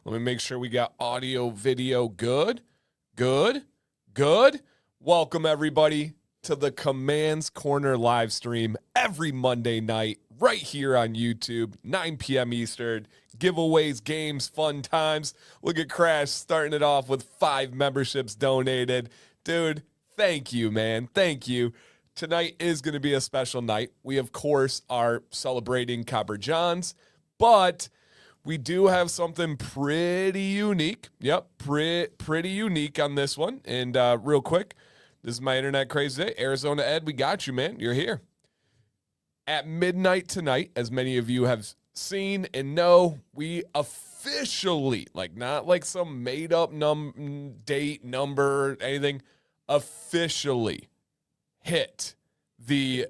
Let me make sure we got audio, video good. Good. Welcome, everybody, to the Commands Corner live stream every Monday night right here on YouTube, 9 p.m. Eastern. Giveaways, games, fun times. Look at Crash starting it off with 5 memberships donated. Dude, thank you, man. Thank you. Tonight is going to be a special night. We, of course, are celebrating Copper Johns, but we do have something pretty unique. Yep, pretty unique on this one. And real quick, this is my internet crazy day. Arizona Ed, we got you, man. You're here. At midnight tonight, as many of you have seen and know, we officially, like not like some made-up date, number, anything, officially hit the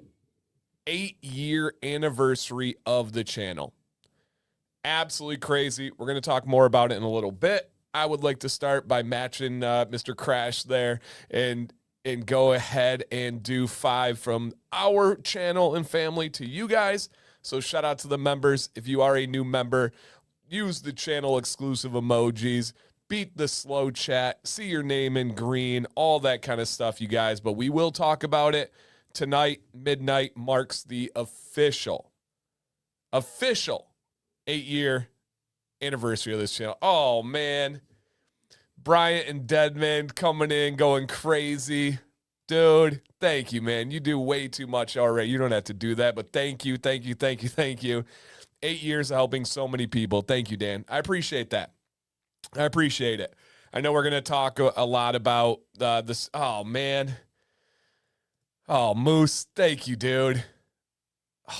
8-year anniversary of the channel. Absolutely crazy. We're going to talk more about it in a little bit. I would like to start by matching Mr. Crash there and go ahead and do 5 from our channel and family to you guys. So shout out to the members. If you are a new member, use the channel exclusive emojis, beat the slow chat, see your name in green, all that kind of stuff, you guys. But we will talk about it tonight. Midnight marks the official 8-year anniversary of this channel. Oh, man. Bryant and Deadman coming in, going crazy. Dude, thank you, man. You do way too much already. You don't have to do that, but thank you. 8 years of helping so many people. Thank you, Dan. I appreciate that. I appreciate it. I know we're going to talk a lot about this. Oh, man. Oh, Moose, thank you, dude.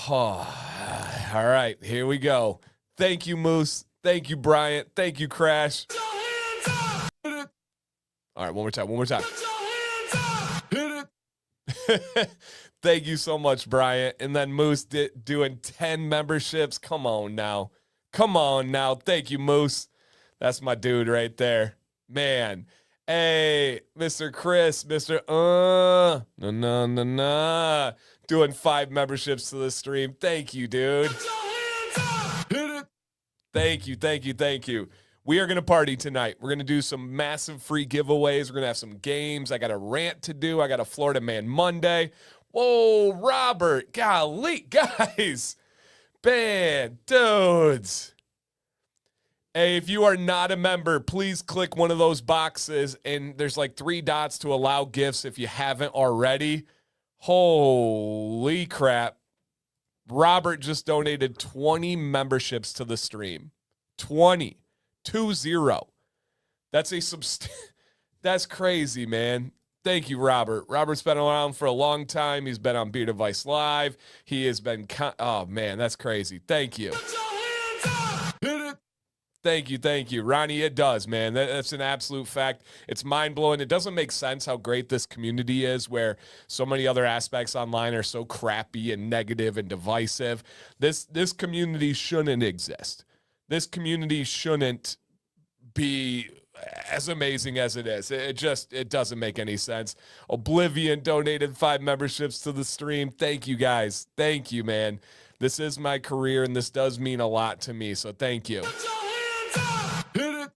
Oh, all right, here we go. Thank you, Moose. Thank you, Bryant. Thank you, Crash. All right, one more time. Hit it. Thank you so much, Bryant. And then Moose doing 10 memberships. Come on now. Thank you, Moose. That's my dude right there. Man. Hey, Mr. Chris, doing 5 memberships to the stream. Thank you, dude. Hit it. Thank you. We are going to party tonight. We're going to do some massive free giveaways. We're going to have some games. I got a rant to do. I got a Florida Man Monday. Whoa, Robert. Golly, guys. Man, dudes. Hey, if you are not a member, please click one of those boxes, and there's like 3 dots to allow gifts if you haven't already. Holy crap. Robert just donated 20 memberships to the stream. 20. 20. That's crazy, man. Thank you, Robert. Robert's been around for a long time. He's been on Beer Device Live. He has been, oh man, that's crazy. Thank you. Hit it. Thank you. Ronnie, it does, man. That's an absolute fact. It's mind-blowing. It doesn't make sense how great this community is, where so many other aspects online are so crappy and negative and divisive. This community shouldn't exist. This community shouldn't be as amazing as it is. It doesn't make any sense. Oblivion donated 5 memberships to the stream. Thank you, guys. Thank you, man. This is my career, and this does mean a lot to me, so thank you. Hit it.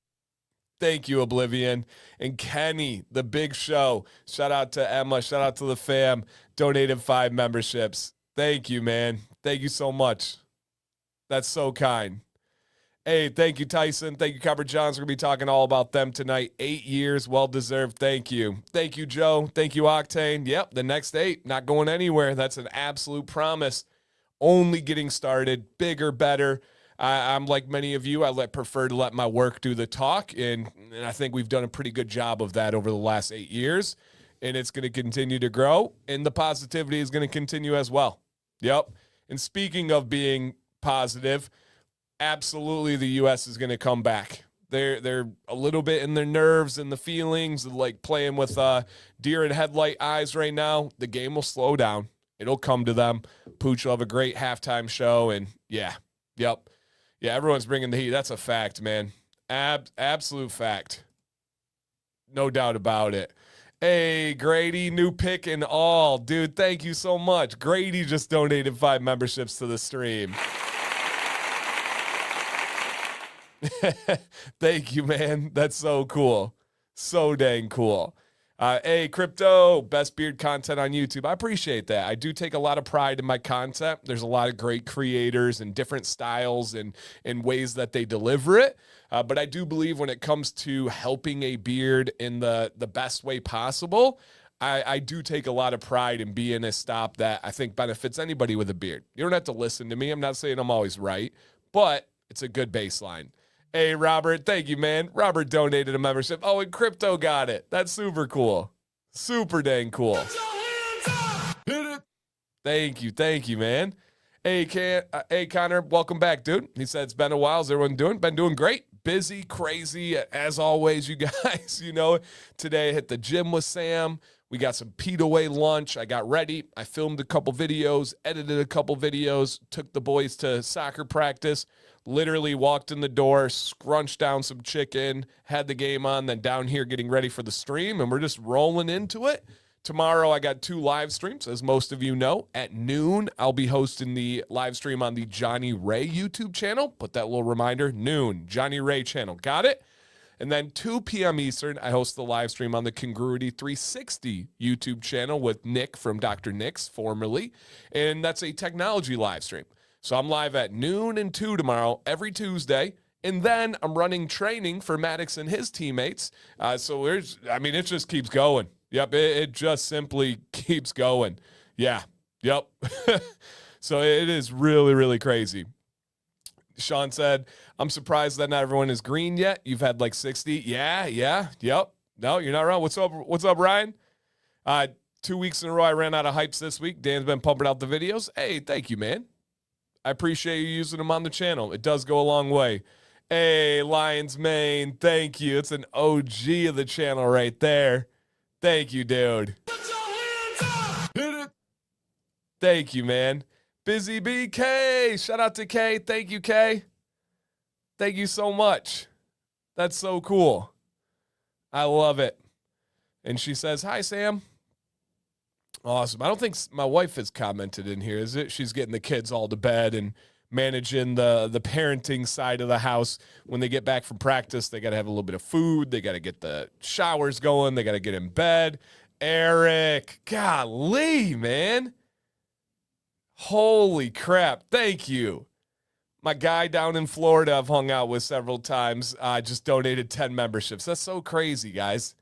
Thank you, Oblivion. And Kenny, the big show. Shout out to Emma. Shout out to the fam. Donated 5 memberships. Thank you, man. Thank you so much. That's so kind. Hey, thank you, Tyson. Thank you, Copper Johns. We're going to be talking all about them tonight. 8 years, well-deserved. Thank you. Thank you, Joe. Thank you, Octane. Yep, the next 8, not going anywhere. That's an absolute promise. Only getting started. Bigger, better. I'm like many of you. I prefer to let my work do the talk, and I think we've done a pretty good job of that over the last 8 years, and it's going to continue to grow, and the positivity is going to continue as well. Yep. And speaking of being positive, absolutely the U.S. is going to come back. They're a little bit in their nerves and the feelings, like playing with deer in headlight eyes right now. The game will slow down. It'll come to them. Pooch will have a great halftime show, and yeah, yep. Yeah, everyone's bringing the heat. That's a fact, man. Absolute fact. No doubt about it. Hey, Grady, new pick and all. Dude, thank you so much. Grady just donated 5 memberships to the stream. Thank you, man. That's so cool. So dang cool. Hey, Crypto, best beard content on YouTube. I appreciate that. I do take a lot of pride in my content. There's a lot of great creators and different styles and ways that they deliver it. But I do believe when it comes to helping a beard in the best way possible, I do take a lot of pride in being a stop that I think benefits anybody with a beard. You don't have to listen to me. I'm not saying I'm always right, but it's a good baseline. Hey, Robert, thank you, man. Robert donated a membership. Oh, and Crypto got it. That's super cool. Super dang cool. Hit it. Thank you, man. Hey, Connor, welcome back, dude. He said it's been a while. How's everyone doing? Been doing great. Busy, crazy, as always, you guys. You know, today I hit the gym with Sam. We got some Pete away lunch. I got ready. I filmed a couple videos, edited a couple videos, took the boys to soccer practice. Literally walked in the door, scrunched down some chicken, had the game on, then down here getting ready for the stream, and we're just rolling into it. Tomorrow, I got 2 live streams, as most of you know. At noon, I'll be hosting the live stream on the Johnny Ray YouTube channel. Put that little reminder, noon, Johnny Ray channel. Got it? And then 2 p.m. Eastern, I host the live stream on the Congruity 360 YouTube channel with Nick from Dr. Nick's, formerly. And that's a technology live stream. So I'm live at noon and 2 tomorrow, every Tuesday. And then I'm running training for Maddox and his teammates. So it just keeps going. Yep, it just simply keeps going. Yeah, yep. So it is really, really crazy. Sean said, I'm surprised that not everyone is green yet. You've had like 60. Yeah, yep. No, you're not wrong. What's up, Ryan? 2 weeks in a row, I ran out of hypes this week. Dan's been pumping out the videos. Hey, thank you, man. I appreciate you using them on the channel. It does go a long way. Hey, Lions Mane, thank you. It's an OG of the channel right there. Thank you, dude. Put your hands up. Hit it. Thank you, man. Busy BK. Shout out to K. Thank you, K. Thank you so much. That's so cool. I love it. And she says, hi, Sam. Awesome. I don't think my wife has commented in here, is it? She's getting the kids all to bed and managing the parenting side of the house. When they get back from practice, they got to have a little bit of food. They got to get the showers going. They got to get in bed. Eric, golly, man. Holy crap. Thank you. My guy down in Florida I've hung out with several times just donated 10 memberships. That's so crazy, guys.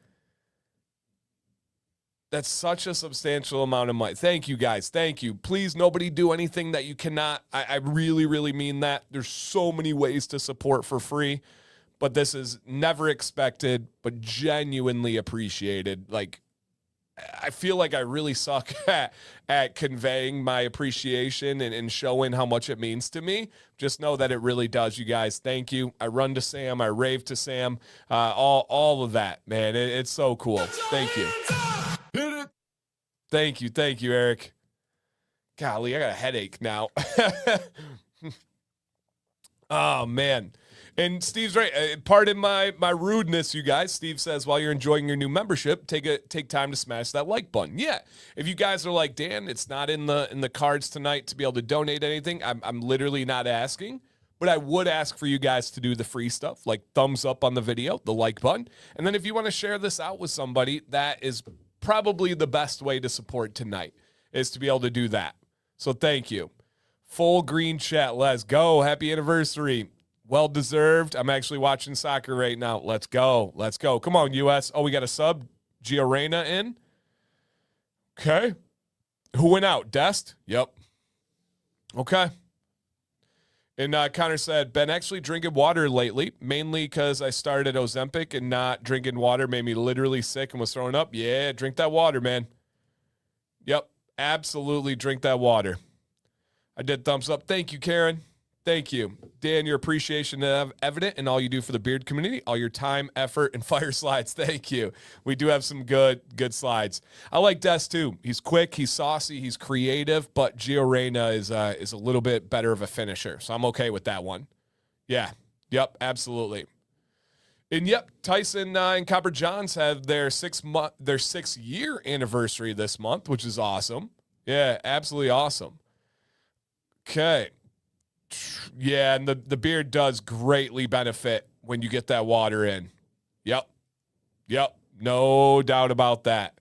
That's such a substantial amount of money. Thank you, guys. Thank you. Please, nobody do anything that you cannot. I really, really mean that. There's so many ways to support for free, but this is never expected, but genuinely appreciated. Like, I feel like I really suck at conveying my appreciation and showing how much it means to me. Just know that it really does, you guys. Thank you. I run to Sam. I rave to Sam. All of that, man. It's so cool. Thank you. Hit it. Thank you, Eric. Golly, I got a headache now. Oh, man. And Steve's right. Pardon my rudeness, you guys. Steve says, while you're enjoying your new membership, take time to smash that like button. Yeah. If you guys are like, Dan, it's not in the cards tonight to be able to donate anything, I'm literally not asking. But I would ask for you guys to do the free stuff, like thumbs up on the video, the like button. And then if you want to share this out with somebody, that is probably the best way to support tonight, is to be able to do that. So thank you. Full green chat. Let's go. Happy anniversary. Well deserved. I'm actually watching soccer right now. Let's go. Let's go. Come on, US. Oh, we got a sub. Gio Reyna in. Okay. Who went out? Dest? Yep. Okay. And Connor said, been actually drinking water lately, mainly because I started Ozempic and not drinking water made me literally sick and was throwing up. Yeah, drink that water, man. Yep. Absolutely drink that water. I did thumbs up. Thank you, Karen. Thank you. Dan, your appreciation is evident in all you do for the beard community, all your time, effort, and fire slides. Thank you. We do have some good slides. I like Des, too. He's quick, he's saucy, he's creative, but Gio Reyna is a little bit better of a finisher, so I'm okay with that one. Yeah. Yep, absolutely. And, yep, Tyson and Copper Johns have their 6-year anniversary this month, which is awesome. Yeah, absolutely awesome. Okay. Yeah, and the beard does greatly benefit when you get that water in. Yep. No doubt about that.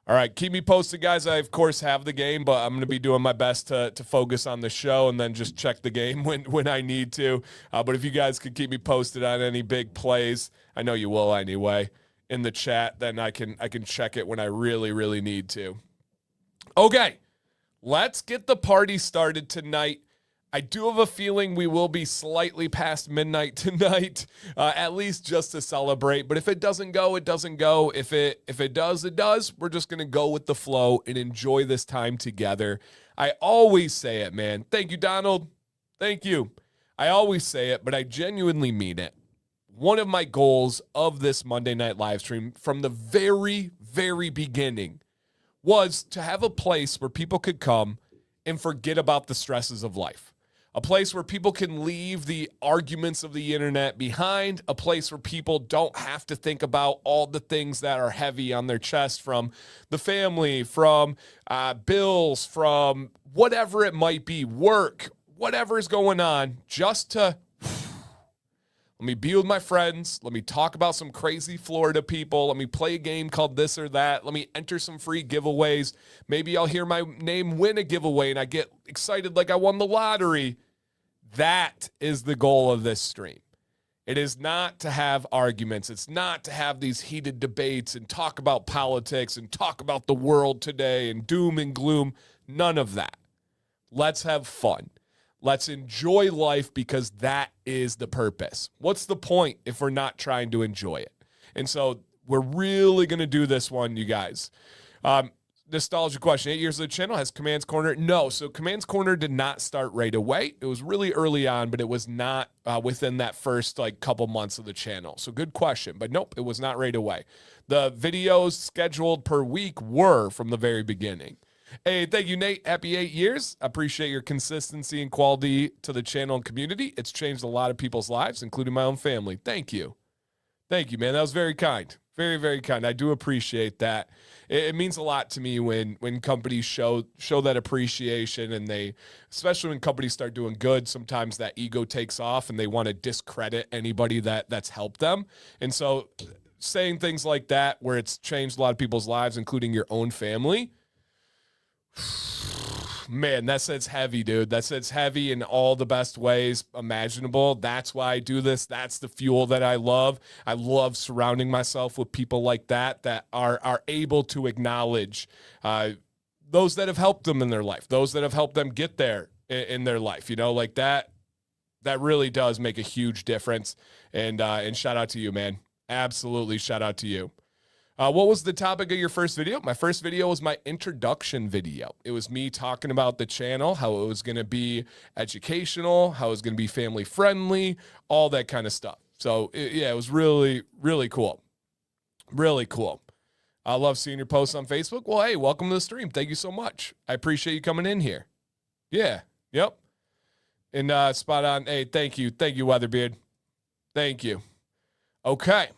All right, keep me posted, guys. I, of course, have the game, but I'm going to be doing my best to focus on the show and then just check the game when I need to. But if you guys could keep me posted on any big plays, I know you will anyway, in the chat, then I can check it when I really, really need to. Okay, let's get the party started tonight. I do have a feeling we will be slightly past midnight tonight, at least just to celebrate. But if it doesn't go, it doesn't go. If it does, it does. We're just going to go with the flow and enjoy this time together. I always say it, man. Thank you, Donald. Thank you. I always say it, but I genuinely mean it. One of my goals of this Monday night live stream from the very, very beginning was to have a place where people could come and forget about the stresses of life. A place where people can leave the arguments of the internet behind. A place where people don't have to think about all the things that are heavy on their chest from the family, from bills, from whatever it might be, work, whatever is going on, just to let me be with my friends. Let me talk about some crazy Florida people. Let me play a game called this or that. Let me enter some free giveaways. Maybe I'll hear my name win a giveaway and I get excited like I won the lottery. That is the goal of this stream. It is not to have arguments. It's not to have these heated debates and talk about politics and talk about the world today and doom and gloom. None of that. Let's have fun. Let's enjoy life because that is the purpose. What's the point if we're not trying to enjoy it? And so we're really going to do this one, you guys. Nostalgia question. 8 years of the channel. Has Commands Corner? No. So Commands Corner did not start right away. It was really early on, but it was not within that first couple months of the channel. So good question. But nope, it was not right away. The videos scheduled per week were from the very beginning. Hey, thank you, Nate. Happy 8 years. I appreciate your consistency and quality to the channel and community. It's changed a lot of people's lives, including my own family. Thank you. Thank you, man. That was very kind. Very, very kind. I do appreciate that. It means a lot to me when companies show that appreciation, and they, especially when companies start doing good, sometimes that ego takes off and they want to discredit anybody that's helped them. And so saying things like that, where it's changed a lot of people's lives, including your own family, man, that sits heavy, dude. That sits heavy in all the best ways imaginable. That's why I do this. That's the fuel that I love. I love surrounding myself with people like that are able to acknowledge those that have helped them in their life, those that have helped them get there in their life. You know, like that really does make a huge difference. And shout out to you, man. Absolutely shout out to you. What was the topic of your first video? My first video was my introduction video. It was me talking about the channel, how it was going to be educational, how it was going to be family friendly, all that kind of stuff. So it was really, really cool. Really cool. I love seeing your posts on Facebook. Well, hey, welcome to the stream. Thank you so much. I appreciate you coming in here. Yeah. Yep. And spot on. Hey, thank you. Thank you, Weatherbeard. Thank you. Okay.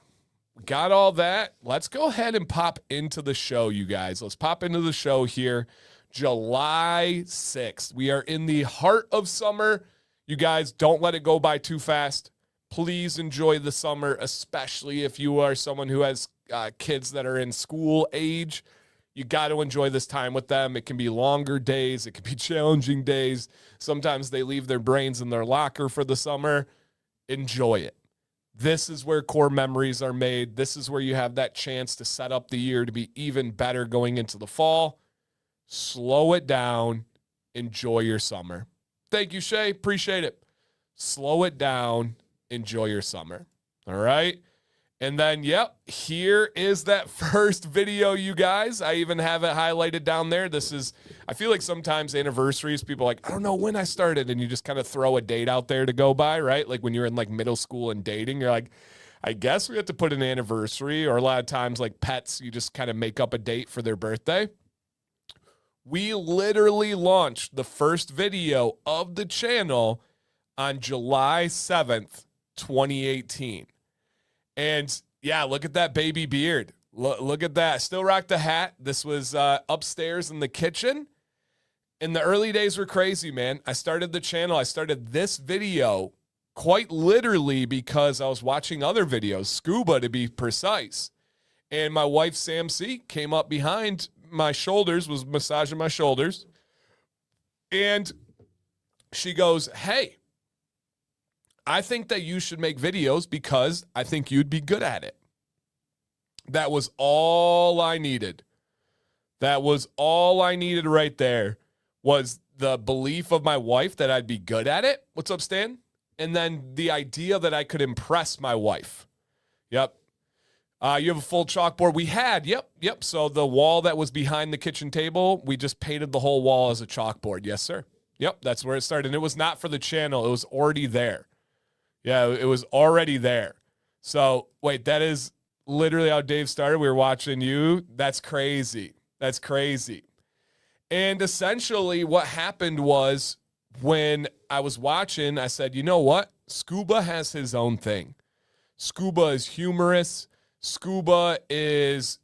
Got all that. Let's go ahead and pop into the show, you guys. Let's pop into the show here. July 6th. We are in the heart of summer. You guys, don't let it go by too fast. Please enjoy the summer, especially if you are someone who has kids that are in school age. You got to enjoy this time with them. It can be longer days. It can be challenging days. Sometimes they leave their brains in their locker for the summer. Enjoy it. This is where core memories are made. This is where you have that chance to set up the year to be even better going into the fall. Slow it down. Enjoy your summer. Thank you, Shay. Appreciate it. Slow it down. Enjoy your summer. All right. And then, yep, here is that first video, you guys. I even have it highlighted down there. This is, I feel like sometimes anniversaries, people are like, I don't know when I started. And you just kind of throw a date out there to go by, right? Like when you're in like middle school and dating, you're like, I guess we have to put an anniversary. Or a lot of times like pets, you just kind of make up a date for their birthday. We literally launched the first video of the channel on July 7th, 2018. And yeah, look at that baby beard. Look at that. Still rock the hat. This was upstairs in the kitchen. And the early days were crazy, man. I started the channel. I started this video quite literally because I was watching other videos, scuba to be precise. And my wife, Sam C, came up behind my shoulders, was massaging my shoulders. And she goes, hey, I think that you should make videos because I think you'd be good at it. That was all I needed. That was all I needed right there, was the belief of my wife that I'd be good at it. What's up, Stan? And then the idea that I could impress my wife. Yep. You have a full chalkboard? We had, yep. So the wall that was behind the kitchen table, we just painted the whole wall as a chalkboard. Yes, sir. Yep, that's where it started. And it was not for the channel. It was already there. Yeah, it was already there. So, wait, that is literally how Dave started. We were watching you. That's crazy. That's crazy. And essentially what happened was when I was watching, I said, you know what? Scuba has his own thing. Scuba is humorous. Scuba is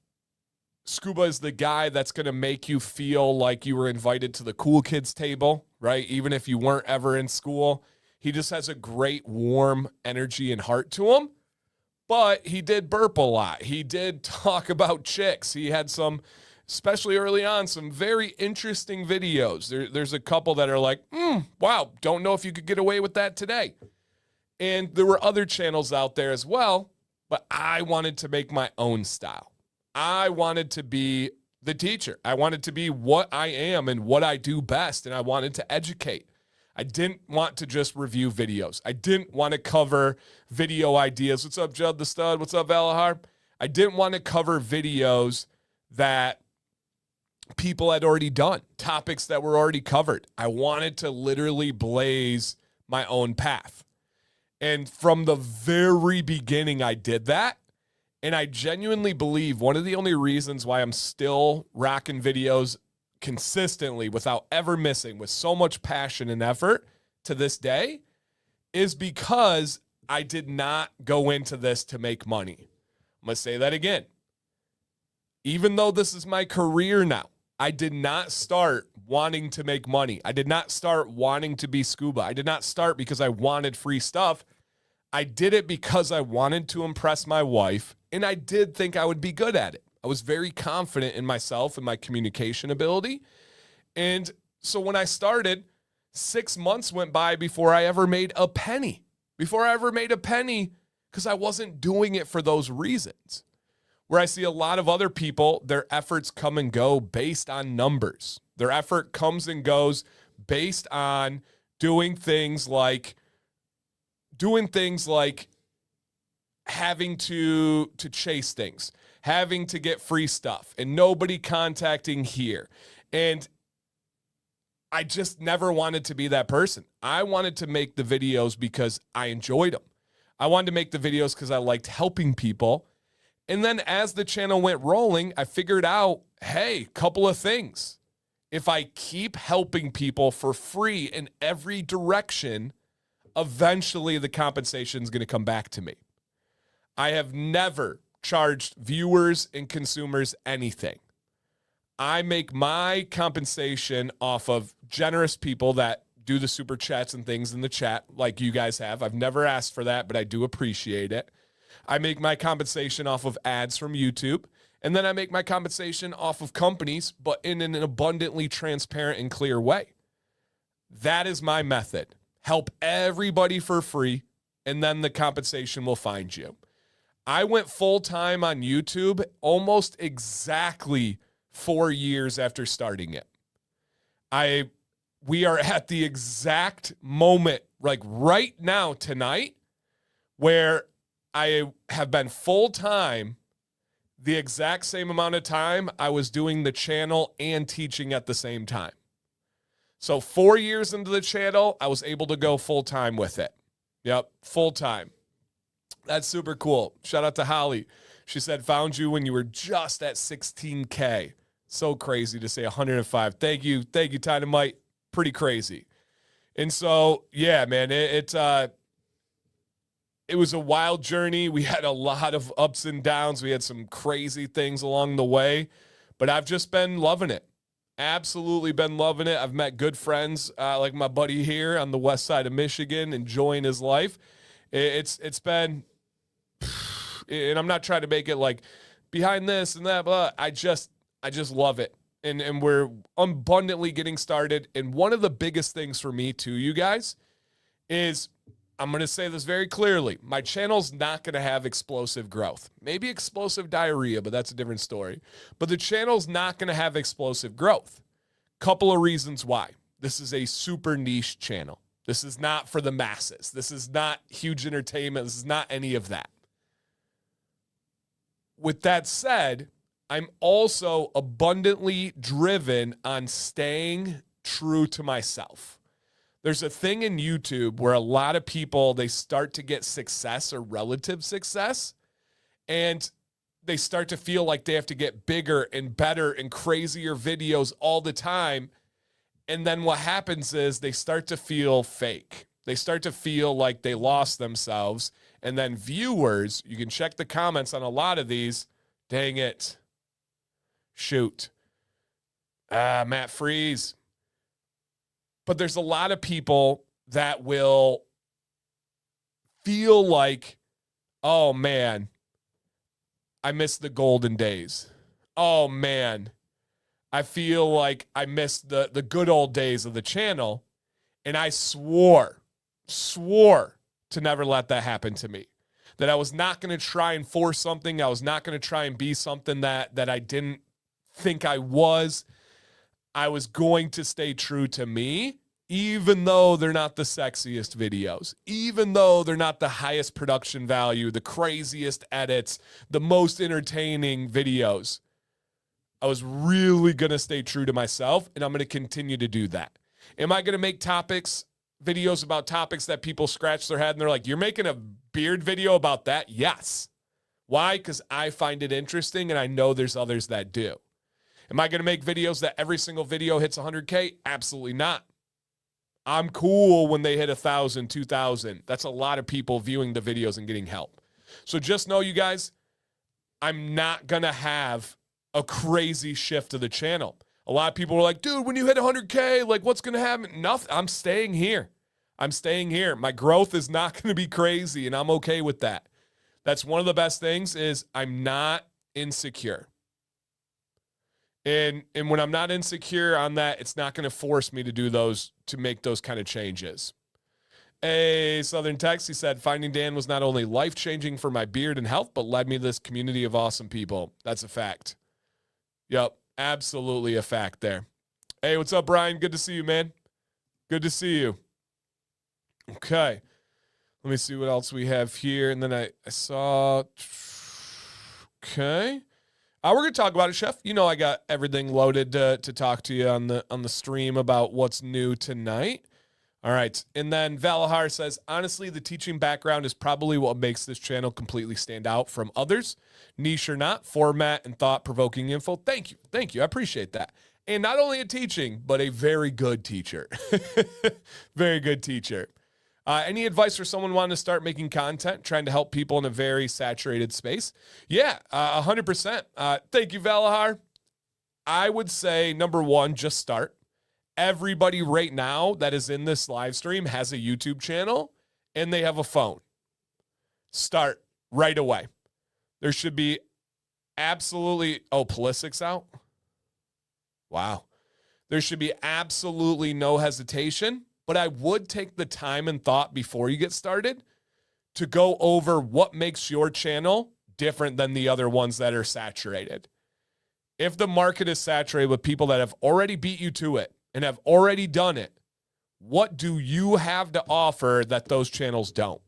the guy that's going to make you feel like you were invited to the cool kids table, right? Even if you weren't ever in school. He just has a great warm energy and heart to him. But he did burp a lot. He did talk about chicks. He had some, especially early on, some very interesting videos. There's a couple that are like, wow, don't know if you could get away with that today. And there were other channels out there as well, but I wanted to make my own style. I wanted to be the teacher. I wanted to be what I am and what I do best, and I wanted to educate. I didn't want to just review videos. I didn't want to cover video ideas. What's up, Judd the Stud? What's up, Valahar? I didn't want to cover videos that people had already done, topics that were already covered. I wanted to literally blaze my own path. And from the very beginning, I did that. And I genuinely believe one of the only reasons why I'm still rocking videos consistently without ever missing with so much passion and effort to this day is because I did not go into this to make money. I'm going to say that again. Even though this is my career now, I did not start wanting to make money. I did not start wanting to be scuba. I did not start because I wanted free stuff. I did it because I wanted to impress my wife, and I did think I would be good at it. I was very confident in myself and my communication ability. And so when I started, 6 months went by before I ever made a penny. Because I wasn't doing it for those reasons. Where I see a lot of other people, their efforts come and go based on numbers. Their effort comes and goes based on doing things like having to chase things, having to get free stuff, and nobody contacting here. And I just never wanted to be that person. I wanted to make the videos because I enjoyed them. I wanted to make the videos because I liked helping people. And then as the channel went rolling, I figured out, hey, couple of things. If I keep helping people for free in every direction, eventually the compensation is going to come back to me. I have never charged viewers and consumers anything. I make my compensation off of generous people that do the super chats and things in the chat like you guys have. I've never asked for that, but I do appreciate it. I make my compensation off of ads from YouTube, and then I make my compensation off of companies, but in an abundantly transparent and clear way. That is my method. Help everybody for free, and then the compensation will find you. I went full-time on YouTube almost exactly 4 years after starting it. We are at the exact moment, like right now, tonight, where I have been full-time the exact same amount of time I was doing the channel and teaching at the same time. So 4 years into the channel, I was able to go full-time with it. Yep, full-time. That's super cool. Shout out to Holly. She said, found you when you were just at 16K. So crazy to say 105. Thank you, Dynamite. Pretty crazy. And so, yeah, man, it was a wild journey. We had a lot of ups and downs. We had some crazy things along the way, but I've just been loving it. Absolutely been loving it. I've met good friends like my buddy here on the west side of Michigan, enjoying his life. It's been, and I'm not trying to make it like behind this and that, but I just love it. And we're abundantly getting started. And one of the biggest things for me too, you guys, is I'm going to say this very clearly. My channel's not going to have explosive growth. Maybe explosive diarrhea, but that's a different story. But the channel's not going to have explosive growth. Couple of reasons why. This is a super niche channel. This is not for the masses. This is not huge entertainment. This is not any of that. With that said, I'm also abundantly driven on staying true to myself. There's a thing in YouTube where a lot of people, they start to get success or relative success, and they start to feel like they have to get bigger and better and crazier videos all the time. And then what happens is they start to feel fake. They start to feel like they lost themselves. And then viewers, you can check the comments on a lot of these. Dang it. Shoot. Matt Freeze. But there's a lot of people that will feel like, oh man, I miss the golden days. Oh man, I feel like I missed the good old days of the channel. And I swore to never let that happen to me. That I was not going to try and force something. I was not going to try and be something that I didn't think I was. I was going to stay true to me, even though they're not the sexiest videos, even though they're not the highest production value, the craziest edits, the most entertaining videos. I was really going to stay true to myself, and I'm going to continue to do that. Am I going to make videos about topics that people scratch their head and they're like, you're making a beard video about that? Yes. Why? Because I find it interesting, and I know there's others that do. Am I going to make videos that every single video hits 100K? Absolutely not. I'm cool when they hit 1,000, 2,000. That's a lot of people viewing the videos and getting help. So just know, you guys, I'm not going to have a crazy shift to the channel. A lot of people are like, dude, when you hit 100K, like what's going to happen? Nothing. I'm staying here. I'm staying here. My growth is not going to be crazy, and I'm okay with that. That's one of the best things is I'm not insecure. And when I'm not insecure on that, it's not going to force me to make those kind of changes. A Southern Text, he said, finding Dan was not only life-changing for my beard and health, but led me to this community of awesome people. That's a fact. Yep, absolutely a fact there. Hey, what's up, Brian? Good to see you, man. Good to see you. Okay. Let me see what else we have here. And then I saw... Okay. We're going to talk about it, Chef. You know I got everything loaded to talk to you on the stream about what's new tonight. All right. And then Valahar says, honestly, the teaching background is probably what makes this channel completely stand out from others. Niche or not, format and thought-provoking info. Thank you. Thank you. I appreciate that. And not only a teaching, but a very good teacher. Very good teacher. Any advice for someone wanting to start making content, trying to help people in a very saturated space? Yeah, 100%. Thank you, Valahar. I would say, number one, just start. Everybody right now that is in this live stream has a YouTube channel and they have a phone. Start right away. There should be absolutely... Oh, Pulisic's out? Wow. There should be absolutely no hesitation. But I would take the time and thought before you get started to go over what makes your channel different than the other ones that are saturated. If the market is saturated with people that have already beat you to it and have already done it, what do you have to offer that those channels don't?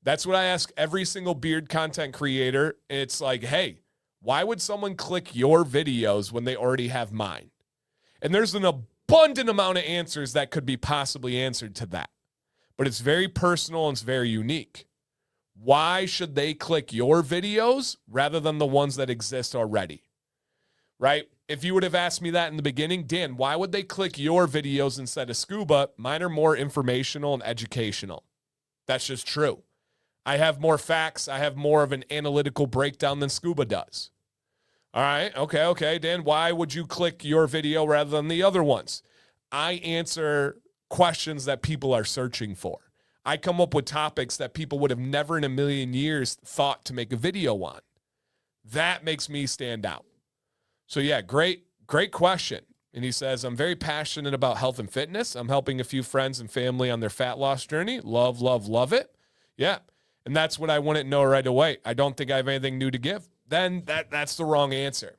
That's what I ask every single beard content creator. It's like, hey, why would someone click your videos when they already have mine? And there's an abundant amount of answers that could be possibly answered to that. But it's very personal and it's very unique. Why should they click your videos rather than the ones that exist already? Right? If you would have asked me that in the beginning, Dan, why would they click your videos instead of Scuba? Mine are more informational and educational. That's just true. I have more facts. I have more of an analytical breakdown than Scuba does. All right. Okay. Dan, why would you click your video rather than the other ones? I answer questions that people are searching for. I come up with topics that people would have never in a million years thought to make a video on. That makes me stand out. So yeah, great question. And he says, I'm very passionate about health and fitness. I'm helping a few friends and family on their fat loss journey. Love it. Yeah. And that's what I want to know right away. I don't think I have anything new to give. Then that's the wrong answer.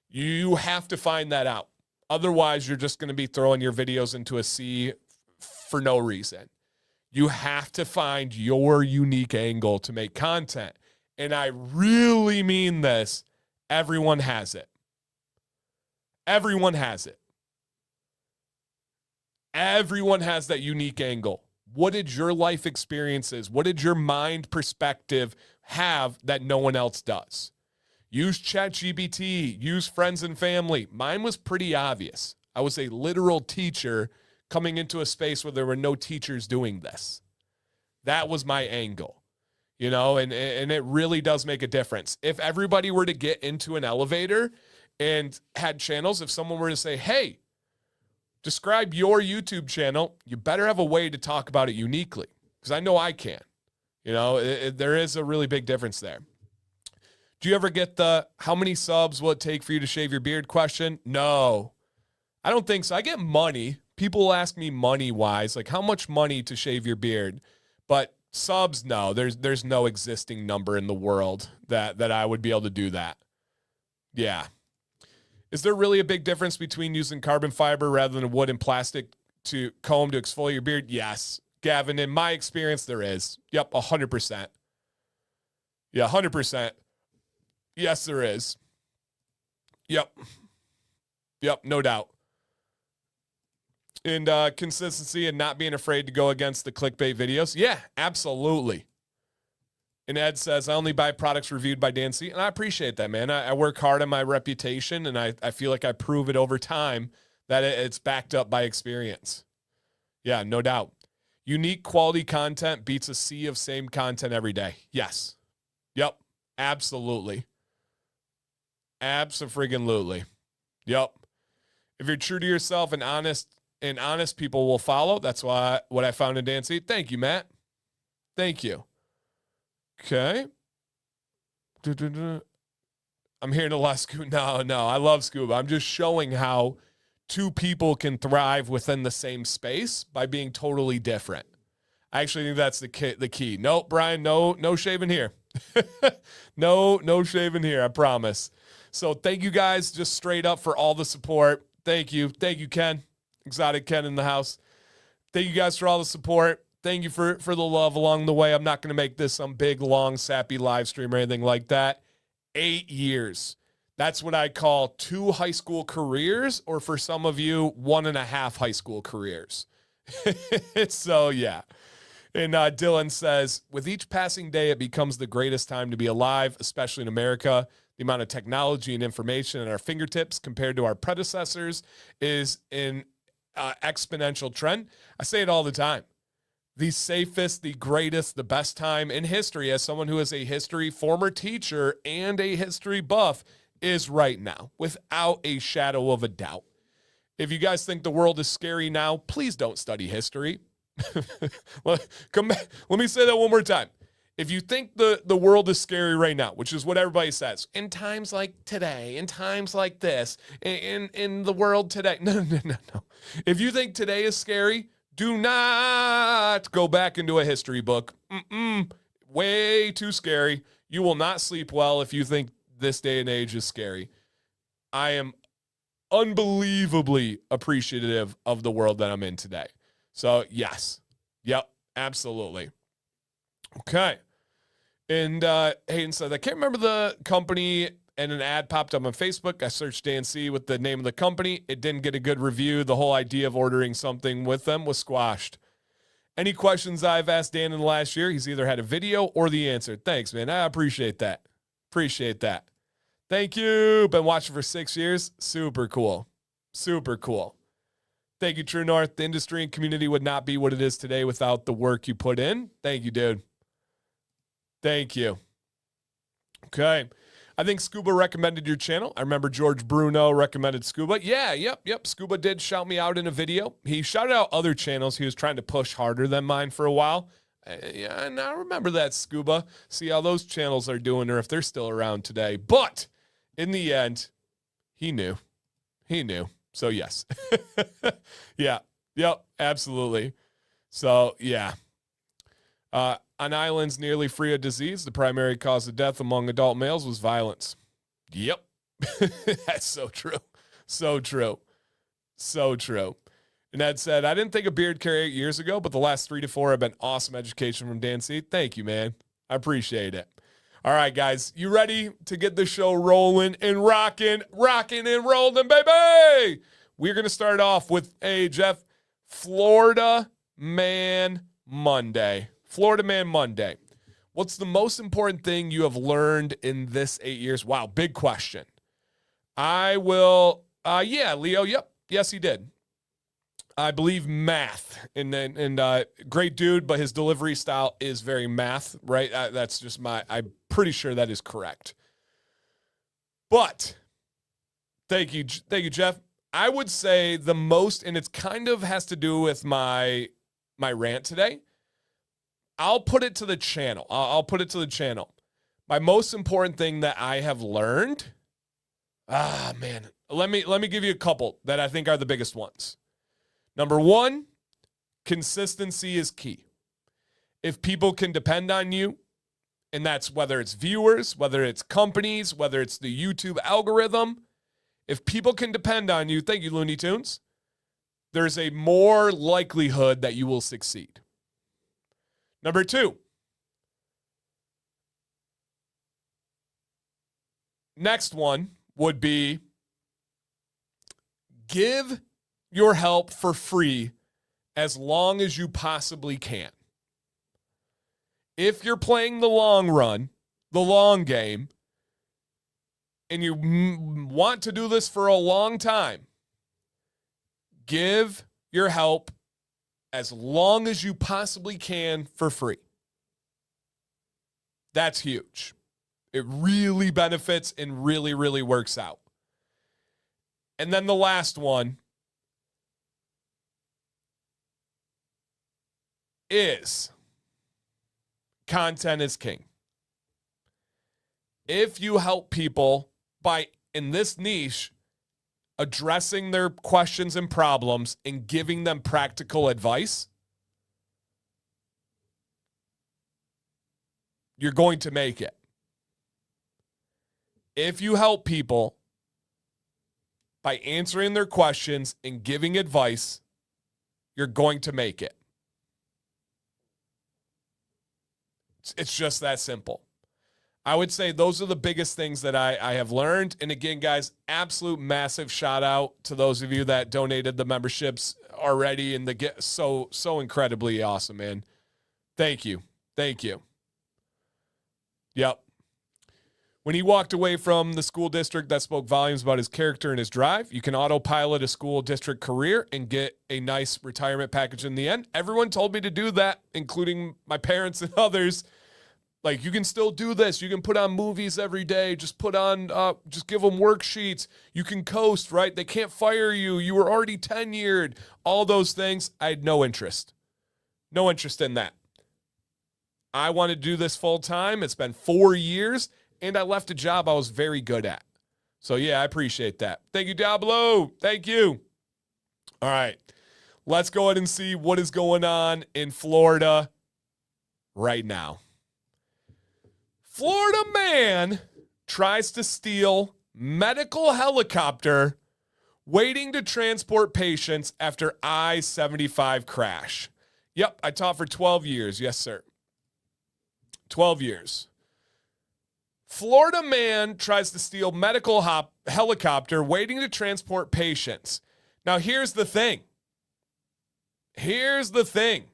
You have to find that out. Otherwise, you're just going to be throwing your videos into a sea for no reason. You have to find your unique angle to make content. And I really mean this. Everyone has it. Everyone has it. Everyone has that unique angle. What did your life experiences, what did your mind perspective have that no one else does? Use ChatGPT, use friends and family. Mine was pretty obvious. I was a literal teacher coming into a space where there were no teachers doing this. That was my angle, and it really does make a difference. If everybody were to get into an elevator and had channels, if someone were to say, hey, describe your YouTube channel, you better have a way to talk about it uniquely, because I know I can. There is a really big difference there. Do you ever get the how many subs will it take for you to shave your beard question? No, I don't think so. I get money. People will ask me money-wise, like how much money to shave your beard. But subs, no. There's no existing number in the world that I would be able to do that. Yeah. Is there really a big difference between using carbon fiber rather than wood and plastic to comb to exfoliate your beard? Yes. Gavin, in my experience, there is. Yep, 100%. Yeah, 100%. Yes, there is. Yep, no doubt. And consistency and not being afraid to go against the clickbait videos. Yeah, absolutely. And Ed says, I only buy products reviewed by Dan C. And I appreciate that, man. I work hard on my reputation, and I feel like I prove it over time that it's backed up by experience. Yeah, no doubt. Unique quality content beats a sea of same content every day. Yes. Yep. Absolutely. Abso-friggin-lutely. Yep. If you're true to yourself and honest people will follow. That's what I found in Dan C. Thank you, Matt. Thank you. Okay. I'm hearing a lot of scuba. No, I love scuba. I'm just showing how two people can thrive within the same space by being totally different. I actually think that's the key. Nope, Brian, no shaving here. No shaving here, I promise. So thank you guys just straight up for all the support. Thank you, Ken. Exotic Ken in the house. Thank you guys for all the support. Thank you for the love along the way. I'm not going to make this some big, long, sappy live stream or anything like that. 8 years. That's what I call 2 high school careers, or for some of you, 1.5 high school careers. So, yeah. And Dylan says, with each passing day, it becomes the greatest time to be alive, especially in America. The amount of technology and information at our fingertips compared to our predecessors is in exponential trend. I say it all the time. The safest, the greatest, the best time in history, as someone who is a former teacher and a history buff, is right now, without a shadow of a doubt. If you guys think the world is scary now, please don't study history. Come back. Let me say that one more time. If you think the world is scary right now, which is what everybody says, in times like today, in times like this, in the world today, no. If you think today is scary, do not go back into a history book. Way too scary. You will not sleep well if you think this day and age is scary. I am unbelievably appreciative of the world that I'm in today. So, yes. Yep, absolutely. Okay. And Hayden said, I can't remember the company, and an ad popped up on Facebook. I searched Dan C with the name of the company. It didn't get a good review. The whole idea of ordering something with them was squashed. Any questions I've asked Dan in the last year, he's either had a video or the answer. Thanks, man. I appreciate that. Thank you. Been watching for 6 years. Super cool. Thank you, True North. The industry and community would not be what it is today without the work you put in. Thank you, dude. Thank you. Okay. I think Scuba recommended your channel. I remember George Bruno recommended Scuba. Yeah, yep. Scuba did shout me out in a video. He shouted out other channels he was trying to push harder than mine for a while. Yeah, and I remember that, Scuba. See how those channels are doing or if they're still around today. But in the end, he knew. He knew. So, yes. Yeah. Yep. Absolutely. So, yeah. On islands nearly free of disease, the primary cause of death among adult males was violence. Yep. That's so true. So true. So true. And that said, I didn't think of beard care 8 years ago, but the last 3 to 4 have been awesome education from Dan C. Thank you, man. I appreciate it. All right, guys, you ready to get the show rolling and rocking and rolling, baby? We're going to start off with, Jeff, Florida Man Monday. Florida Man Monday. What's the most important thing you have learned in this 8 years? Wow, big question. I will, Leo, yep. Yes, he did. I believe math, and great dude, but his delivery style is very math, right? That's just I'm pretty sure that is correct. But thank you, Jeff. I would say the most, and it's kind of has to do with my rant today. I'll put it to the channel. I'll put it to the channel. My most important thing that I have learned, man, let me give you a couple that I think are the biggest ones. Number one, consistency is key. If people can depend on you, and that's whether it's viewers, whether it's companies, whether it's the YouTube algorithm, if people can depend on you, thank you, Looney Tunes, there's a more likelihood that you will succeed. Number two, next one would be give your help for free as long as you possibly can. If you're playing the long run, the long game, and you want to do this for a long time, give your help as long as you possibly can for free. That's huge. It really benefits and really, really works out. And then the last one is content is king. If you help people by, in this niche, addressing their questions and problems and giving them practical advice, you're going to make it. If you help people by answering their questions and giving advice, you're going to make it. It's just that simple. I would say those are the biggest things that I have learned. And again, guys, absolute massive shout out to those of you that donated the memberships already and so incredibly awesome, man. Thank you. Thank you. Yep. When he walked away from the school district, that spoke volumes about his character and his drive. You can autopilot a school district career and get a nice retirement package in the end. Everyone told me to do that, including my parents and others. Like, you can still do this. You can put on movies every day. Just put on, just give them worksheets. You can coast, right? They can't fire you. You were already tenured. All those things. I had no interest. No interest in that. I wanted to do this full time. It's been 4 years, and I left a job I was very good at. So, yeah, I appreciate that. Thank you, Diablo. Thank you. All right. Let's go ahead and see what is going on in Florida right now. Florida man tries to steal medical helicopter waiting to transport patients after I-75 crash. Yep, I taught for 12 years. Yes, sir. 12 years. Florida man tries to steal medical helicopter waiting to transport patients. Now, here's the thing. Here's the thing.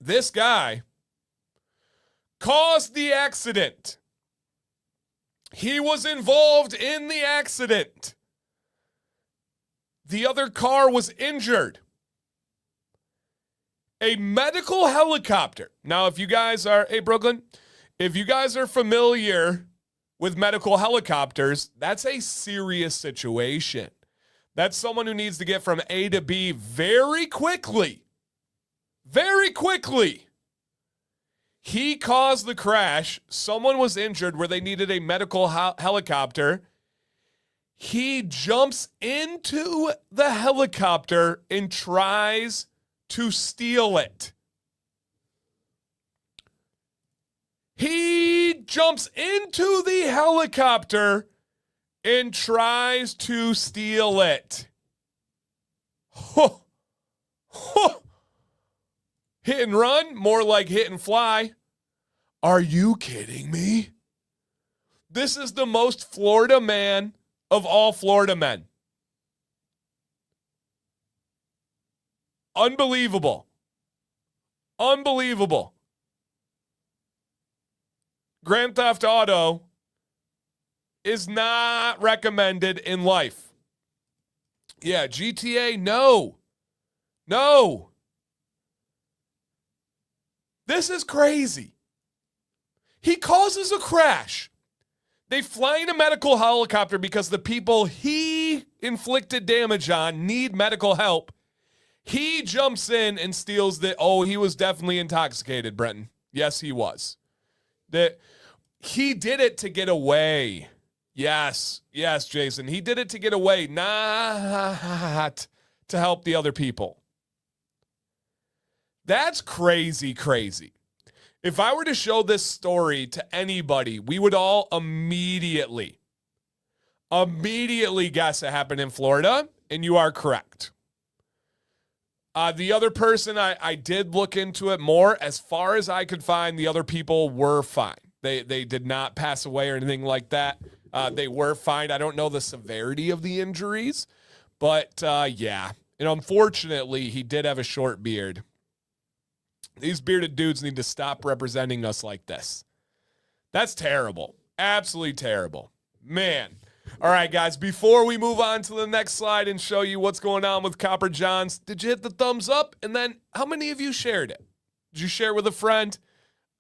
This guy caused the accident. He was involved in the accident. The other car was injured. A medical helicopter. Now, if you guys are, hey, Brooklyn, if you guys are familiar with medical helicopters, that's a serious situation. That's someone who needs to get from A to B very quickly. Very quickly. He caused the crash. Someone was injured where they needed a medical helicopter. He jumps into the helicopter and tries to steal it. He jumps into the helicopter and tries to steal it. Huh. Huh. Hit and run, more like hit and fly. Are you kidding me? This is the most Florida man of all Florida men. Unbelievable. Unbelievable. Grand Theft Auto is not recommended in life. Yeah, GTA, no. No. This is crazy. He causes a crash. They fly in a medical helicopter because the people he inflicted damage on need medical help. He jumps in and steals the, oh, he was definitely intoxicated, Brenton. Yes, he was. He did it to get away. Yes, Jason. He did it to get away, not to help the other people. That's crazy. If I were to show this story to anybody, we would all immediately guess it happened in Florida, and you are correct. The other person, I did look into it more. As far as I could find, the other people were fine. They did not pass away or anything like that. They were fine. I don't know the severity of the injuries, but yeah. And unfortunately, he did have a short beard. These bearded dudes need to stop representing us like this. That's terrible. Absolutely terrible. Man. All right, guys, before we move on to the next slide and show you what's going on with Copper Johns, did you hit the thumbs up? And then how many of you shared it? Did you share it with a friend?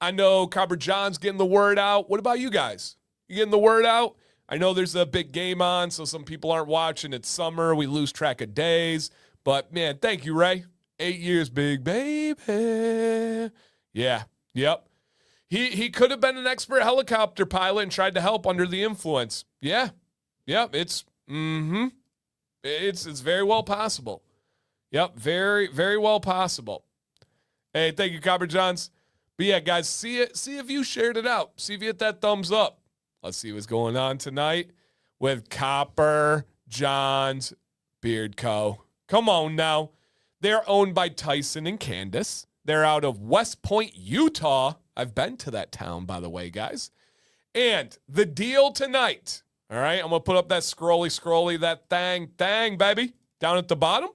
I know Copper John's getting the word out. What about you guys? You getting the word out? I know there's a big game on, so some people aren't watching. It's summer. We lose track of days. But, man, thank you, Ray. 8 years, big baby. Yeah, yep. He could have been an expert helicopter pilot and tried to help under the influence. Yeah, yep. It's very well possible. Yep, very, very well possible. Hey, thank you, Copper Johns. But yeah, guys, see if you shared it out. See if you hit that thumbs up. Let's see what's going on tonight with Copper Johns Beard Co. Come on now. They're owned by Tyson and Candace. They're out of West Point, Utah. I've been to that town, by the way, guys. And the deal tonight, all right, I'm going to put up that scrolly, that thang, baby, down at the bottom.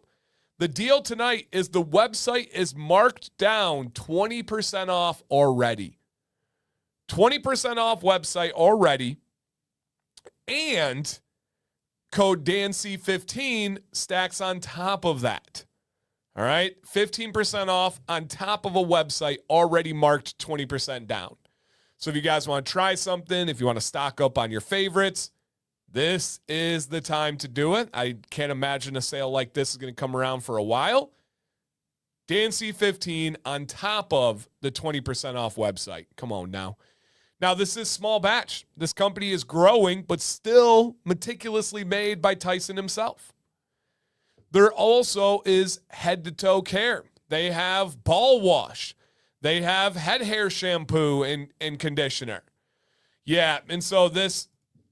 The deal tonight is the website is marked down 20% off already. 20% off website already. And code DANC15 stacks on top of that. All right, 15% off on top of a website already marked 20% down. So if you guys want to try something, if you want to stock up on your favorites, this is the time to do it. I can't imagine a sale like this is going to come around for a while. DANC15 on top of the 20% off website. Come on now. Now, this is small batch. This company is growing, but still meticulously made by Tyson himself. There also is head-to-toe care. They have ball wash. They have head hair shampoo and conditioner. Yeah, and so this,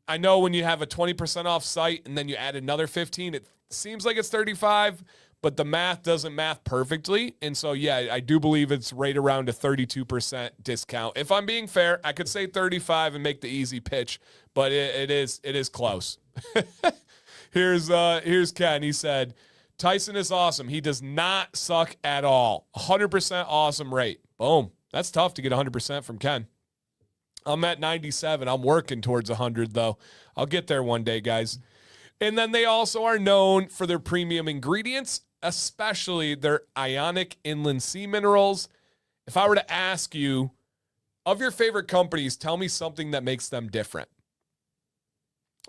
I know when you have a 20% off site and then you add another 15, it seems like it's 35, but the math doesn't math perfectly. And so, yeah, I do believe it's right around a 32% discount. If I'm being fair, I could say 35 and make the easy pitch, but it is close. Here's Ken. He said, Tyson is awesome. He does not suck at all. 100% awesome rate. Boom. That's tough to get 100% from Ken. I'm at 97. I'm working towards 100, though. I'll get there one day, guys. And then they also are known for their premium ingredients, especially their Ionic Inland Sea Minerals. If I were to ask you, of your favorite companies, tell me something that makes them different.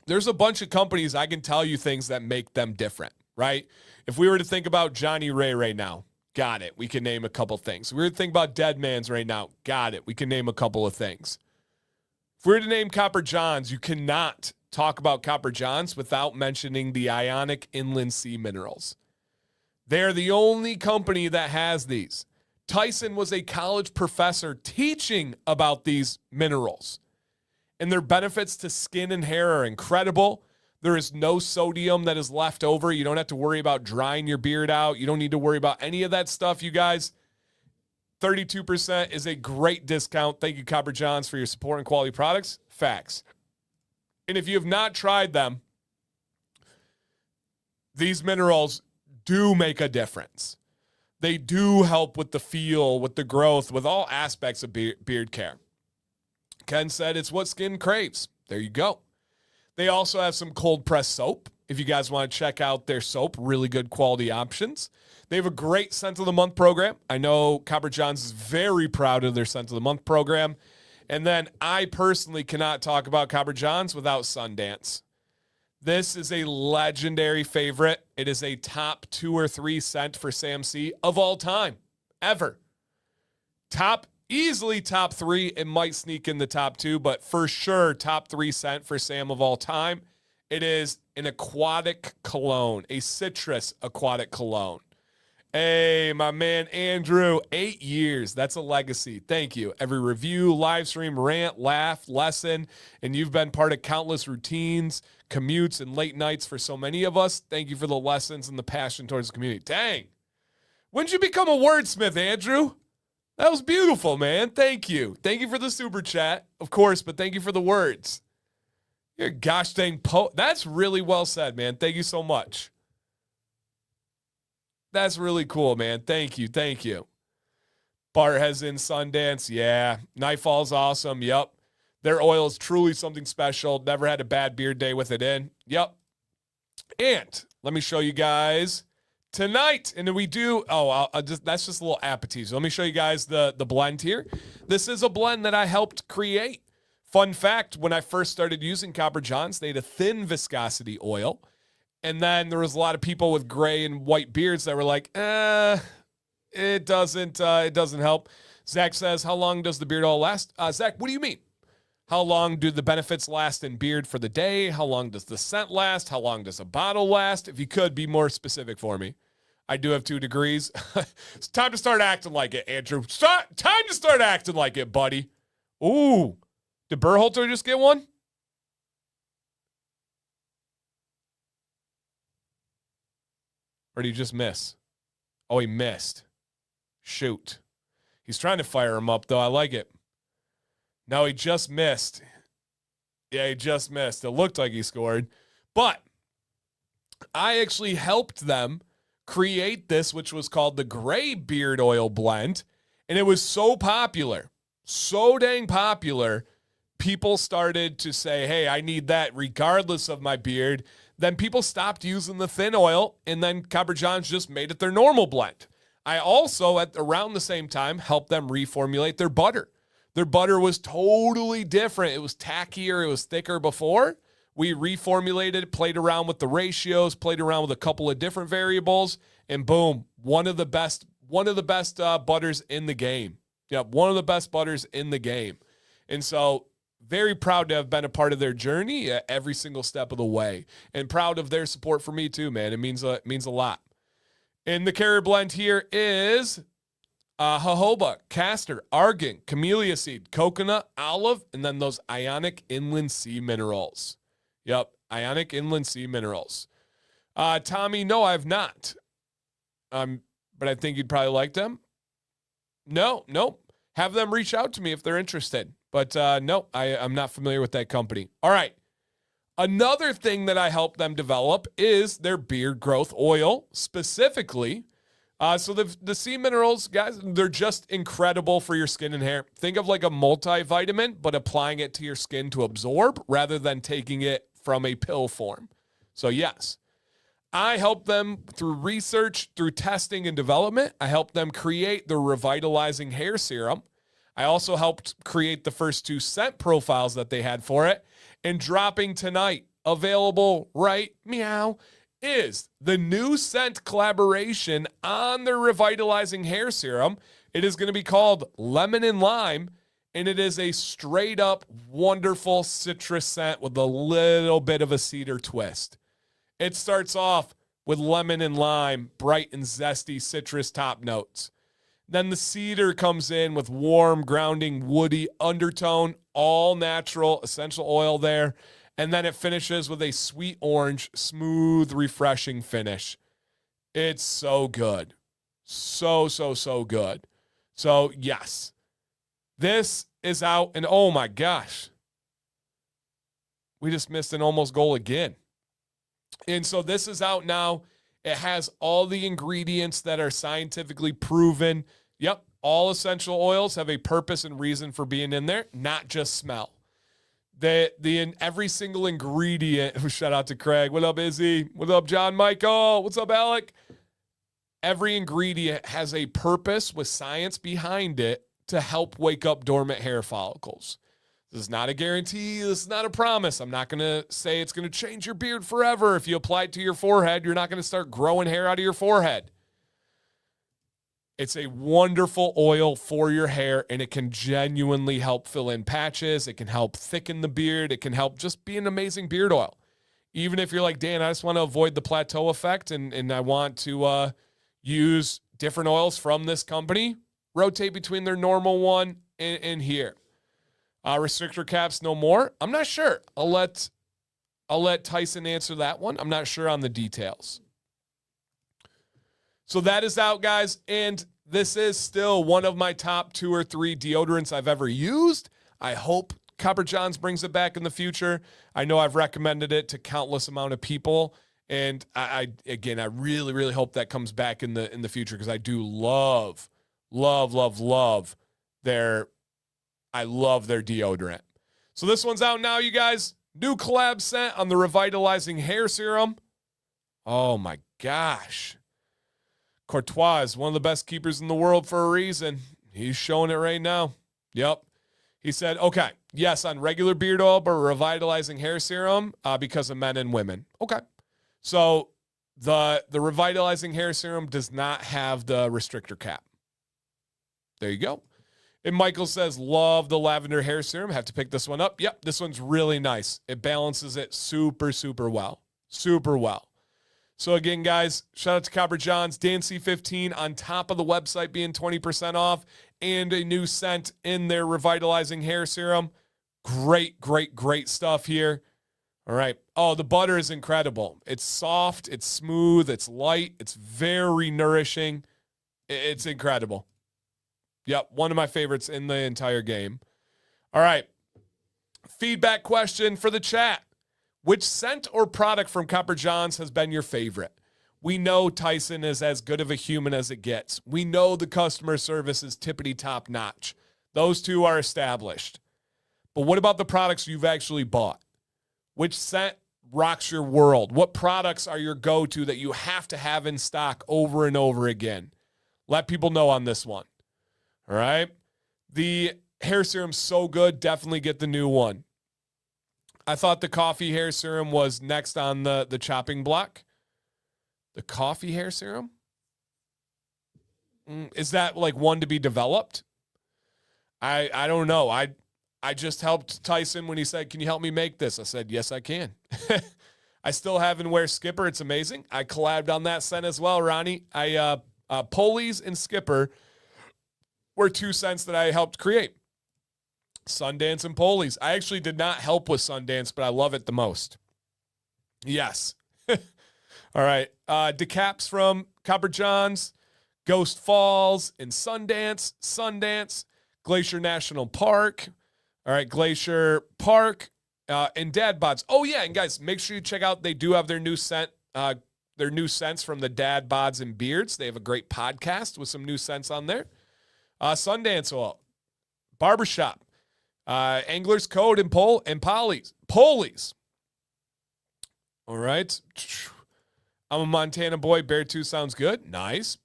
There's a bunch of companies I can tell you things that make them different, right? If we were to think about Johnny Ray right now, got it. We can name a couple things. If we were to think about Dead Man's right now, got it. We can name a couple of things. If we were to name Copper Johns, you cannot talk about Copper Johns without mentioning the Ionic Inland Sea Minerals. They're the only company that has these. Tyson was a college professor teaching about these minerals, and their benefits to skin and hair are incredible. There is no sodium that is left over. You don't have to worry about drying your beard out. You don't need to worry about any of that stuff, you guys. 32% is a great discount. Thank you, Copper Johns, for your support and quality products. Facts. And if you have not tried them, these minerals do make a difference. They do help with the feel, with the growth, with all aspects of beard care. Ken said it's what skin craves. There you go. They also have some cold press soap. If you guys want to check out their soap, really good quality options. They have a great Scent of the Month program. I know Copper Johns is very proud of their Scent of the Month program. And then I personally cannot talk about Copper Johns without Sundance. This is a legendary favorite. It is a top 2 or 3 scent for Sam C of all time, ever. Easily top 3. It might sneak in the top 2, but for sure top 3 scent for Sam of all time. It is an aquatic cologne, a citrus aquatic cologne. Hey, my man Andrew, 8 years. That's a legacy. Thank you. Every review, live stream, rant, laugh, lesson, and you've been part of countless routines, commutes, and late nights for so many of us. Thank you for the lessons and the passion towards the community. Dang. When did you become a wordsmith, Andrew? That was beautiful, man. Thank you. Thank you for the super chat, of course, but thank you for the words. You're a gosh dang poet. That's really well said, man. Thank you so much. That's really cool, man. Thank you. Thank you. Bart has in Sundance. Yeah. Nightfall's awesome. Yep. Their oil is truly something special. Never had a bad beard day with it in. Yep. And let me show you guys tonight. And then we do, that's just a little appetizer. Let me show you guys the blend here. This is a blend that I helped create. Fun fact, when I first started using Copper Johns, they had a thin viscosity oil. And then there was a lot of people with gray and white beards that were like, it doesn't help. Zach says, how long does the beard oil last? Zach, what do you mean? How long do the benefits last in beard for the day? How long does the scent last? How long does a bottle last? If you could be more specific for me. I do have 2 degrees. It's time to start acting like it, Andrew. Time to start acting like it, buddy. Ooh, did Berhalter just get one? Or did he just miss? Oh, he missed. Shoot. He's trying to fire him up, though. I like it. No, he just missed. Yeah, he just missed. It looked like he scored. But I actually helped them create this, which was called the Gray Beard Oil Blend. And it was so popular, so dang popular, people started to say, hey, I need that regardless of my beard. Then people stopped using the thin oil, and then Copper Johns just made it their normal blend. I also, at around the same time, helped them reformulate their butter. Their butter was totally different. It was tackier. It was thicker before. We reformulated, played around with the ratios, played around with a couple of different variables, and boom, one of the best butters in the game. Yep, one of the best butters in the game. And so very proud to have been a part of their journey every single step of the way, and proud of their support for me too, man. It means a lot. And the carrier blend here is jojoba, castor, argan, camellia seed, coconut, olive, and then those Ionic Inland Sea Minerals. Yep, Ionic Inland Sea Minerals. Tommy, no, I've not. But I think you'd probably like them. No. Have them reach out to me if they're interested. But no, I'm not familiar with that company. All right. Another thing that I helped them develop is their beard growth oil specifically. So the sea minerals, guys, they're just incredible for your skin and hair. Think of like a multivitamin, but applying it to your skin to absorb rather than taking it from a pill form. So yes, I help them through research, through testing and development. I helped them create the revitalizing hair serum. I also helped create the first 2 scent profiles that they had for it. And dropping tonight, available right meow, is the new scent collaboration on their revitalizing hair serum. It is going to be called Lemon and Lime, and it is a straight up wonderful citrus scent with a little bit of a cedar twist. It starts off with lemon and lime, bright and zesty citrus top notes. Then the cedar comes in with warm, grounding, woody undertone, all natural essential oil there. And then it finishes with a sweet orange, smooth, refreshing finish. It's so good. So good. So, yes, this is out. And oh my gosh, we just missed an almost goal again. And so this is out now. It has all the ingredients that are scientifically proven. Yep, all essential oils have a purpose and reason for being in there, not just smell. In every single ingredient, shout out to Craig. What up, Izzy? What up, John Michael? What's up, Alec? Every ingredient has a purpose with science behind it to help wake up dormant hair follicles. This is not a guarantee. This is not a promise. I'm not going to say it's going to change your beard forever. If you apply it to your forehead, you're not going to start growing hair out of your forehead. It's a wonderful oil for your hair, and it can genuinely help fill in patches. It can help thicken the beard. It can help just be an amazing beard oil. Even if you're like, Dan, I just want to avoid the plateau effect and I want to use different oils from this company, rotate between their normal one and here. Restrictor caps no more. I'm not sure. I'll let Tyson answer that one. I'm not sure on the details. So that is out, guys, and this is still one of my top 2 or 3 deodorants I've ever used. I hope Copper Johns brings it back in the future. I know I've recommended it to countless amount of people, and I really, really hope that comes back in the future because I do love their deodorant. So this one's out now, you guys. New collab scent on the revitalizing hair serum. Oh my gosh. Courtois is one of the best keepers in the world for a reason. He's showing it right now. Yep. He said, okay, yes, on regular beard oil, but revitalizing hair serum because of men and women. Okay. So the revitalizing hair serum does not have the restrictor cap. There you go. And Michael says, love the lavender hair serum. Have to pick this one up. Yep, this one's really nice. It balances it super well. Super well. So again, guys, shout out to Copper Johns, DanC15 on top of the website being 20% off and a new scent in their revitalizing hair serum. Great stuff here. All right. Oh, the butter is incredible. It's soft, it's smooth, it's light, it's very nourishing. It's incredible. Yep, one of my favorites in the entire game. All right. Feedback question for the chat. Which scent or product from Copper Johns has been your favorite? We know Tyson is as good of a human as it gets. We know the customer service is tippity top notch. Those 2 are established. But what about the products you've actually bought? Which scent rocks your world? What products are your go-to that you have to have in stock over and over again? Let people know on this one. All right? The hair serum's so good, definitely get the new one. I thought the coffee hair serum was next on the chopping block. The coffee hair serum? Is that like one to be developed? I don't know. I just helped Tyson when he said, can you help me make this? I said, yes, I can. I still have and wear Skipper. It's amazing. I collabed on that scent as well, Ronnie. Polies and Skipper were 2 scents that I helped create. Sundance and Polies. I actually did not help with Sundance, but I love it the most. Yes. All right. Decaps from Copper Johns, Ghost Falls, and Sundance, Glacier National Park. All right, Glacier Park, and Dad Bods. Oh, yeah, and guys, make sure you check out, they do have their new scent, their new scents from the Dad Bods and Beards. They have a great podcast with some new scents on there. Sundance Oil, Barbershop, Angler's Code and Polies. All right. I'm a Montana boy. Beartooth sounds good. Nice.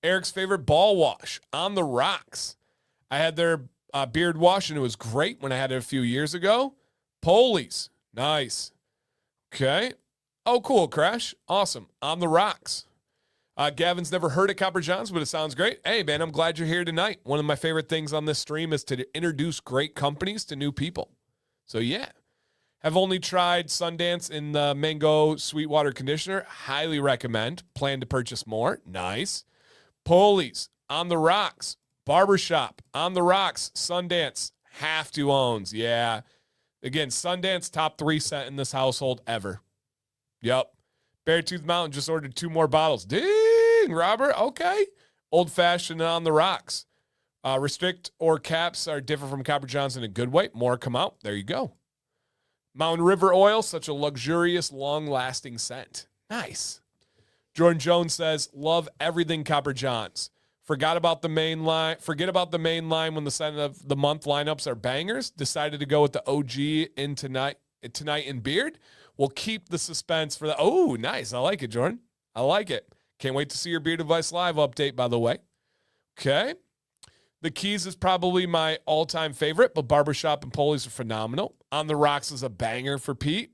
Eric's favorite ball wash, On the Rocks. I had their beard wash, and it was great when I had it a few years ago. Polies. Nice. Okay. Oh, cool, Crash. Awesome. On the Rocks. Gavin's never heard of Copper Johns, but it sounds great. Hey, man, I'm glad you're here tonight. One of my favorite things on this stream is to introduce great companies to new people. So, yeah. Have only tried Sundance in the Mango Sweetwater Conditioner. Highly recommend. Plan to purchase more. Nice. Polies. On the Rocks. Barbershop. On the Rocks. Sundance. Have to owns. Yeah. Again, Sundance top 3 scent in this household ever. Yep. Beartooth Mountain just ordered 2 more bottles. Ding, Robert. Okay. Old Fashioned and On the Rocks. Restrict or caps are different from Copper Johns in a good way. More come out. There you go. Mountain River Oil, such a luxurious, long-lasting scent. Nice. Jordan Jones says, love everything Copper Johns. Forget about the main line when the scent of the month lineups are bangers. Decided to go with the OG in tonight in beard. We'll keep the suspense for the. Oh, nice. I like it, Jordan. I like it. Can't wait to see your Beard Advice Live update, by the way. Okay. The Keys is probably my all-time favorite, but Barbershop and Polies are phenomenal. On the Rocks is a banger for Pete.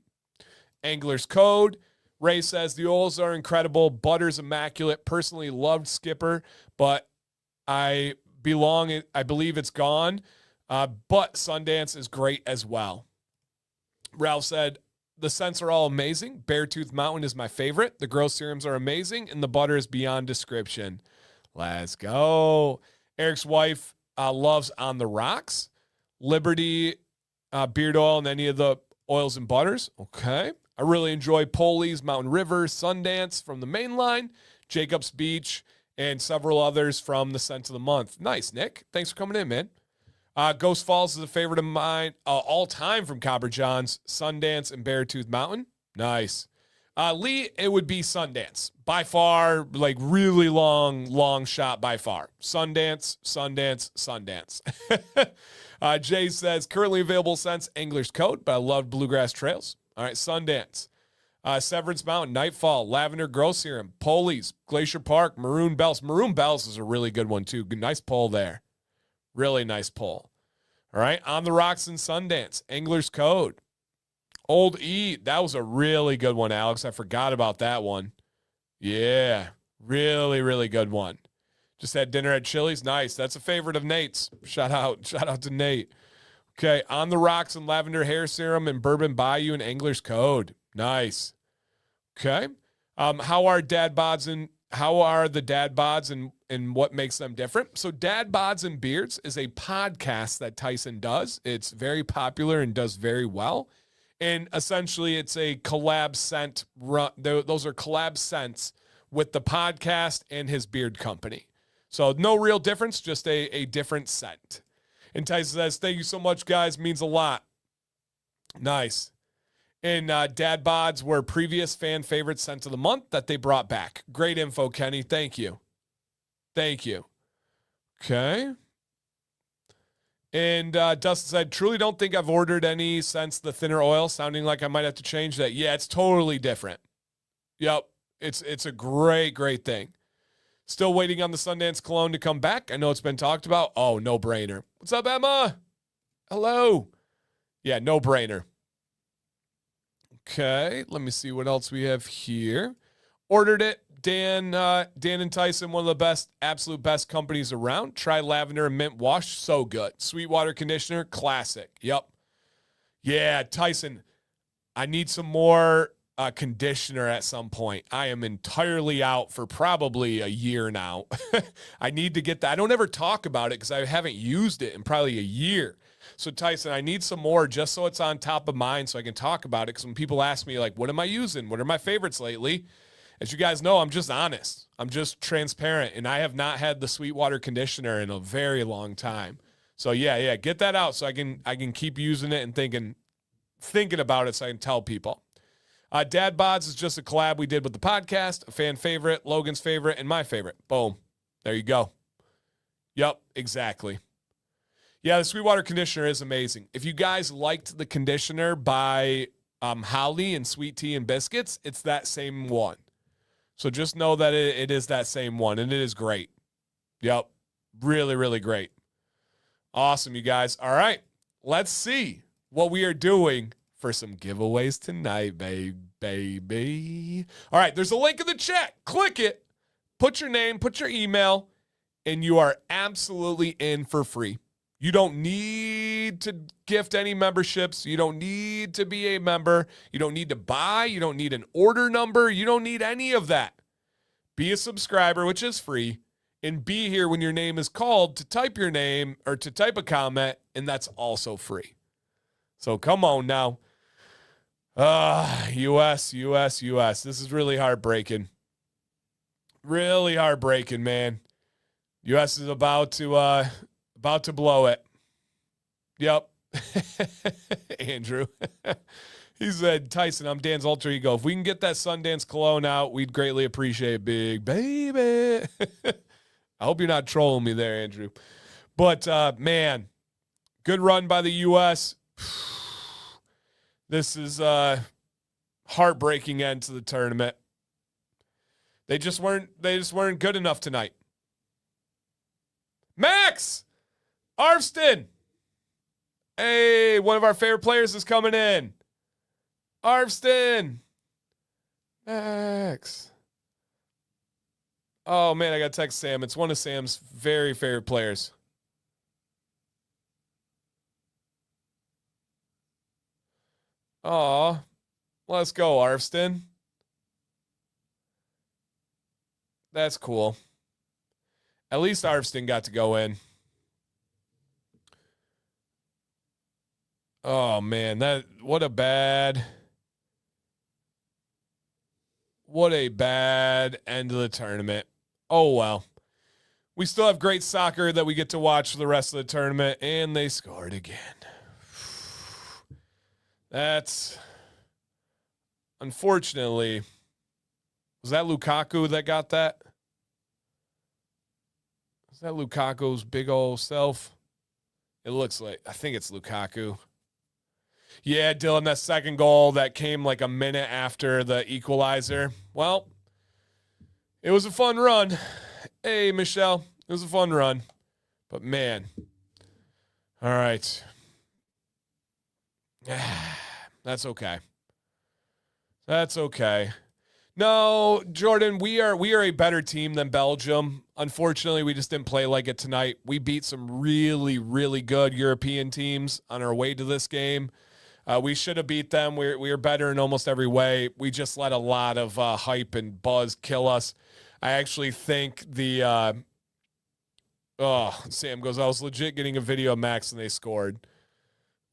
Angler's Code. Ray says the oils are incredible. Butter's immaculate. Personally loved Skipper, but I believe it's gone. But Sundance is great as well. Ralph said, the scents are all amazing. Beartooth Mountain is my favorite. The growth serums are amazing, and the butter is beyond description. Let's go. Eric's wife loves On the Rocks. Liberty beard oil and any of the oils and butters. Okay. I really enjoy Polies, Mountain River, Sundance from the main line, Jacobs Beach, and several others from the scent of the month. Nice, Nick. Thanks for coming in, man. Ghost Falls is a favorite of mine all time from Copper Johns, Sundance, and Beartooth Mountain. Nice. Lee, it would be Sundance. By far, like really long shot by far. Sundance. Jay says, currently available scents, Angler's Code, but I love Bluegrass Trails. All right, Sundance. Severance Mountain, Nightfall, Lavender Growth Serum, Polies, Glacier Park, Maroon Bells. Maroon Bells is a really good one, too. Nice pull there. Really nice pull. All right, On the Rocks and Sundance, Angler's Code. Old E, that was a really good one, Alex. I forgot about that one. Yeah, really good one. Just had dinner at Chili's. Nice. That's a favorite of Nate's. Shout out to Nate. Okay, On the Rocks and Lavender Hair Serum and Bourbon Bayou and Angler's Code. Nice. Okay. How are the dad bods and what makes them different? So Dad Bods and Beards is a podcast that Tyson does. It's very popular and does very well. And essentially it's a collab scent. Those are collab scents with the podcast and his beard company. So no real difference, just a different scent. And Tyson says, thank you so much, guys. Means a lot. Nice. And Dad Bods were previous fan favorite scent of the month that they brought back. Great info, Kenny. Thank you. Okay. And Dustin said, truly don't think I've ordered any since the thinner oil, sounding like I might have to change that. Yeah, it's totally different. Yep. It's a great thing. Still waiting on the Sundance cologne to come back. I know it's been talked about. Oh, no brainer. What's up, Emma? Hello. Yeah, no brainer. Okay, let me see what else we have here. Ordered it. Dan and Tyson, one of the absolute best companies around. Try lavender and mint wash. So good. Sweetwater conditioner. Classic. Yep. Yeah, Tyson, I need some more conditioner at some point. I am entirely out for probably a year now. I need to get that. I don't ever talk about it because I haven't used it in probably a year. So Tyson, I need some more just so it's on top of mind so I can talk about it. Because when people ask me, like, what am I using? What are my favorites lately? As you guys know, I'm just honest. I'm just transparent. And I have not had the Sweetwater conditioner in a very long time. So yeah, get that out so I can keep using it and thinking about it so I can tell people. Dad Bods is just a collab we did with the podcast, a fan favorite, Logan's favorite, and my favorite. Boom. There you go. Yep, exactly. Yeah, the Sweetwater conditioner is amazing. If you guys liked the conditioner by Holly and Sweet Tea and Biscuits, it's that same one. So just know that it is that same one, and it is great. Yep. Really, really great. Awesome, you guys. All right. Let's see what we are doing for some giveaways tonight, baby. All right. There's a link in the chat. Click it. Put your name, put your email, and you are absolutely in for free. You don't need to gift any memberships. You don't need to be a member. You don't need to buy. You don't need an order number. You don't need any of that. Be a subscriber, which is free, and be here when your name is called to type your name or to type a comment, and that's also free. So come on now. US. This is really heartbreaking. Really heartbreaking, man. US is about to blow it. Yep. Andrew. He said, Tyson, I'm Dan's alter ego. If we can get that Sundance cologne out, we'd greatly appreciate it, big baby. I hope you're not trolling me there, Andrew. But, man, good run by the U.S. This is a heartbreaking end to the tournament. They just weren't good enough tonight. Max Arvston. Hey, one of our favorite players is coming in. Arvston. Max. Oh, man, I got to text Sam. It's one of Sam's very favorite players. Aw. Let's go, Arvston. That's cool. At least Arvston got to go in. Oh, man, what a bad end of the tournament. Oh, well. We still have great soccer that we get to watch for the rest of the tournament, and they scored again. That's, unfortunately, was that Lukaku that got that? Is that Lukaku's big old self? It looks like, I think it's Lukaku. Yeah, Dylan, that second goal that came like a minute after the equalizer. Well, it was a fun run. Hey, Michelle, it was a fun run. But, man, all right. That's okay. That's okay. No, Jordan, we are a better team than Belgium. Unfortunately, we just didn't play like it tonight. We beat some really, really good European teams on our way to this game. We should have beat them. We were better in almost every way. We just let a lot of hype and buzz kill us. I actually think Sam goes, I was legit getting a video of Max and they scored.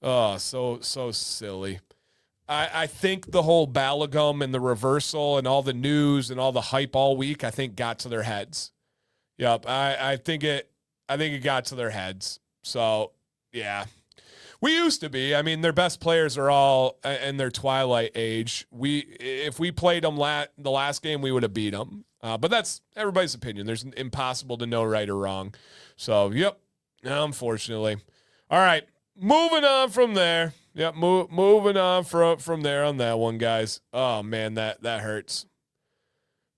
Oh, so silly. I think the whole Balogun and the reversal and all the news and all the hype all week, I think got to their heads. Yep. I think it got to their heads. So yeah. We used to be. I mean, their best players are all in their twilight age. If we played them the last game, we would have beat them. But that's everybody's opinion. There's impossible to know right or wrong. So, yep, unfortunately. All right, moving on from there. Yep, moving on from there on that one, guys. Oh, man, that hurts.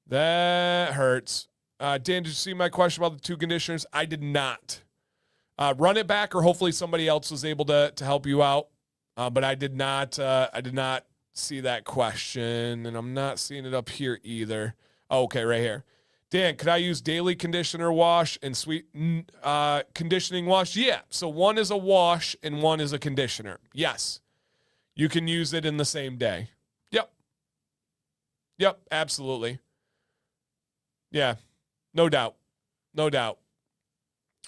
That hurts. Dan, did you see my question about the two conditioners? I did not. Run it back, or hopefully somebody else was able to help you out. But I did not see that question, and I'm not seeing it up here either. Oh, okay, right here. Dan, could I use daily conditioner wash and sweet conditioning wash? Yeah. So one is a wash and one is a conditioner. Yes. You can use it in the same day. Yep, absolutely. Yeah. No doubt.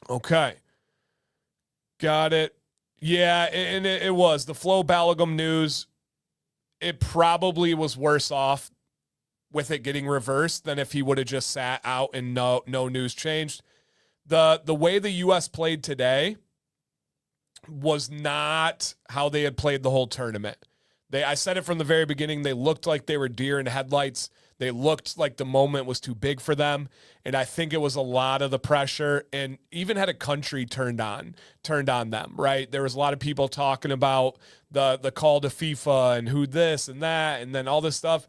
Okay. Got it. Yeah, and it was. The Flo Balogun news, it probably was worse off with it getting reversed than if he would have just sat out and no news changed. The way the U.S. played today was not how they had played the whole tournament. I said it from the very beginning, they looked like they were deer in headlights. They looked like the moment was too big for them. And I think it was a lot of the pressure, and even had a country turned on them, right? There was a lot of people talking about the call to FIFA and who this and that, and then all this stuff.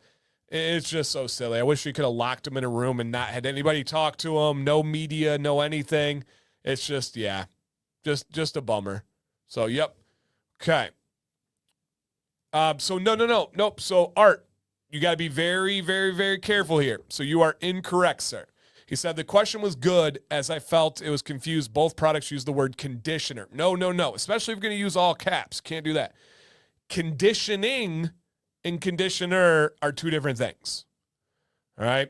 It's just so silly. I wish we could have locked him in a room and not had anybody talk to him. No media, no anything. It's just, yeah, just a bummer. So, yep. Okay. So, nope. So, Art, you got to be very, very, very careful here. So, you are incorrect, sir. He said the question was good as I felt it was confused. Both products use the word conditioner. No. Especially if you're going to use all caps. Can't do that. Conditioning and conditioner are two different things. All right.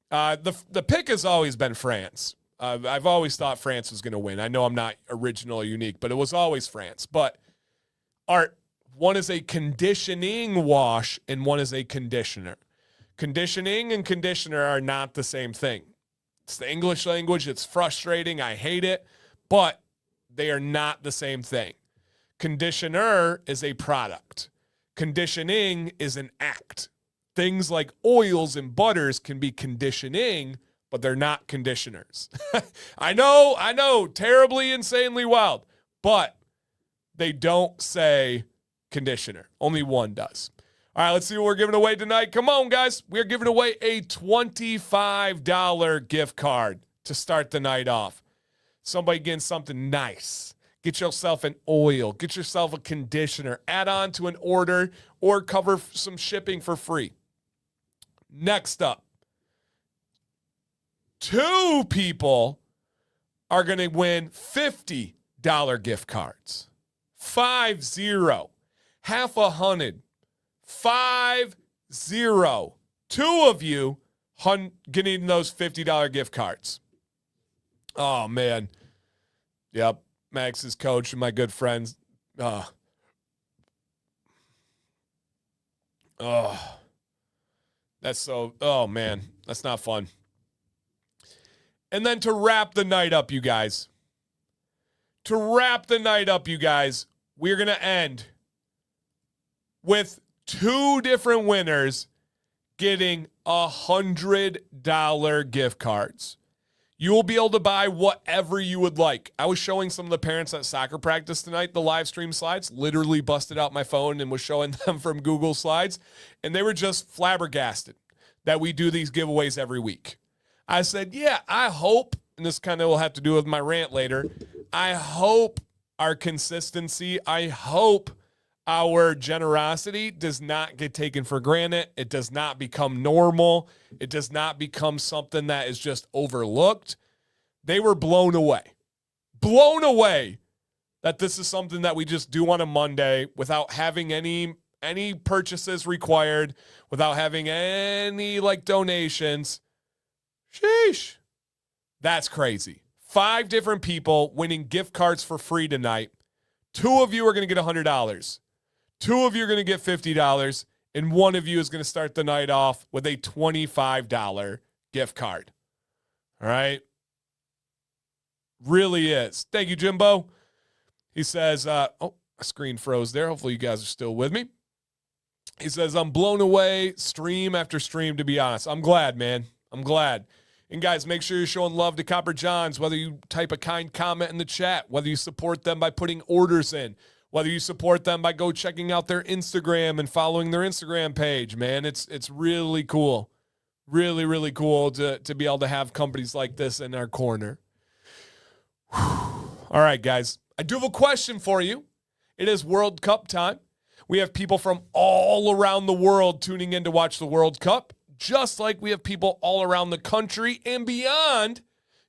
The pick has always been France. I've always thought France was going to win. I know I'm not original or unique, but it was always France. But Art, one is a conditioning wash and one is a conditioner. Conditioning and conditioner are not the same thing. It's the English language. It's frustrating. I hate it, but they are not the same thing. Conditioner is a product. Conditioning is an act. Things like oils and butters can be conditioning, but they're not conditioners. I know, terribly, insanely wild, but they don't say conditioner. Only one does. All right, let's see what we're giving away tonight. Come on, guys. We're giving away a $25 gift card to start the night off. Somebody getting something nice. Get yourself an oil. Get yourself a conditioner. Add on to an order or cover some shipping for free. Next up, 2 people are going to win $50 gift cards. 50. Half a hundred. 50. 2 of you getting those $50 gift cards. Oh, man. Yep. Max's coach and my good friends. That's so, oh man, that's not fun. And then to wrap the night up, you guys, we're going to end with 2 different winners getting $100 gift cards. You will be able to buy whatever you would like. I was showing some of the parents at soccer practice tonight the live stream slides, literally busted out my phone and was showing them from Google Slides, and they were just flabbergasted that we do these giveaways every week. I said, yeah, I hope, and this kind of will have to do with my rant later, I hope our consistency, I hope our generosity does not get taken for granted. It does not become normal. It does not become something that is just overlooked. They were blown away that this is something that we just do on a Monday without having any purchases required, without having any donations. Sheesh. That's crazy. 5 different people winning gift cards for free tonight. 2 of you are going to get $100. 2 of you are going to get $50, and 1 of you is going to start the night off with a $25 gift card. All right? Really is. Thank you, Jimbo. He says, a screen froze there. Hopefully you guys are still with me. He says, I'm blown away stream after stream, to be honest. I'm glad, man. I'm glad. And guys, make sure you're showing love to Copper Johns, whether you type a kind comment in the chat, whether you support them by putting orders in, whether you support them by go checking out their Instagram and following their Instagram page, man. It's really cool. Really, really cool to be able to have companies like this in our corner. All right, guys. I do have a question for you. It is World Cup time. We have people from all around the world tuning in to watch the World Cup, just like we have people all around the country and beyond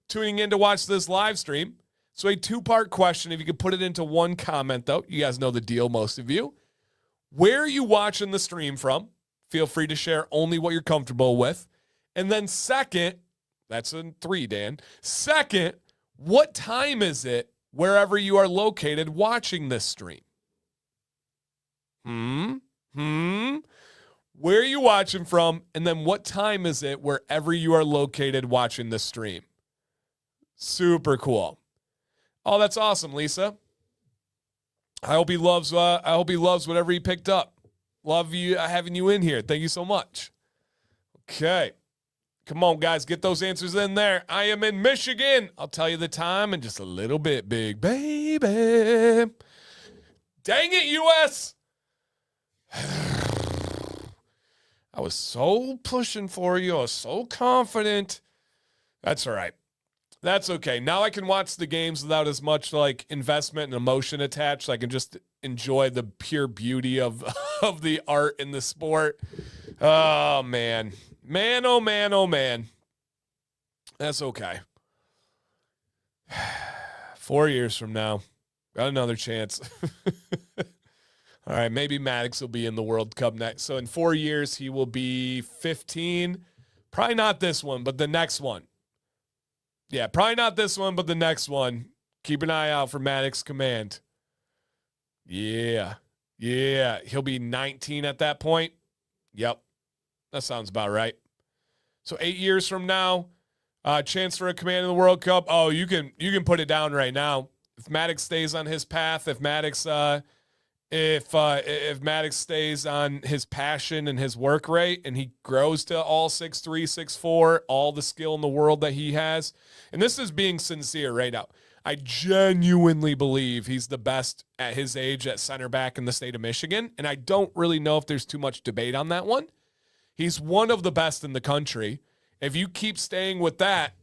tuning in to watch this live stream. So a 2-part question. If you could put it into one comment, though. You guys know the deal, most of you. Where are you watching the stream from? Feel free to share only what you're comfortable with. And then second, that's in 3, Dan. Second, what time is it wherever you are located watching this stream? Where are you watching from? And then what time is it wherever you are located watching this stream? Super cool. Oh, that's awesome, Lisa. I hope he loves whatever he picked up. Love you having you in here. Thank you so much. Okay. Come on, guys. Get those answers in there. I am in Michigan. I'll tell you the time in just a little bit, big baby. Dang it, U.S. I was so pushing for you. I was so confident. That's all right. That's okay. Now I can watch the games without as much like investment and emotion attached. I can just enjoy the pure beauty of of the art in the sport. Oh man. Man, oh man, oh man. That's okay. 4 years from now, got another chance. All right, maybe Maddox will be in the World Cup next. So in 4 years, he will be 15. Probably not this one, but the next one. Yeah, probably not this one, but the next one. Keep an eye out for Maddox Command. Yeah. Yeah. He'll be 19 at that point. Yep. That sounds about right. So 8 years from now, chance for a command in the World Cup. Oh, you can put it down right now. If Maddox stays on his path, if Maddox stays on his passion and his work rate and he grows to all 6'3", 6'4", all the skill in the world that he has, and this is being sincere right now, I genuinely believe he's the best at his age at center back in the state of Michigan, and I don't really know if there's too much debate on that one. He's one of the best in the country. If you keep staying with that,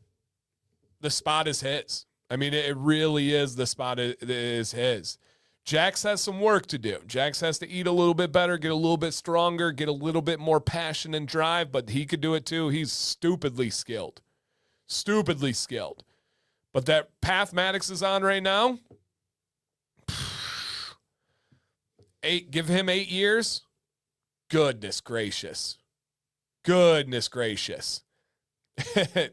the spot is his. I mean, it really is the spot is his. Jax has some work to do. Jax has to eat a little bit better, get a little bit stronger, get a little bit more passion and drive, but he could do it too. He's stupidly skilled. Stupidly skilled. But that path Maddox is on right now, give him 8 years. Goodness gracious. Goodness gracious.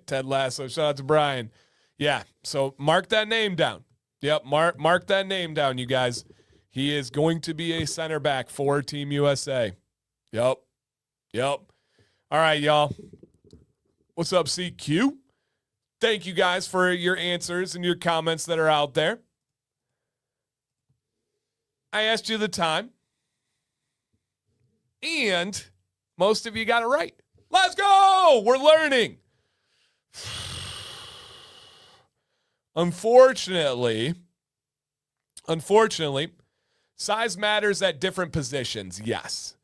Ted Lasso, shout out to Brian. Yeah, so mark that name down. Yep, mark that name down, you guys. He is going to be a center back for Team USA. Yep. All right, y'all. What's up, CQ? Thank you guys for your answers and your comments that are out there. I asked you the time, and most of you got it right. Let's go! We're learning. Unfortunately, size matters at different positions, yes.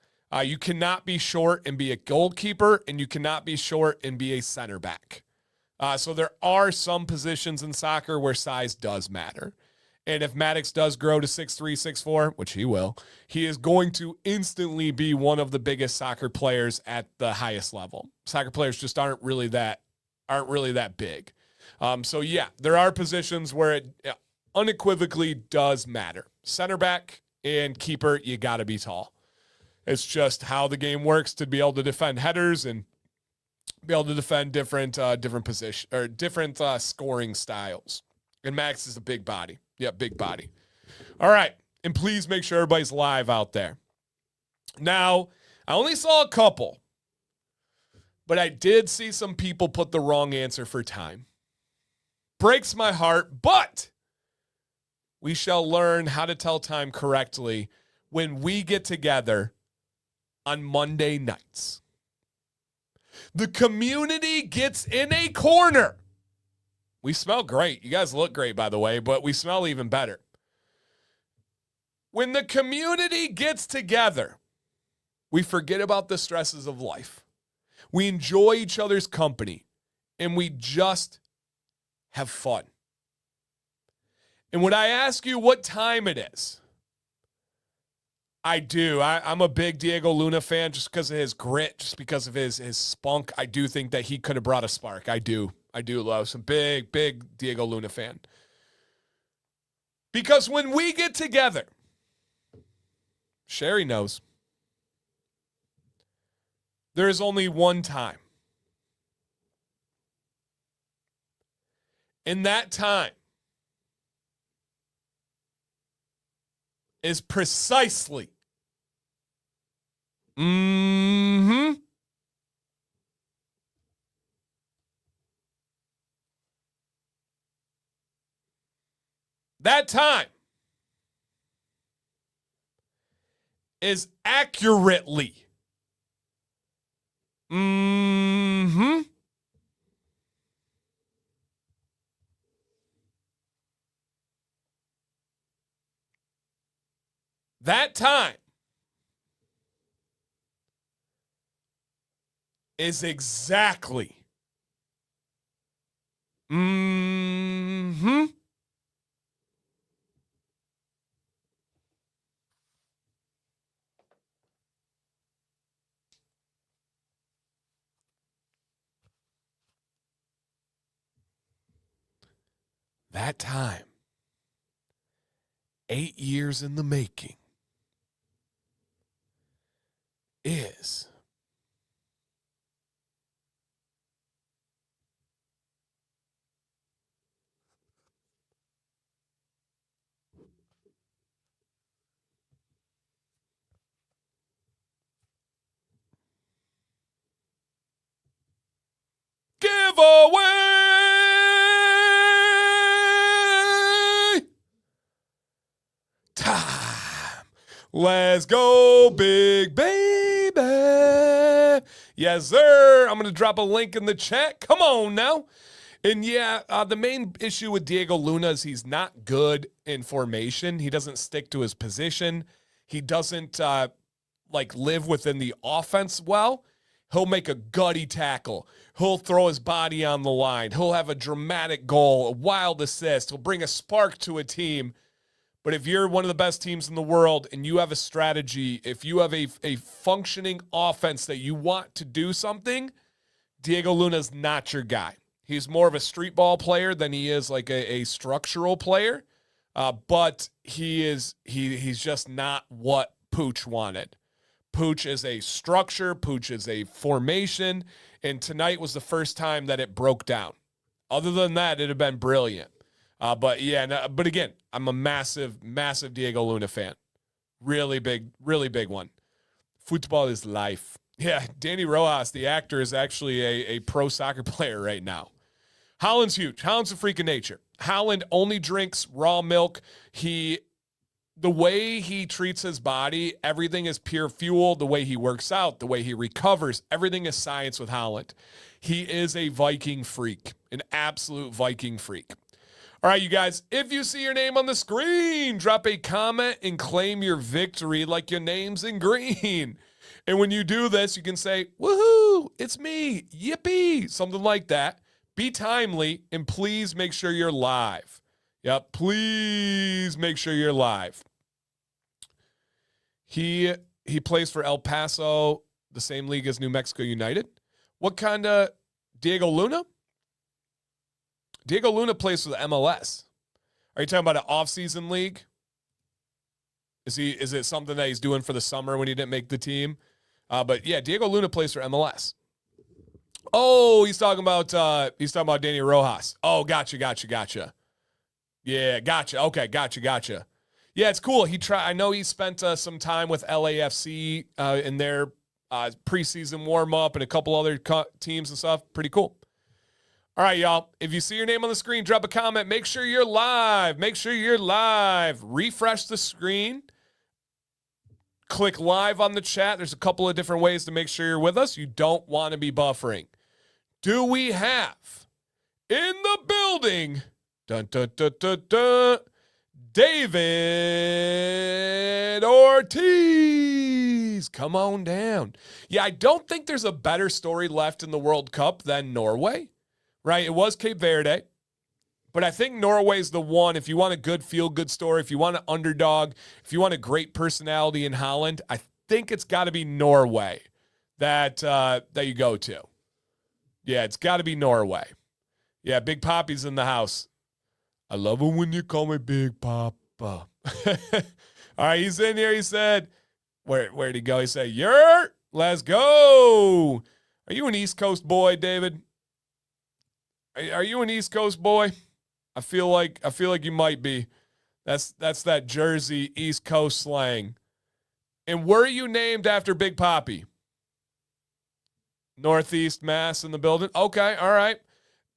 You cannot be short and be a goalkeeper, and you cannot be short and be a center back. So there are some positions in soccer where size does matter. And if Maddox does grow to 6'3", 6'4", which he will, he is going to instantly be one of the biggest soccer players at the highest level. Soccer players just aren't really that big. So yeah, there are positions where it unequivocally does matter. Center back and keeper, you got to be tall. It's just how the game works to be able to defend headers and be able to defend different position or different scoring styles. And Max is a big body. Yeah, big body. All right, and please make sure everybody's live out there. Now, I only saw a couple, but I did see some people put the wrong answer for time. Breaks my heart, but we shall learn how to tell time correctly when we get together on Monday nights. The community gets in a corner. We smell great. You guys look great, by the way, but we smell even better. When the community gets together, we forget about the stresses of life. We enjoy each other's company, and we just have fun. And when I ask you what time it is, I do. I'm a big Diego Luna fan just because of his grit, just because of his spunk. I do think that he could have brought a spark. I do love some big Diego Luna fan. Because when we get together, Sherry knows, there is only one time. And that time is precisely that time is accurately that time is exactly. Mm-hmm. That time, 8 years in the making, is giveaway time. Let's go, big baby. Yes, sir. I'm going to drop a link in the chat. Come on now. And yeah, the main issue with Diego Luna is he's not good in formation. He doesn't stick to his position. He doesn't live within the offense well. He'll make a gutty tackle. He'll throw his body on the line. He'll have a dramatic goal, a wild assist. He'll bring a spark to a team. But if you're one of the best teams in the world and you have a strategy, if you have a functioning offense that you want to do something, Diego Luna's not your guy. He's more of a street ball player than he is like a structural player. But he's just not what Pooch wanted. Pooch is a structure. Pooch is a formation. And tonight was the first time that it broke down. Other than that, it'd have been brilliant. But again, I'm a massive, massive Diego Luna fan. Really big one. Football is life. Yeah, Danny Rojas, the actor, is actually a pro soccer player right now. Haaland's huge. Haaland's a freak of nature. Haaland only drinks raw milk. The way he treats his body, everything is pure fuel. The way he works out, the way he recovers, everything is science with Haaland. He is a Viking freak, an absolute Viking freak. All right, you guys, if you see your name on the screen, drop a comment and claim your victory like your name's in green. And when you do this, you can say, woohoo, it's me, yippee, something like that. Be timely, and please make sure you're live. Yep, please make sure you're live. He plays for El Paso, the same league as New Mexico United. What kind of Diego Luna? Diego Luna plays for the MLS. Are you talking about an off-season league? Is it something that he's doing for the summer when he didn't make the team? But yeah, Diego Luna plays for MLS. Oh, he's talking about Danny Rojas. Oh, gotcha. Yeah, gotcha. Okay, gotcha. Yeah, it's cool. I know he spent some time with LAFC in their preseason warm-up and a couple other teams and stuff. Pretty cool. All right, y'all. If you see your name on the screen, drop a comment. Make sure you're live. Refresh the screen. Click live on the chat. There's a couple of different ways to make sure you're with us. You don't want to be buffering. Do we have in the building, David Ortiz? Come on down. Yeah, I don't think there's a better story left in the World Cup than Norway, right? It was Cape Verde, but I think Norway's the one. If you want a good feel-good story, if you want an underdog, if you want a great personality in Holland, I think it's got to be Norway that you go to. Yeah, it's got to be Norway. Yeah, Big Poppy's in the house. I love it when you call me Big Papa. All right, he's in here. He said, where'd he go? He said, let's go. Are you an East Coast boy, David? Are you an East Coast boy? I feel like you might be. That's that Jersey East Coast slang. And were you named after Big Poppy? Northeast Mass in the building. Okay, all right.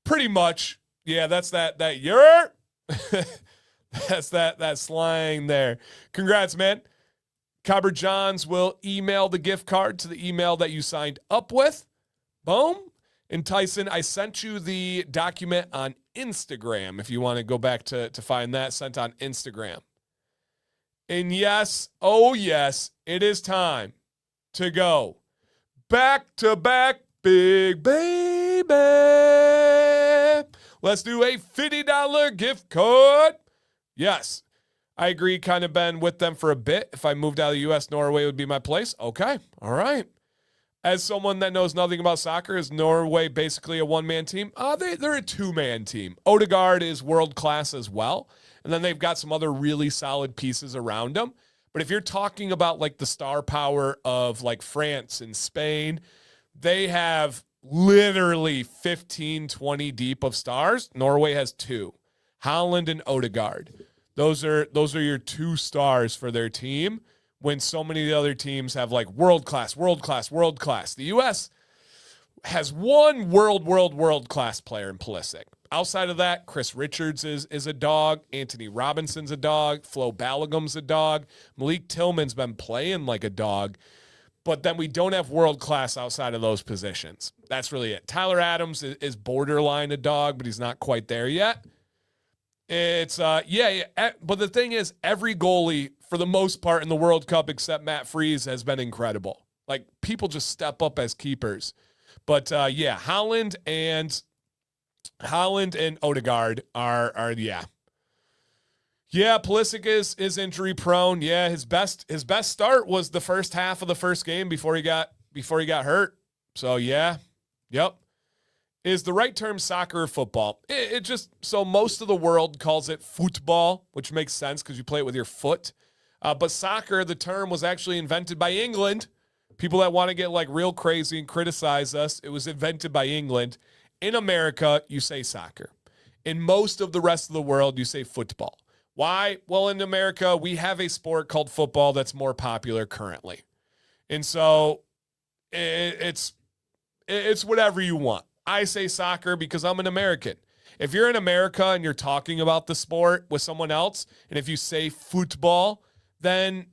Pretty much. Yeah, that's that that's that slang there. Congrats, man. Cobber Johns will email the gift card to the email that you signed up with. Boom. And Tyson, I sent you the document on Instagram if you want to go back to find that, sent on Instagram. And yes, oh yes, it is time to go back-to-back Big baby. Let's do a $50 gift card. Yes, I agree. Kind of been with them for a bit. If I moved out of the U.S., Norway would be my place. Okay. All right. As someone that knows nothing about soccer, is Norway basically a one-man team? They're a two-man team. Odegaard is world-class as well. And then they've got some other really solid pieces around them. But if you're talking about like the star power of like France and Spain, they have literally 15, 20 deep of stars. Norway has 2, Haaland and Odegaard. Those are your 2 stars for their team when so many of the other teams have like world class. The U.S. has one world class player in Pulisic. Outside of that, Chris Richards is a dog. Anthony Robinson's a dog. Flo Balogun's a dog. Malik Tillman's been playing like a dog. But then we don't have world class outside of those positions. That's really it. Tyler Adams is borderline a dog, but he's not quite there yet. It's, but the thing is, every goalie, for the most part in the World Cup, except Matt Freese, has been incredible. Like, people just step up as keepers. But, Haaland and Odegaard are. Yeah, Pulisic is injury prone. Yeah, his best start was the first half of the first game before he got hurt. So yeah. Yep. Is the right term soccer or football? It just, so most of the world calls it football, which makes sense because you play it with your foot. But soccer, the term was actually invented by England. People that want to get like real crazy and criticize us, it was invented by England. In America, you say soccer. In most of the rest of the world, you say football. Why? Well, in America, we have a sport called football that's more popular currently. And so it's whatever you want. I say soccer because I'm an American. If you're in America and you're talking about the sport with someone else, and if you say football, then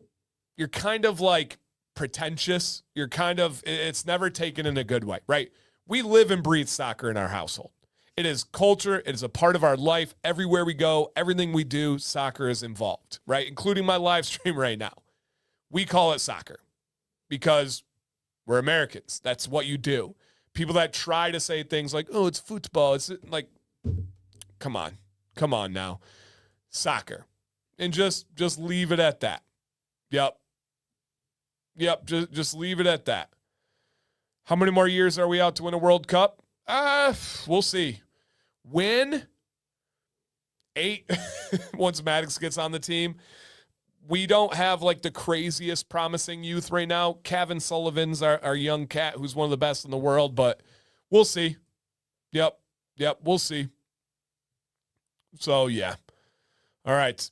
you're kind of like pretentious. It's never taken in a good way, right? We live and breathe soccer in our household. It is culture. It is a part of our life. Everywhere we go, everything we do, soccer is involved, right? Including my live stream right now. We call it soccer because we're Americans. That's what you do. People that try to say things like, oh, it's football. It's like, come on now. Soccer. And just leave it at that. Yep. Just leave it at that. How many more years are we out to win a World Cup? We'll see. Win 8 once Maddox gets on the team. We don't have like the craziest promising youth right now. Kevin Sullivan's our young cat who's one of the best in the world, but we'll see. Yep, we'll see. So, yeah. All right.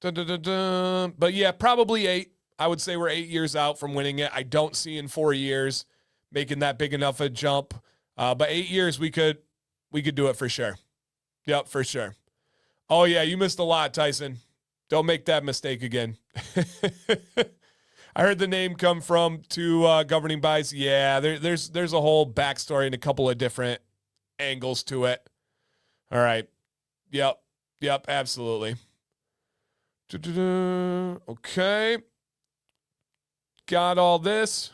But, yeah, probably 8. I would say we're 8 years out from winning it. I don't see in 4 years making that big enough a jump. But 8 years, we could do it for sure. Yep, for sure. Oh, yeah, you missed a lot, Tyson. Don't make that mistake again. I heard the name come from 2 governing bodies. Yeah, there's a whole backstory and a couple of different angles to it. All right. Yep, absolutely. Okay. Got all this.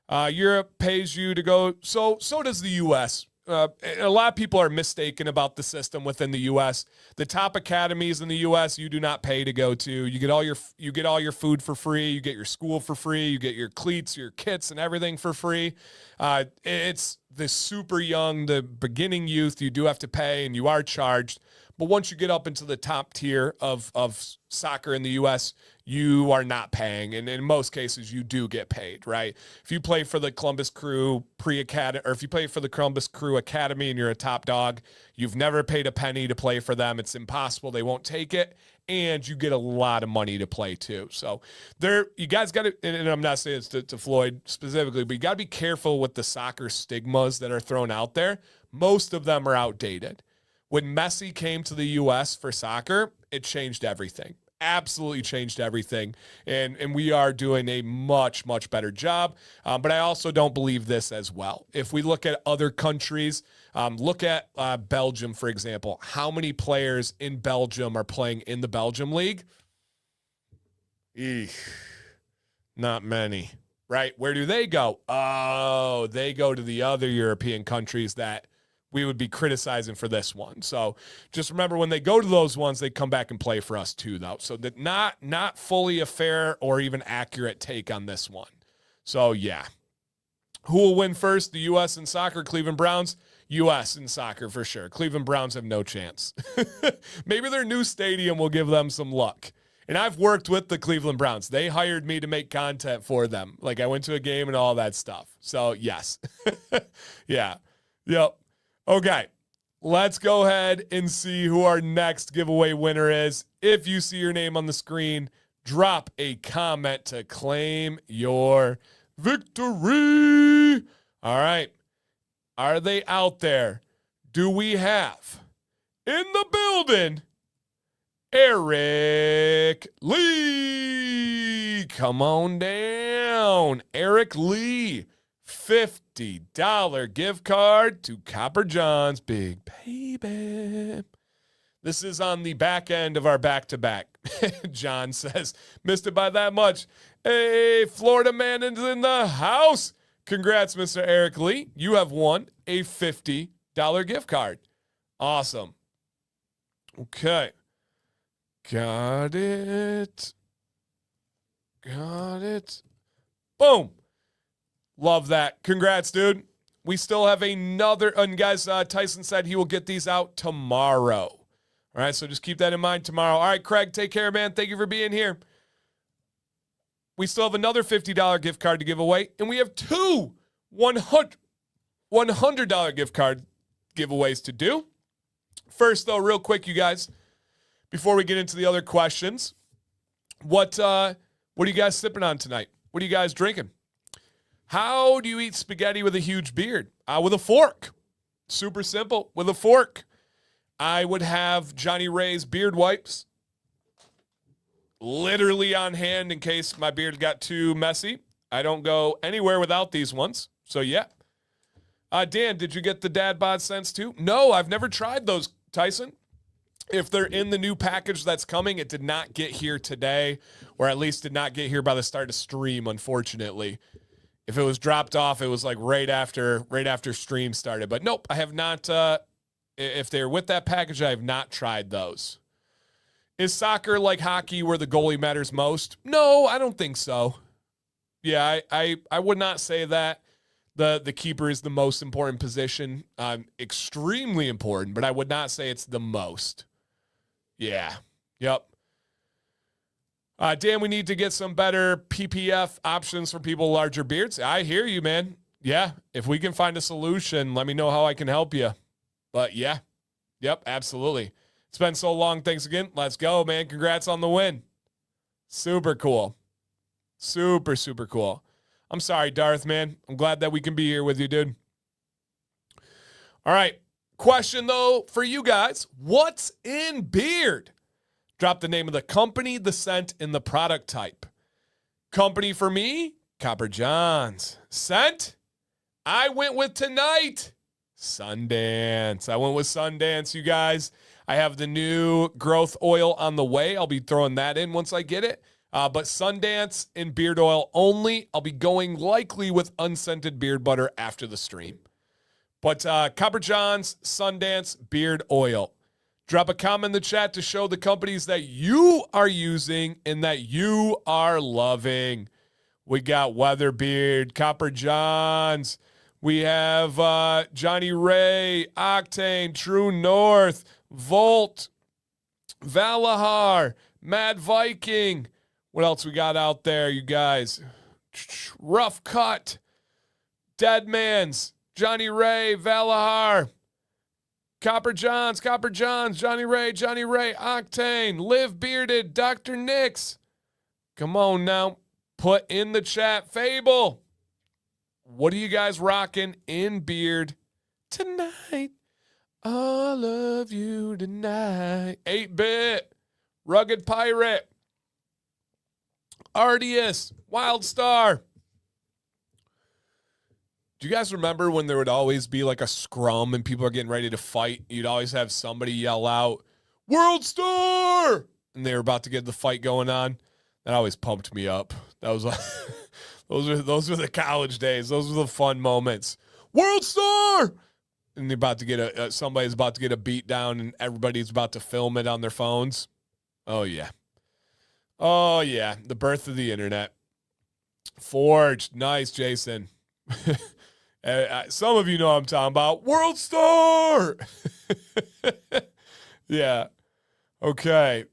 Europe pays you to go. So does the U.S. A lot of people are mistaken about the system within the U.S. The top academies in the U.S. you do not pay to go to. You get all your food for free. You get your school for free. You get your cleats, your kits, and everything for free. It's the super young, the beginning youth. You do have to pay, and you are charged. But once you get up into the top tier of soccer in the U.S., you are not paying. And in most cases, you do get paid, right? If you play for the Columbus Crew pre-academy, or if you play for the Columbus Crew Academy and you're a top dog, you've never paid a penny to play for them. It's impossible. They won't take it. And you get a lot of money to play too. So you guys got to, and I'm not saying it's to Floyd specifically, but you got to be careful with the soccer stigmas that are thrown out there. Most of them are outdated. When Messi came to the U.S. for soccer, it changed everything. Absolutely changed everything. And we are doing a much, much better job. But I also don't believe this as well. If we look at other countries, look at Belgium, for example. How many players in Belgium are playing in the Belgium league? Not many, right? Where do they go? Oh, they go to the other European countries that we would be criticizing for this one. So just remember, when they go to those ones, they come back and play for us too, though. So that not fully a fair or even accurate take on this one. So yeah. Who will win first? The U.S. in soccer, Cleveland Browns? U.S. in soccer for sure. Cleveland Browns have no chance. Maybe their new stadium will give them some luck. And I've worked with the Cleveland Browns. They hired me to make content for them. Like, I went to a game and all that stuff. So yes. Yeah. Yep. Okay, let's go ahead and see who our next giveaway winner is. If you see your name on the screen, drop a comment to claim your victory. All right, are they out there? Do we have in the building Eric Lee? Come on down, Eric Lee. $50 gift card to Copper John's Big Baby. This is on the back end of our back-to-back. John says, missed it by that much. Hey, Florida man is in the house. Congrats, Mr. Eric Lee. You have won a $50 gift card. Awesome. Okay. Got it. Boom. Love that. Congrats, dude. We still have another, and guys, Tyson said he will get these out tomorrow. All right, so just keep that in mind tomorrow. All right, Craig, take care, man. Thank you for being here. We still have another $50 gift card to give away, and we have two $100 gift card giveaways to do. First, though, real quick, you guys, before we get into the other questions, what are you guys sipping on tonight? What are you guys drinking? How do you eat spaghetti with a huge beard? With a fork. Super simple. With a fork. I would have Johnny Ray's beard wipes literally on hand in case my beard got too messy. I don't go anywhere without these ones. So, yeah. Dan, did you get the dad bod scents too? No, I've never tried those, Tyson. If they're in the new package that's coming, it did not get here today, or at least did not get here by the start of stream, unfortunately. If it was dropped off, it was like right after stream started. But nope, I have not. If they're with that package, I have not tried those. Is soccer like hockey where the goalie matters most? No, I don't think so. Yeah, I would not say that. The keeper is the most important position. Extremely important, but I would not say it's the most. Yeah. Yep. Dan, we need to get some better PPF options for people with larger beards. I hear you, man. Yeah, if we can find a solution, let me know how I can help you. But yeah, yep, absolutely. It's been so long. Thanks again. Let's go, man. Congrats on the win. Super cool. Super, super cool. I'm sorry, Darth, man. I'm glad that we can be here with you, dude. All right. Question, though, for you guys. What's in beard? Drop the name of the company, the scent, and the product type. Company for me, Copper John's. Scent, I went with tonight, Sundance. I went with Sundance, you guys. I have the new growth oil on the way. I'll be throwing that in once I get it. But Sundance and beard oil only. I'll be going likely with unscented beard butter after the stream. But Copper John's, Sundance, beard oil. Drop a comment in the chat to show the companies that you are using and that you are loving. We got Weatherbeard, Copper John's. We have Johnny Ray, Octane, True North, Volt, Valahar, Mad Viking. What else we got out there, you guys? Rough Cut, Deadman's, Johnny Ray, Valahar, Copper John's, Johnny Ray, Octane, Live Bearded, Dr. Nix. Come on now. Put in the chat. Fable. What are you guys rocking in beard tonight? I love you tonight. 8-Bit, Rugged Pirate, Ardius, Wild Star. Do you guys remember when there would always be like a scrum and people are getting ready to fight? You'd always have somebody yell out, World Star! And they were about to get the fight going on. That always pumped me up. That was Those were the college days. Those were the fun moments. World Star! And they're about to get somebody's about to get a beat down and everybody's about to film it on their phones. Oh, yeah. Oh, yeah. The birth of the internet. Forged. Nice, Jason. Some of you know what I'm talking about. World Star! Yeah. Okay.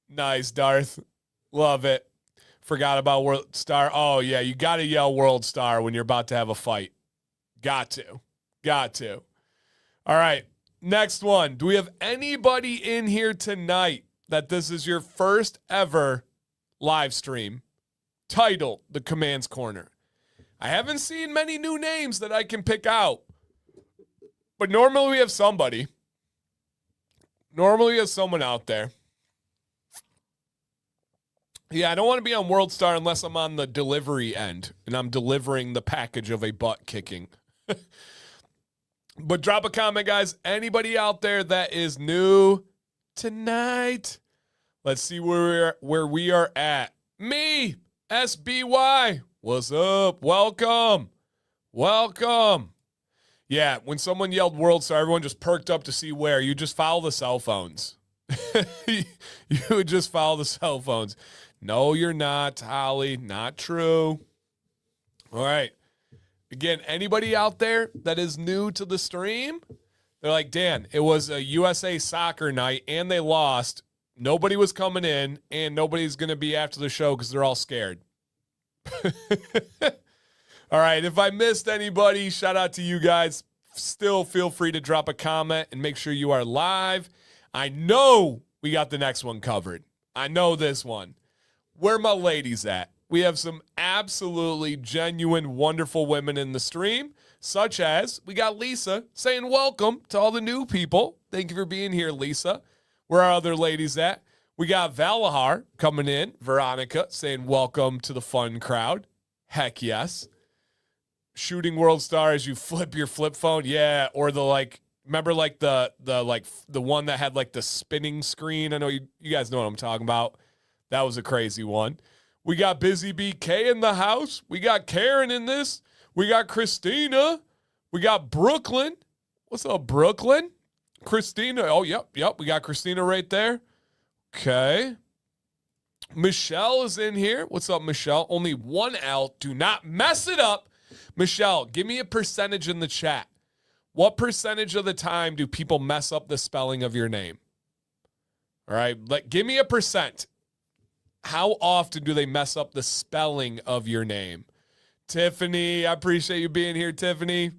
Nice, Darth. Love it. Forgot about World Star. Oh, yeah. You got to yell World Star when you're about to have a fight. Got to. All right. Next one. Do we have anybody in here tonight that this is your first ever live stream titled The Commands Corner? I haven't seen many new names that I can pick out, but normally we have somebody. Normally we have someone out there. Yeah, I don't want to be on World Star unless I'm on the delivery end and I'm delivering the package of a butt kicking. But drop a comment, guys. Anybody out there that is new tonight? Let's see where we are at. Me, SBY. What's up? Welcome. Yeah, when someone yelled World Star, everyone just perked up to see where. You just follow the cell phones. You would just follow the cell phones. No, you're not, Holly. Not true. All right. Again, anybody out there that is new to the stream, they're like, Dan, it was a USA soccer night and they lost. Nobody was coming in and nobody's going to be after the show because they're all scared. All right. If I missed anybody, shout out to you guys. Still feel free to drop a comment and make sure you are live. I know we got the next one covered. I know this one. Where my ladies at? We have some absolutely genuine, wonderful women in the stream, such as we got Lisa saying welcome to all the new people. Thank you for being here, Lisa. Where are other ladies at? We got Valahar coming in. Veronica saying welcome to the fun crowd. Heck yes. Shooting World Star as you flip your flip phone. Yeah, or the remember the one that had like the spinning screen? I know you guys know what I'm talking about. That was a crazy one. We got Busy BK in the house. We got Karen in this. We got Christina. We got Brooklyn. What's up, Brooklyn? Christina. Oh, yep. We got Christina right there. Okay. Michelle is in here. What's up, Michelle? Only one L. Do not mess it up. Michelle, give me a percentage in the chat. What percentage of the time do people mess up the spelling of your name? All right. Give me a percent. How often do they mess up the spelling of your name? Tiffany, I appreciate you being here, Tiffany.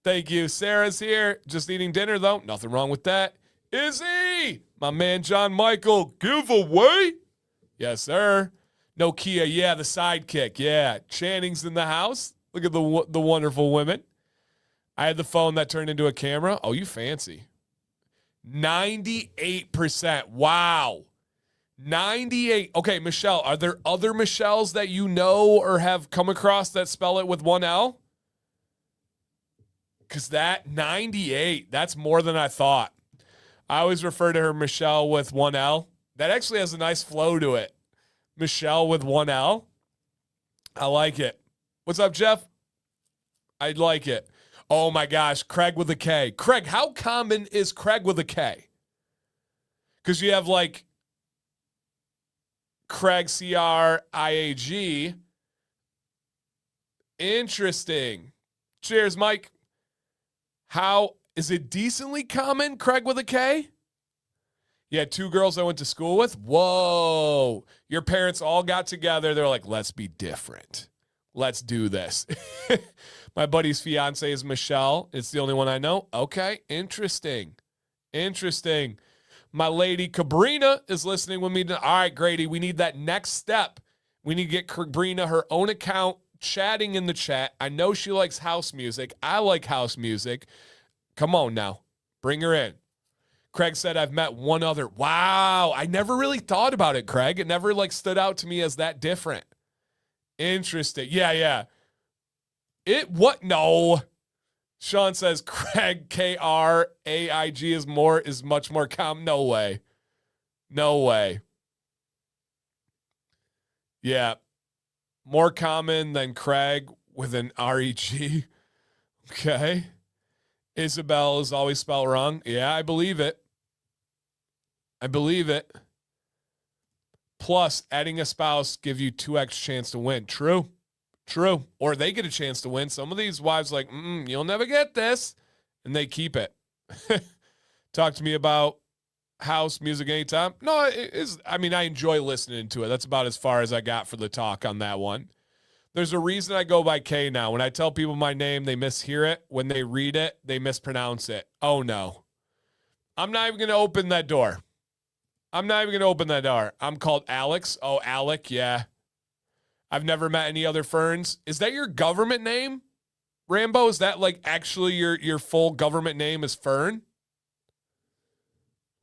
Thank you. Sarah's here. Just eating dinner, though. Nothing wrong with that. Izzy, my man John Michael, giveaway. Yes, sir. Nokia, yeah, the sidekick. Yeah, Channing's in the house. Look at the wonderful women. I had the phone that turned into a camera. Oh, you fancy. 98%. Wow. 98. Okay, Michelle, are there other Michelles that you know or have come across that spell it with one L? Because that 98, that's more than I thought. I always refer to her Michelle with one L. That actually has a nice flow to it. Michelle with one L. I like it. What's up, Jeff? I like it. Oh my gosh, Craig with a K. Craig, how common is Craig with a K? Because you have like Craig, C-R-I-A-G. Interesting. Cheers, Mike. How is it decently common, Craig with a K? You had two girls I went to school with? Whoa. Your parents all got together. They're like, let's be different. Let's do this. My buddy's fiance is Michelle. It's the only one I know. Okay, interesting. My lady Cabrina is listening with me. All right, Grady, we need that next step. We need to get Cabrina her own account, chatting in the chat. I know she likes house music. I like house music. Come on now. Bring her in. Craig said, I've met one other. Wow. I never really thought about it, Craig. It never stood out to me as that different. Interesting. Yeah. What? No. Sean says Craig, K-R-A-I-G is much more common. No way. Yeah. More common than Craig with an R-E-G. Okay. Isabel is always spelled wrong. Yeah, I believe it. I believe it. Plus, adding a spouse give you 2x chance to win. True. True. Or they get a chance to win. Some of these wives like, you'll never get this. And they keep it. Talk to me about house music anytime. No, it is. I mean, I enjoy listening to it. That's about as far as I got for the talk on that one. There's a reason I go by K now. When I tell people my name, they mishear it. When they read it, they mispronounce it. Oh, no. I'm not even going to open that door. I'm called Alex. Oh, Alec, yeah. I've never met any other Ferns. Is that your government name, Rambo? Is that like actually your full government name is Fern?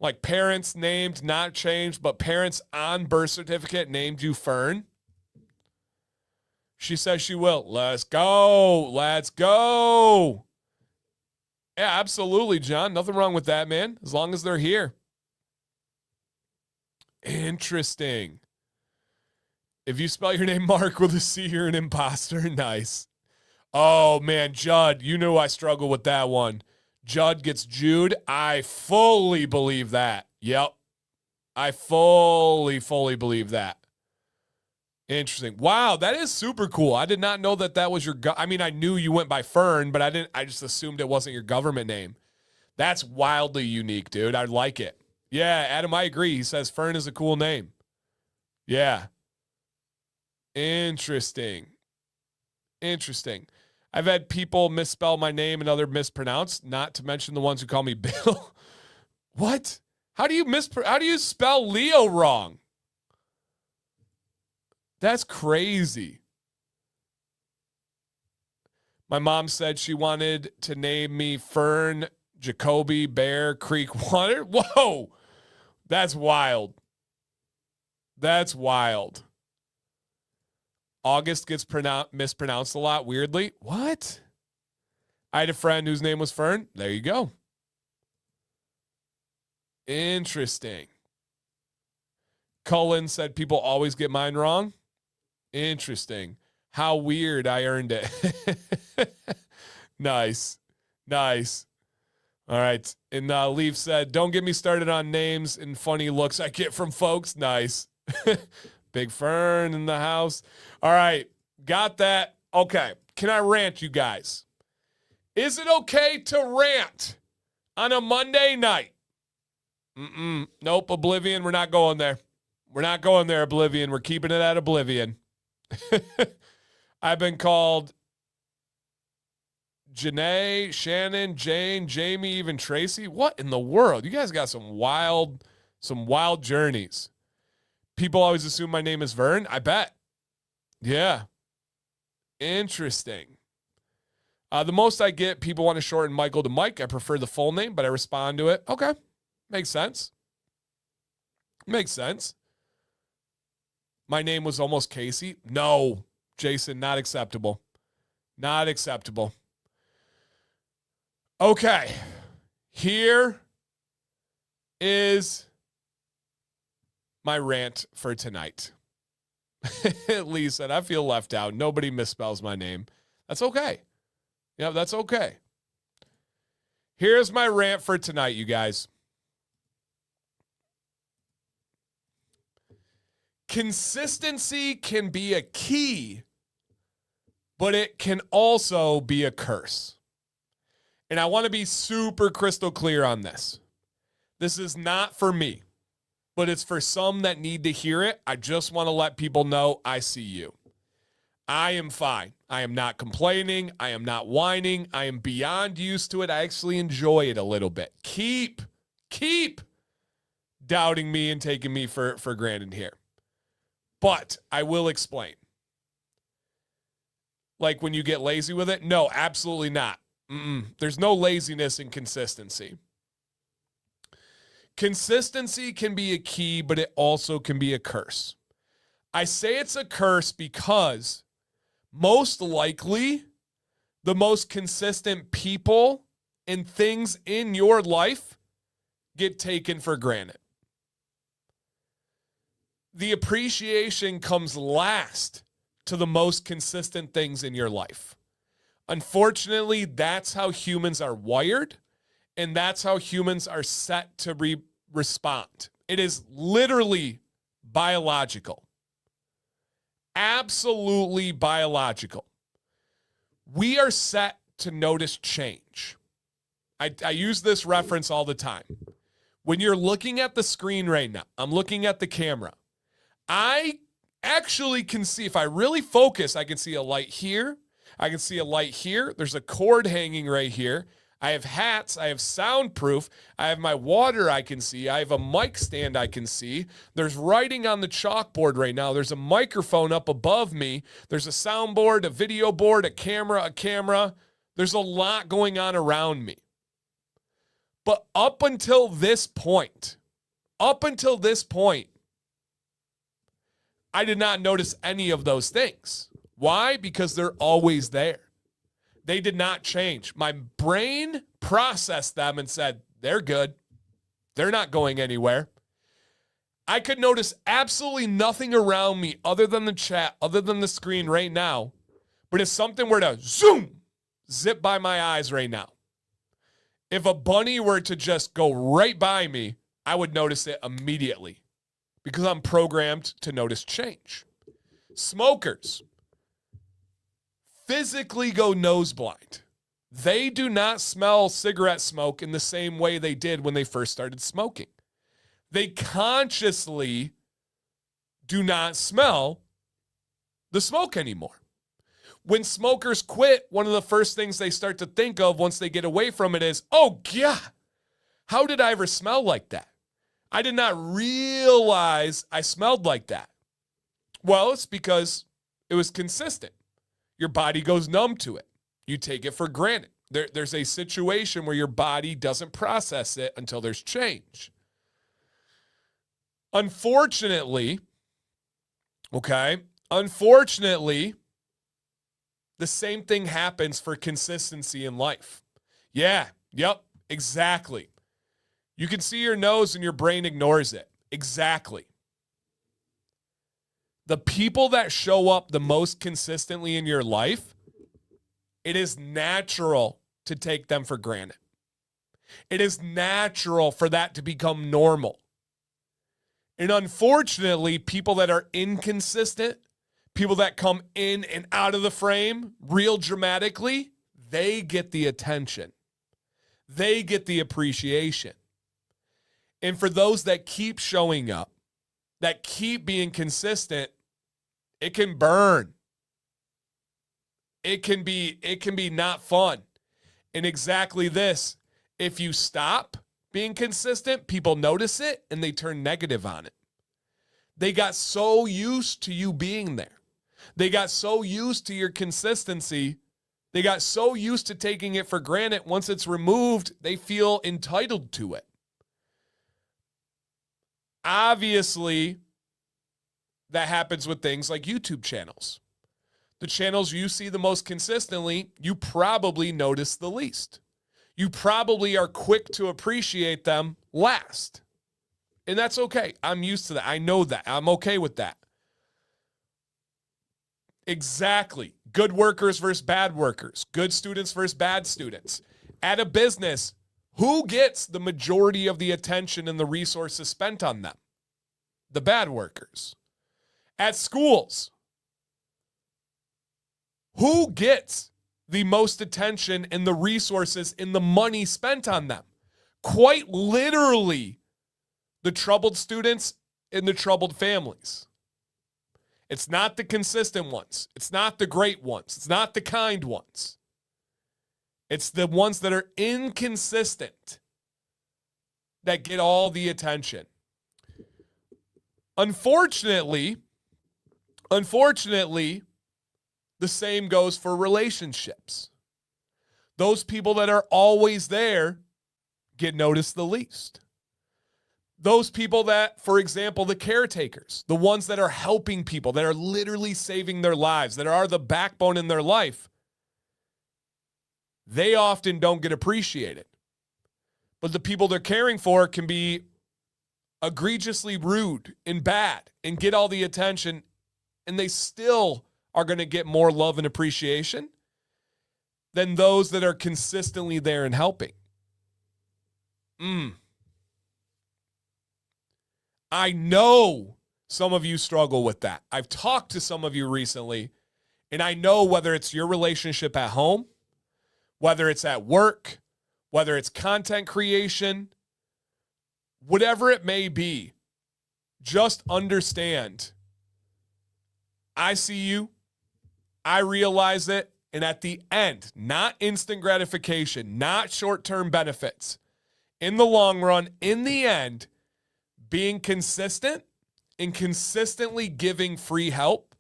Like parents named, not changed, but parents on birth certificate named you Fern? She says she will. Let's go. Let's go. Yeah, absolutely, John. Nothing wrong with that, man, as long as they're here. Interesting. If you spell your name Mark with a C, you're an imposter. Nice. Oh, man, Judd, you knew I struggle with that one. Judd gets Jude. I fully believe that. Yep. I fully believe that. Interesting. Wow, that is super cool. I did not know that was your I mean, I knew you went by Fern, but I just assumed it wasn't your government name. That's wildly unique, dude. I like it. Yeah, Adam, I agree. He says Fern is a cool name. Yeah. Interesting. I've had people misspell my name and other mispronounce, not to mention the ones who call me Bill. What? How do you spell Leo wrong? That's crazy. My mom said she wanted to name me Fern, Jacoby, Bear, Creek, Water. Whoa. That's wild. August gets mispronounced a lot, weirdly. What? I had a friend whose name was Fern. There you go. Interesting. Cullen said people always get mine wrong. Interesting. How weird I earned it. Nice. All right. And Leaf said, don't get me started on names and funny looks I get from folks. Nice. Big Fern in the house. All right. Got that. Okay. Can I rant, you guys? Is it okay to rant on a Monday night? Nope. Oblivion. We're not going there. Oblivion. We're keeping it at Oblivion. I've been called Janae, Shannon, Jane, Jamie, even Tracy. What in the world? You guys got some wild journeys. People always assume my name is Vern. I bet. Yeah. Interesting. The most I get, people want to shorten Michael to Mike. I prefer the full name, but I respond to it. Okay. Makes sense. My name was almost Casey. No, Jason, not acceptable. Okay. Here is my rant for tonight. Lee said, I feel left out. Nobody misspells my name. That's okay. Yeah, that's okay. Here's my rant for tonight, you guys. Consistency can be a key, but it can also be a curse. And I want to be super crystal clear on this. This is not for me, but it's for some that need to hear it. I just want to let people know I see you. I am fine. I am not complaining. I am not whining. I am beyond used to it. I actually enjoy it a little bit. Keep doubting me and taking me for granted here. But I will explain. Like when you get lazy with it? No, absolutely not. There's no laziness in consistency. Consistency can be a key, but it also can be a curse. I say it's a curse because most likely the most consistent people and things in your life get taken for granted. The appreciation comes last to the most consistent things in your life. Unfortunately, that's how humans are wired, and that's how humans are set to respond. It is literally biological. Absolutely biological. We are set to notice change. I use this reference all the time. When you're looking at the screen right now, I'm looking at the camera. I actually can see, if I really focus, I can see a light here. I can see a light here. There's a cord hanging right here. I have hats. I have soundproof. I have my water I can see. I have a mic stand I can see. There's writing on the chalkboard right now. There's a microphone up above me. There's a soundboard, a video board, a camera. There's a lot going on around me. But up until this point, I did not notice any of those things. Why? Because they're always there. They did not change. My brain processed them and said, they're good. They're not going anywhere. I could notice absolutely nothing around me other than the chat, other than the screen right now. But if something were to zip by my eyes right now, if a bunny were to just go right by me, I would notice it immediately because I'm programmed to notice change. Smokers physically go nose blind. They do not smell cigarette smoke in the same way they did when they first started smoking. They consciously do not smell the smoke anymore. When smokers quit, one of the first things they start to think of once they get away from it is, oh, yeah, how did I ever smell like that? I did not realize I smelled like that. Well, it's because it was consistent. Your body goes numb to it. You take it for granted. There's a situation where your body doesn't process it until there's change. Unfortunately, the same thing happens for consistency in life. Yep, exactly. You can see your nose and your brain ignores it. Exactly. The people that show up the most consistently in your life, it is natural to take them for granted. It is natural for that to become normal. And unfortunately, people that are inconsistent, people that come in and out of the frame real dramatically, they get the attention. They get the appreciation. And for those that keep showing up, that keep being consistent, it can burn. It can be not fun. And exactly this, if you stop being consistent, people notice it and they turn negative on it. They got so used to you being there. They got so used to your consistency. They got so used to taking it for granted. Once it's removed, they feel entitled to it. Obviously, that happens with things like YouTube channels. The channels you see the most consistently, you probably notice the least. You probably are quick to appreciate them last. And that's okay. I'm used to that. I know that. I'm okay with that. Exactly. Good workers versus bad workers. Good students versus bad students. At a business, who gets the majority of the attention and the resources spent on them? The bad workers. At schools, who gets the most attention and the resources and the money spent on them? Quite literally, the troubled students and the troubled families. It's not the consistent ones. It's not the great ones. It's not the kind ones. It's the ones that are inconsistent that get all the attention. Unfortunately, the same goes for relationships. Those people that are always there get noticed the least. Those people that, for example, the caretakers, the ones that are helping people, that are literally saving their lives, that are the backbone in their life, they often don't get appreciated. But the people they're caring for can be egregiously rude and bad and get all the attention, and they still are going to get more love and appreciation than those that are consistently there and helping. I know some of you struggle with that. I've talked to some of you recently, and I know whether it's your relationship at home, whether it's at work, whether it's content creation, whatever it may be, just understand. I see you. I realize it. And at the end, not instant gratification, not short-term benefits. In the long run, in the end, being consistent and consistently giving free help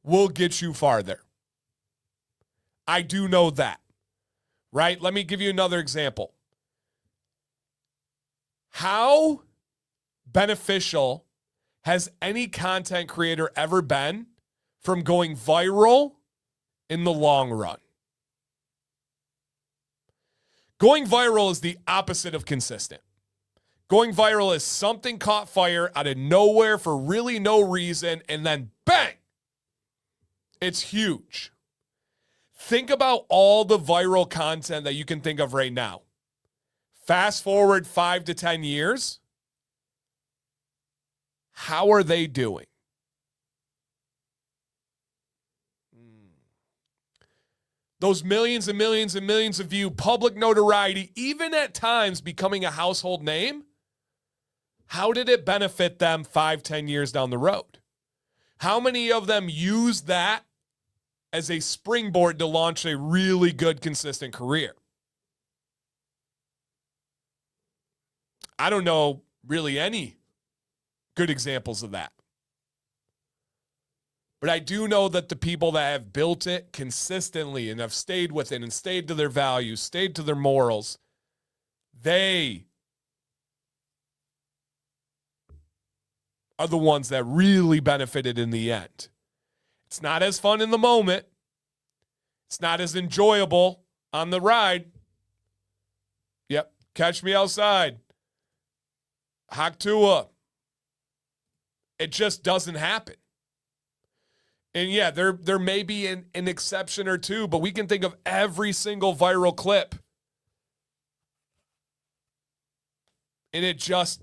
will get you farther. I do know that, right? Let me give you another example. How beneficial has any content creator ever been from going viral in the long run? Going viral is the opposite of consistent. Going viral is something caught fire out of nowhere for really no reason, and then bang, it's huge. Think about all the viral content that you can think of right now. Fast forward 5 to 10 years. How are they doing? Those millions and millions and millions of views, public notoriety, even at times becoming a household name, how did it benefit them 5, 10 years down the road? How many of them use that as a springboard to launch a really good, consistent career? I don't know really any good examples of that. But I do know that the people that have built it consistently and have stayed with it and stayed to their values, stayed to their morals, they are the ones that really benefited in the end. It's not as fun in the moment. It's not as enjoyable on the ride. Yep, catch me outside. Haktua. It just doesn't happen. And yeah, there may be an exception or two, but we can think of every single viral clip. And it just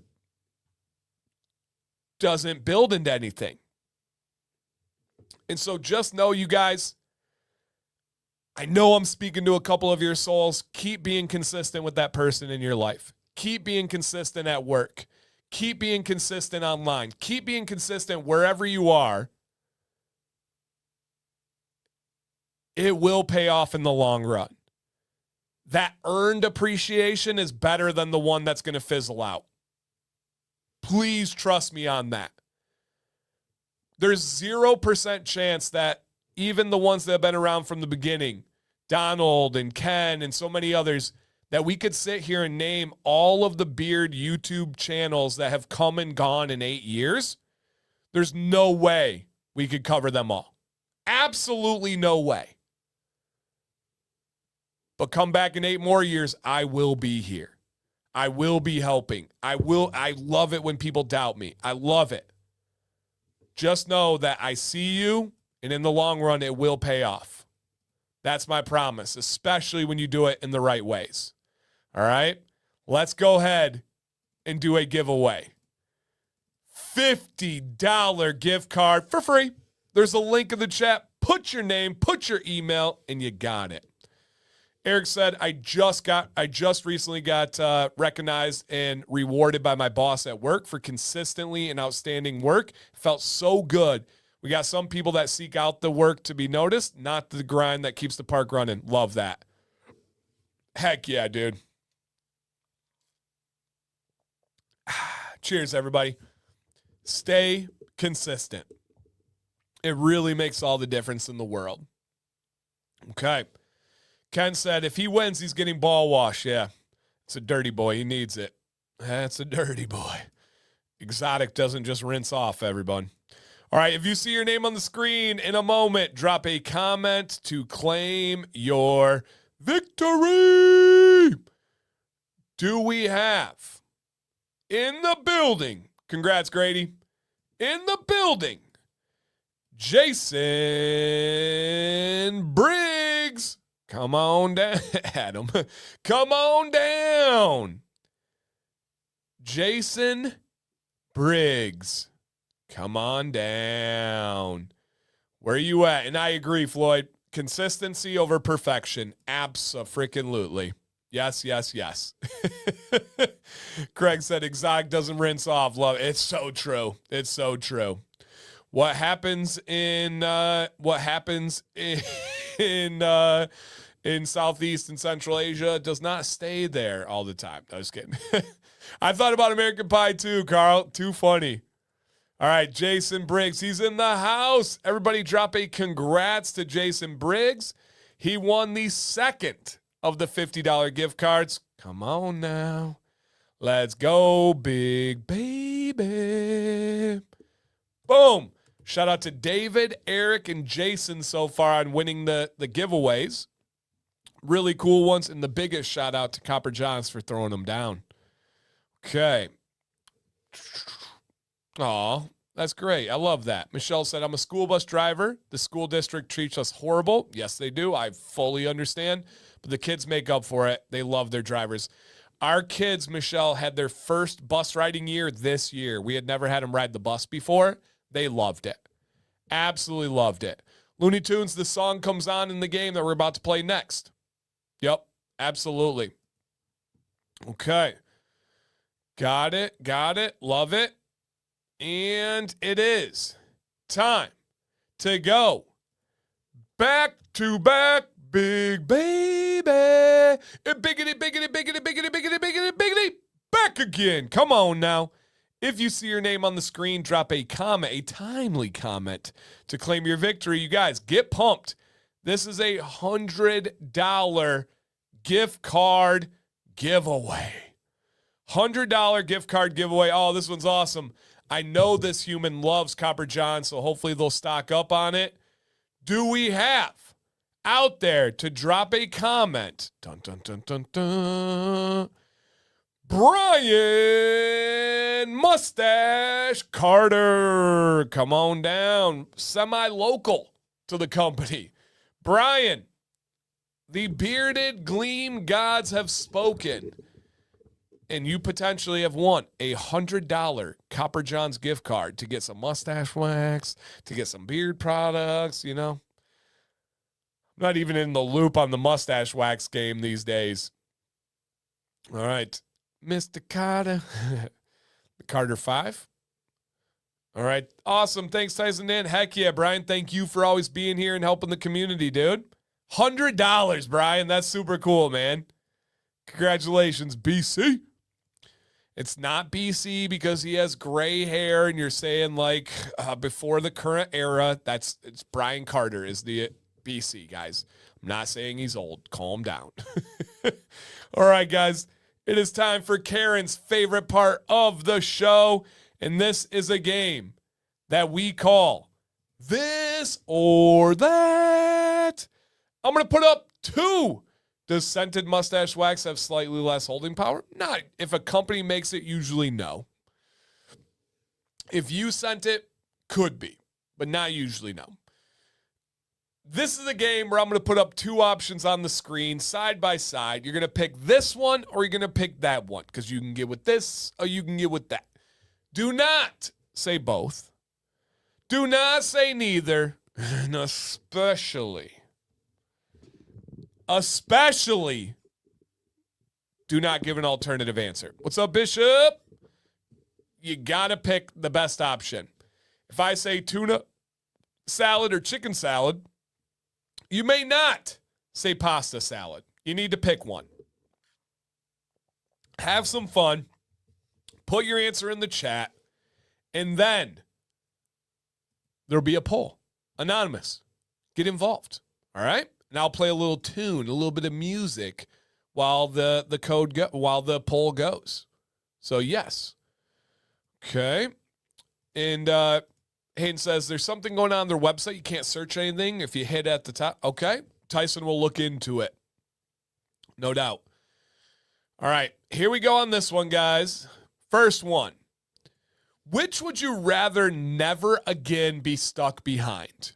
doesn't build into anything. And so just know, you guys, I know I'm speaking to a couple of your souls. Keep being consistent with that person in your life. Keep being consistent at work. Keep being consistent online. Keep being consistent wherever you are. It will pay off in the long run. That earned appreciation is better than the one that's going to fizzle out. Please trust me on that. There's 0% chance that even the ones that have been around from the beginning, Donald and Ken and so many others, that we could sit here and name all of the beard YouTube channels that have come and gone in 8 years. There's no way we could cover them all. Absolutely no way. But come back in 8 more years, I will be here. I will be helping. I love it when people doubt me. I love it. Just know that I see you, and in the long run, it will pay off. That's my promise, especially when you do it in the right ways. All right? Let's go ahead and do a giveaway. $50 gift card for free. There's a link in the chat. Put your name, put your email, and you got it. Eric said, I just recently got recognized and rewarded by my boss at work for consistently and outstanding work. Felt so good. We got some people that seek out the work to be noticed, not the grind that keeps the park running. Love that. Heck yeah, dude. Cheers, everybody. Stay consistent. It really makes all the difference in the world. Okay. Ken said, if he wins, he's getting ball wash. Yeah, it's a dirty boy. He needs it. That's a dirty boy. Exotic doesn't just rinse off, everyone. All right, if you see your name on the screen in a moment, drop a comment to claim your victory. Do we have in the building, congrats, Grady, in the building, Jason Briggs. Come on down, Adam. Come on down. Jason Briggs. Come on down. Where are you at? And I agree, Floyd. Consistency over perfection. Abso-freaking-lutely. Yes, yes, yes. Craig said exotic doesn't rinse off. Love it. It's so true. It's so true. What happens in Southeast and Central Asia does not stay there all the time. I was kidding. I thought about American Pie too, Carl. Too funny. All right, Jason Briggs. He's in the house. Everybody drop a congrats to Jason Briggs. He won the second of the $50 gift cards. Come on now. Let's go, big baby. Boom. Shout out to David, Eric, and Jason so far on winning the giveaways. Really cool ones. And the biggest shout out to Copper Johns for throwing them down. Okay. Aw, that's great. I love that. Michelle said, I'm a school bus driver. The school district treats us horrible. Yes, they do. I fully understand. But the kids make up for it. They love their drivers. Our kids, Michelle, had their first bus riding year this year. We had never had them ride the bus before. They loved it. Absolutely loved it. Looney Tunes, the song comes on in the game that we're about to play next. Yep, absolutely. Okay. Got it. Love it. And it is time to go back to back, big baby. Biggity, biggity, biggity, biggity, biggity, biggity, biggity. Back again. Come on now. If you see your name on the screen, drop a comment, a timely comment to claim your victory. You guys, get pumped. This is a $100 gift card giveaway. $100 gift card giveaway. Oh, this one's awesome. I know this human loves Copper John, so hopefully they'll stock up on it. Do we have out there to drop a comment? Dun, dun, dun, dun, dun. Brian Mustache Carter. Come on down. Semi-local to the company. Brian, the bearded gleam gods have spoken. And you potentially have won a $100 Copper John's gift card to get some mustache wax, to get some beard products, you know. I'm not even in the loop on the mustache wax game these days. All right. Mr. Carter. Carter 5. All right. Awesome. Thanks, Tyson Dan. Heck yeah, Brian. Thank you for always being here and helping the community, dude. $100, Brian. That's super cool, man. Congratulations, BC. It's not BC because he has gray hair and you're saying like before the current era. It's Brian Carter is the BC, guys. I'm not saying he's old. Calm down. All right, guys. It is time for Karen's favorite part of the show. And this is a game that we call This or That. I'm going to put up 2. Does scented mustache wax have slightly less holding power? Not. If a company makes it, usually no. If you sent it, could be, but not usually no. This is a game where I'm going to put up 2 options on the screen side by side. You're going to pick this one or you're going to pick that one because you can get with this or you can get with that. Do not say both. Do not say neither. And especially, do not give an alternative answer. What's up, Bishop? You got to pick the best option. If I say tuna salad or chicken salad, you may not say pasta salad. You need to pick one. Have some fun. Put your answer in the chat. And then there'll be a poll. Anonymous. Get involved. All right? And I'll play a little tune, a little bit of music while the poll goes. So yes. Okay. And Hayden says there's something going on their website. You can't search anything if you hit at the top. Okay. Tyson will look into it. No doubt. All right. Here we go on this one, guys. First one. Which would you rather never again be stuck behind?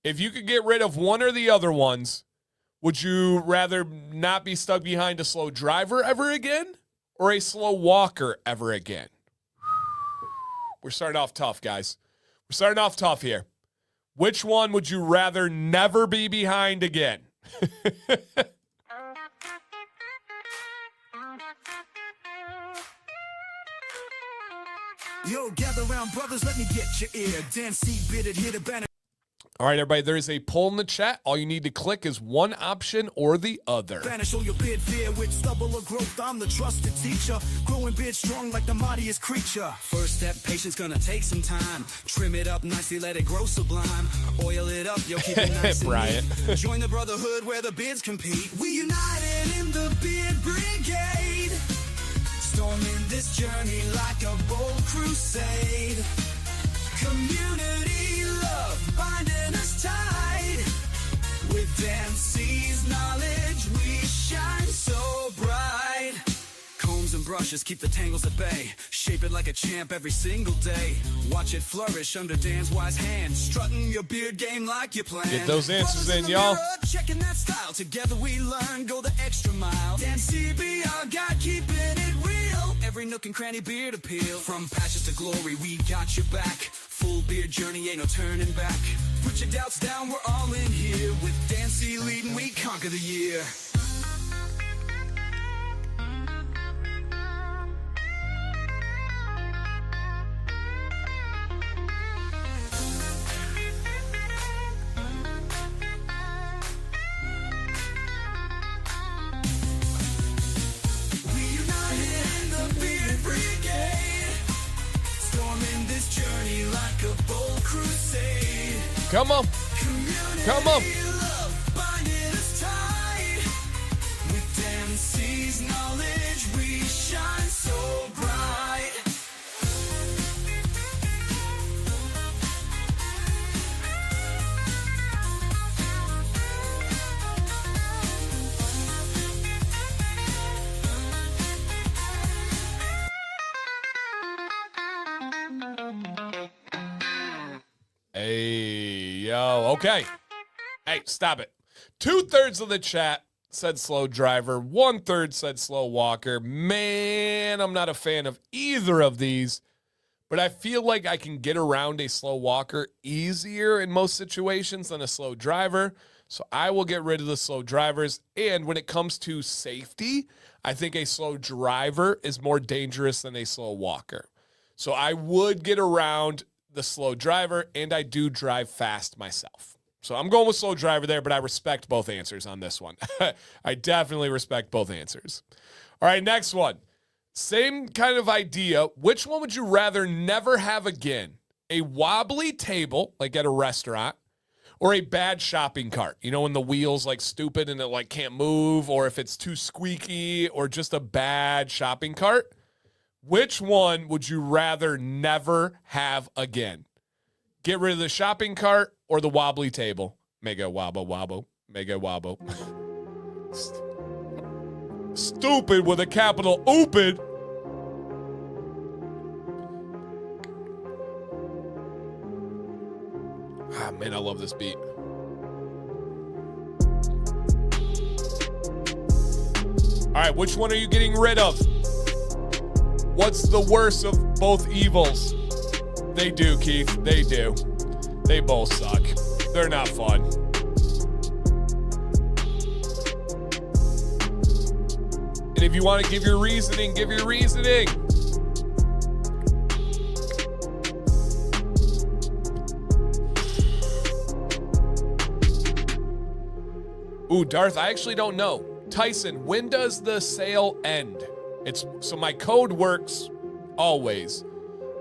If you could get rid of one or the other ones, would you rather not be stuck behind a slow driver ever again or a slow walker ever again? We're starting off tough, guys. We're starting off tough here. Which one would you rather never be behind again? Yo, gather round, brothers, let me get your ear. Dan C. Bidded, hit a banner. All right, everybody, there is a poll in the chat. All you need to click is one option or the other. Banish all your beard fear with stubble or growth. I'm the trusted teacher. Growing beard strong like the mightiest creature. First step, patience gonna take some time. Trim it up nicely, let it grow sublime. Oil it up, yo, keep it nice and Brian. neat. Join the brotherhood where the beards compete. We united in the beard brigade. Storming this journey like a bold crusade. Community love binding us tight. With Dan C's knowledge, we shine so bright. Combs and brushes keep the tangles at bay. Shape it like a champ every single day. Watch it flourish under Dan's wise hand. Strutting your beard game like you planned. Get those answers Brothers in, y'all. mirror, checking that style. Together we learn, go the extra mile. Dan C be our guide, keeping it real. Every nook and cranny beard appeal. From patches to glory, we got your back. Full beard journey, ain't no turning back. Put your doubts down, we're all in here. With Dan C leading, we conquer the year. We united in the beard brigade. Storming this journey like a bold crusade. Come on. Come on. Love binding us tight. With Dan C's knowledge, we shine so bright. Hey, yo. Okay. Hey, stop it. 2/3 of the chat said slow driver. 1/3 said slow walker. Man, I'm not a fan of either of these, but I feel like I can get around a slow walker easier in most situations than a slow driver. So I will get rid of the slow drivers. And when it comes to safety, I think a slow driver is more dangerous than a slow walker. So I would get around the slow driver, and I do drive fast myself. So I'm going with slow driver there, but I respect both answers on this one. I definitely respect both answers. All right, next one. Same kind of idea. Which one would you rather never have again? A wobbly table, like at a restaurant, or a bad shopping cart? You know, when the wheel's like stupid and it like can't move, or if it's too squeaky, or just a bad shopping cart? Which one would you rather never have again? Get rid of the shopping cart or the wobbly table? Mega wobble wobble. Mega wobble. Stupid with a capital oopid. Ah, man, I love this beat. All right, which one are you getting rid of? What's the worst of both evils? They do, Keith. They do. They both suck. They're not fun. And if you want to give your reasoning, give your reasoning. Ooh, Darth, I actually don't know. Tyson, when does the sale end? So my code works always,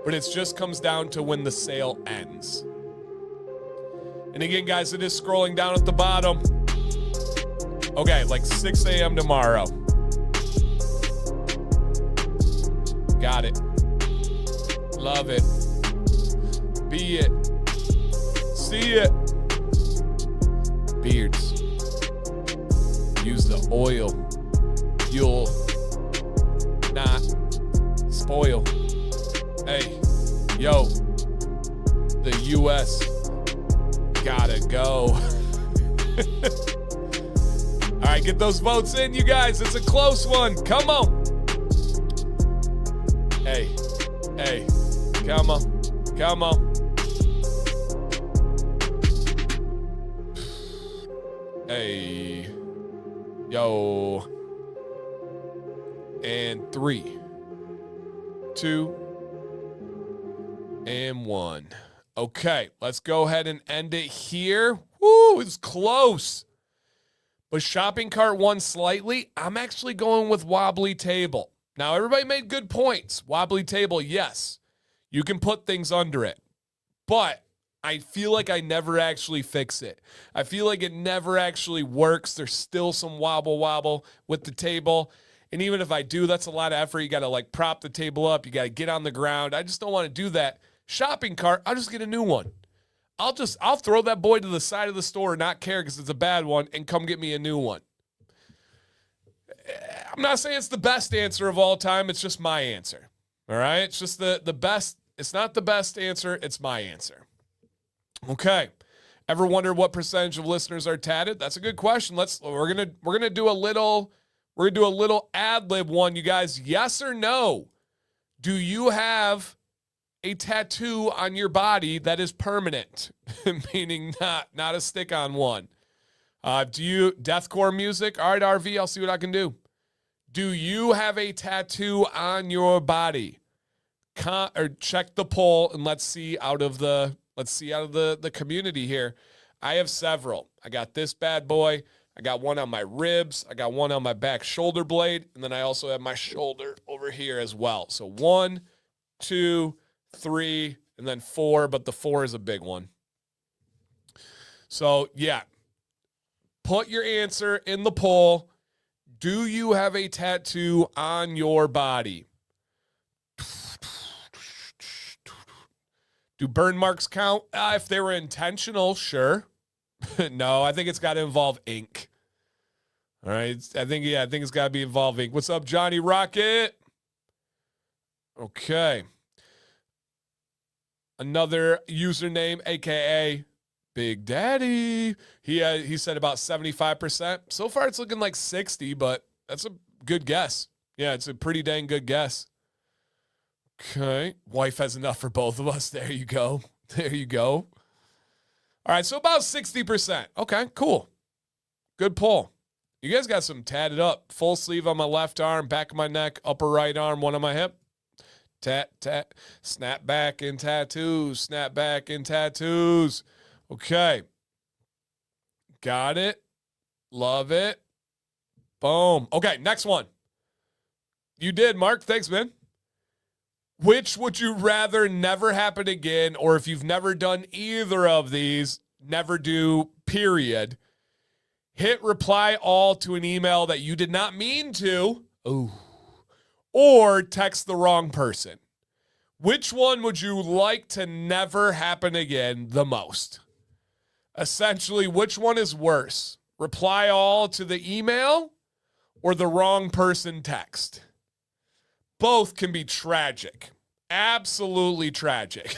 but it just comes down to when the sale ends. And again, guys, it is scrolling down at the bottom. Okay, like 6 a.m. tomorrow. Got it. Love it. Be it. See it. Beards. Use the oil. You'll not spoil. Hey. Yo, the U.S. gotta go. All right, get those votes in, you guys. It's a close one. Come on. Hey, come on, come on. Hey, yo. And 3, 2, and 1. Okay, let's go ahead and end it here. Woo, it's close. But shopping cart won slightly. I'm actually going with wobbly table. Now, everybody made good points. Wobbly table, yes. You can put things under it. But I feel like I never actually fix it. I feel like it never actually works. There's still some wobble with the table. And even if I do, that's a lot of effort. You got to like prop the table up. You got to get on the ground. I just don't want to do that. Shopping cart, I'll just get a new one. I'll throw that boy to the side of the store and not care because it's a bad one and come get me a new one. I'm not saying it's the best answer of all time. It's just my answer. All right? It's just the best. It's not the best answer. It's my answer. Okay. Ever wondered what percentage of listeners are tatted? That's a good question. We're gonna do a little ad lib one, you guys. Yes or no? Do you have a tattoo on your body that is permanent, meaning not a stick-on one? Do you deathcore music? All right, RV, I'll see what I can do. Do you have a tattoo on your body? Or check the poll and let's see out of the community here. I have several. I got this bad boy. I got one on my ribs. I got one on my back shoulder blade. And then I also have my shoulder over here as well. So 1, 2, 3, and then 4. But the 4 is a big one. So, yeah. Put your answer in the poll. Do you have a tattoo on your body? Do burn marks count? If they were intentional, sure. No, I think it's got to involve ink. All right. I think it's got to be involving ink. What's up, Johnny Rocket? Okay. Another username, a.k.a. Big Daddy. He said about 75%. So far, it's looking like 60, but that's a good guess. Yeah, it's a pretty dang good guess. Okay. Wife has enough for both of us. There you go. There you go. All right, so about 60%. Okay, cool. Good pull. You guys got some tatted up. Full sleeve on my left arm, back of my neck, upper right arm, one on my hip. Tat, tat. Snap back in tattoos. Snap back in tattoos. Okay. Got it. Love it. Boom. Okay, next one. You did, Mark. Thanks, man. Which would you rather never happen again, or if you've never done either of these, never do, period? Hit reply all to an email that you did not mean to. Ooh. Or text the wrong person. Which one would you like to never happen again the most? Essentially, which one is worse? Reply all to the email or the wrong person text? Both can be tragic. Absolutely tragic.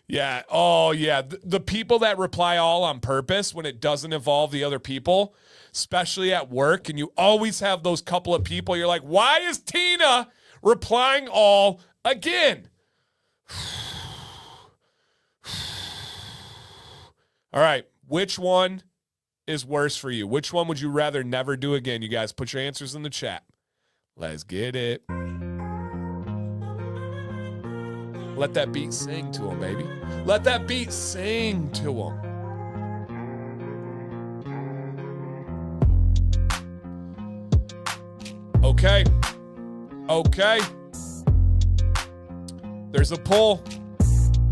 Yeah. Oh, yeah. The people that reply all on purpose when it doesn't involve the other people, especially at work, and you always have those couple of people, you're like, why is Tina replying all again? All right. Which one is worse for you? Which one would you rather never do again? You guys put your answers in the chat. Let's get it. Let that beat sing to him, baby. Let that beat sing to him. Okay. Okay. There's a poll.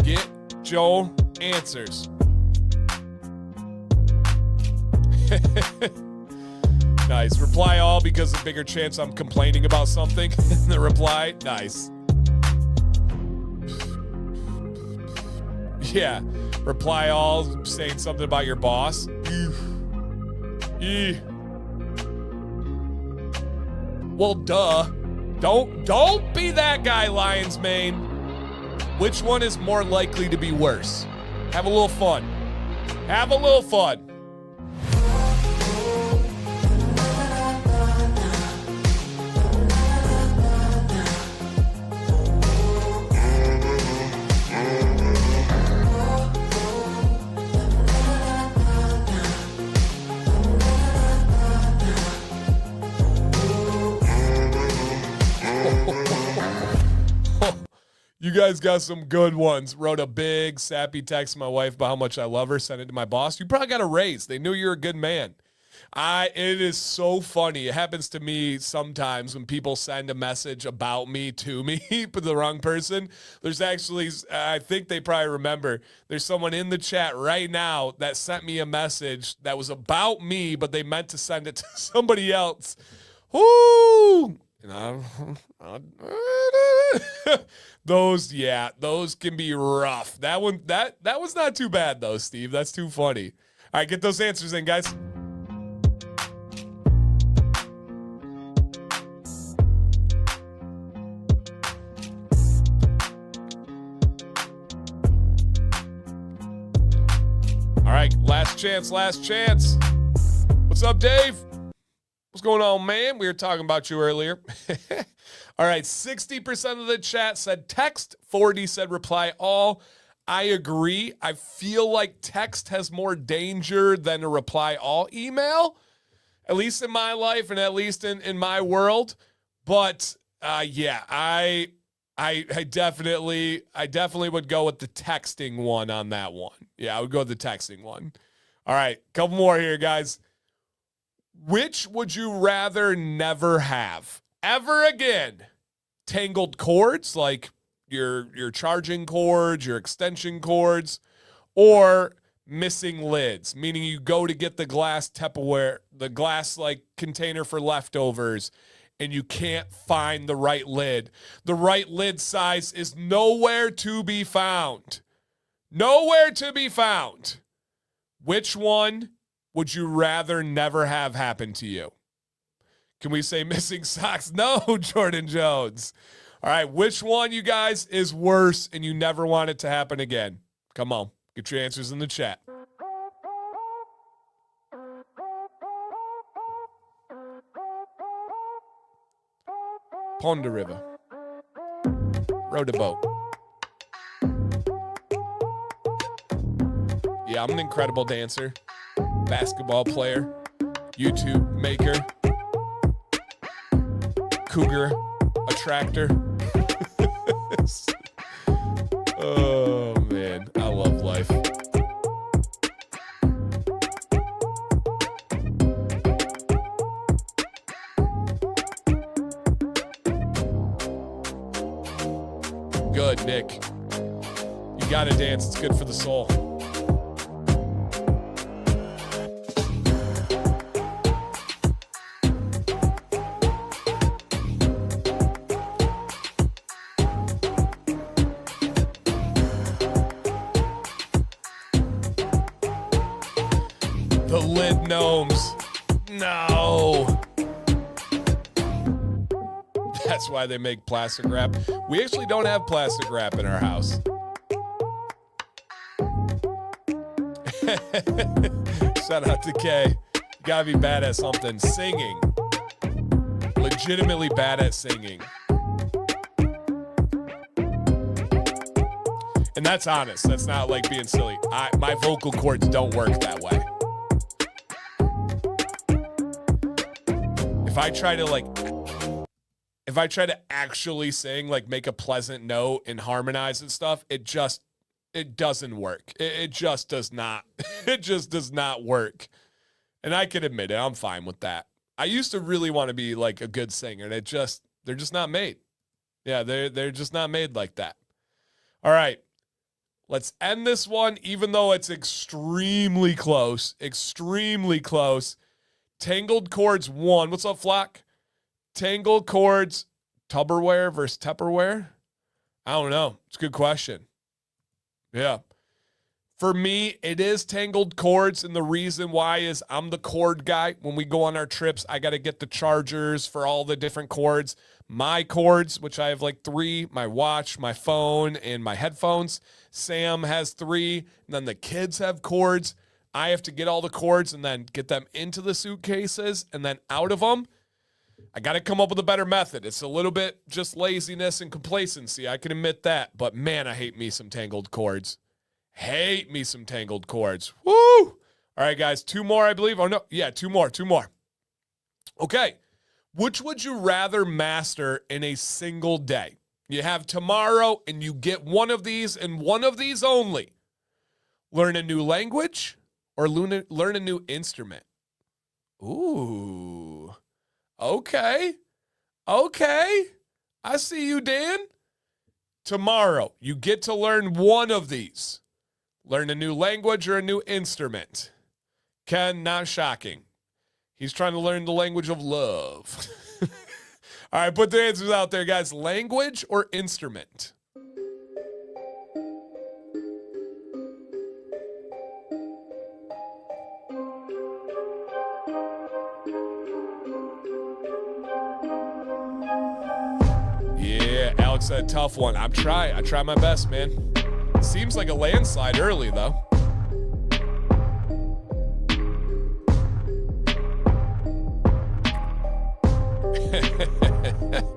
Get Joe answers. Nice. Reply all because a bigger chance I'm complaining about something in the reply. Nice. Yeah. Reply all saying something about your boss. Well, duh. Don't be that guy, Lions Mane. Which one is more likely to be worse? Have a little fun. Have a little fun. You guys got some good ones. Wrote a big sappy text to my wife about how much I love her. Sent it to my boss. You probably got a raise. They knew you're a good man. It is so funny. It happens to me sometimes when people send a message about me to me, but the wrong person. There's actually, I think they probably remember, there's someone in the chat right now that sent me a message that was about me, but they meant to send it to somebody else. Woo! And those can be rough. That one, that was not too bad though, Steve. That's too funny. All right, get those answers in, guys. All right, last chance. What's up, Dave? What's going on, man? We were talking about you earlier. All right, 60% of the chat said text, 40 said reply all. I agree. I feel like text has more danger than a reply all email, at least in my life and at least in my world. But yeah, I definitely would go with the texting one on that one. Yeah, I would go with the texting one. All right, couple more here, guys. Which would you rather never have ever again? Tangled cords, like your charging cords, your extension cords, or missing lids, meaning you go to get the glass Tupperware, the glass like container for leftovers, and you can't find the right lid. The right lid size is nowhere to be found. Nowhere to be found. Which one would you rather never have happen to you? Can we say missing socks? No, Jordan Jones. All right, which one, you guys, is worse and you never want it to happen again? Come on, get your answers in the chat. Pond the river. Rowed a boat. Yeah, I'm an incredible dancer, basketball player, YouTube maker, cougar attractor. Oh, man, I love life. Good, Nick. You gotta dance. It's good for the soul. The lid gnomes. No. That's why they make plastic wrap. We actually don't have plastic wrap in our house. Shout out to Kay. You gotta be bad at something. Singing. Legitimately bad at singing. And that's honest. That's not like being silly. My vocal cords don't work that way. If I try to actually sing, like make a pleasant note and harmonize and stuff, it doesn't work. It just does not. It just does not work. And I can admit it. I'm fine with that. I used to really want to be like a good singer, and they're just not made. Yeah, they're just not made like that. All right. Let's end this one, even though it's extremely close. Extremely close. Tangled cords 1. What's up, Flock? Tangled cords, Tupperware versus Tupperware? I don't know. It's a good question. Yeah. For me, it is tangled cords, and the reason why is I'm the cord guy. When we go on our trips, I got to get the chargers for all the different cords. My cords, which I have like 3, my watch, my phone, and my headphones. Sam has 3, and then the kids have cords. I have to get all the cords and then get them into the suitcases and then out of them. I got to come up with a better method. It's a little bit just laziness and complacency. I can admit that, but man, I hate me some tangled cords. Hate me some tangled cords. Woo! All right, guys, 2 more, I believe. Oh, no. Yeah, 2 more. Okay. Which would you rather master in a single day? You have tomorrow and you get one of these and one of these only. Learn a new language or learn a new instrument? Ooh. Okay. I see you, Dan. Tomorrow, you get to learn one of these. Learn a new language or a new instrument. Ken, not shocking. He's trying to learn the language of love. All right, put the answers out there, guys. Language or instrument? Yeah, Alex said tough one. I try my best, man. Seems like a landslide early, though.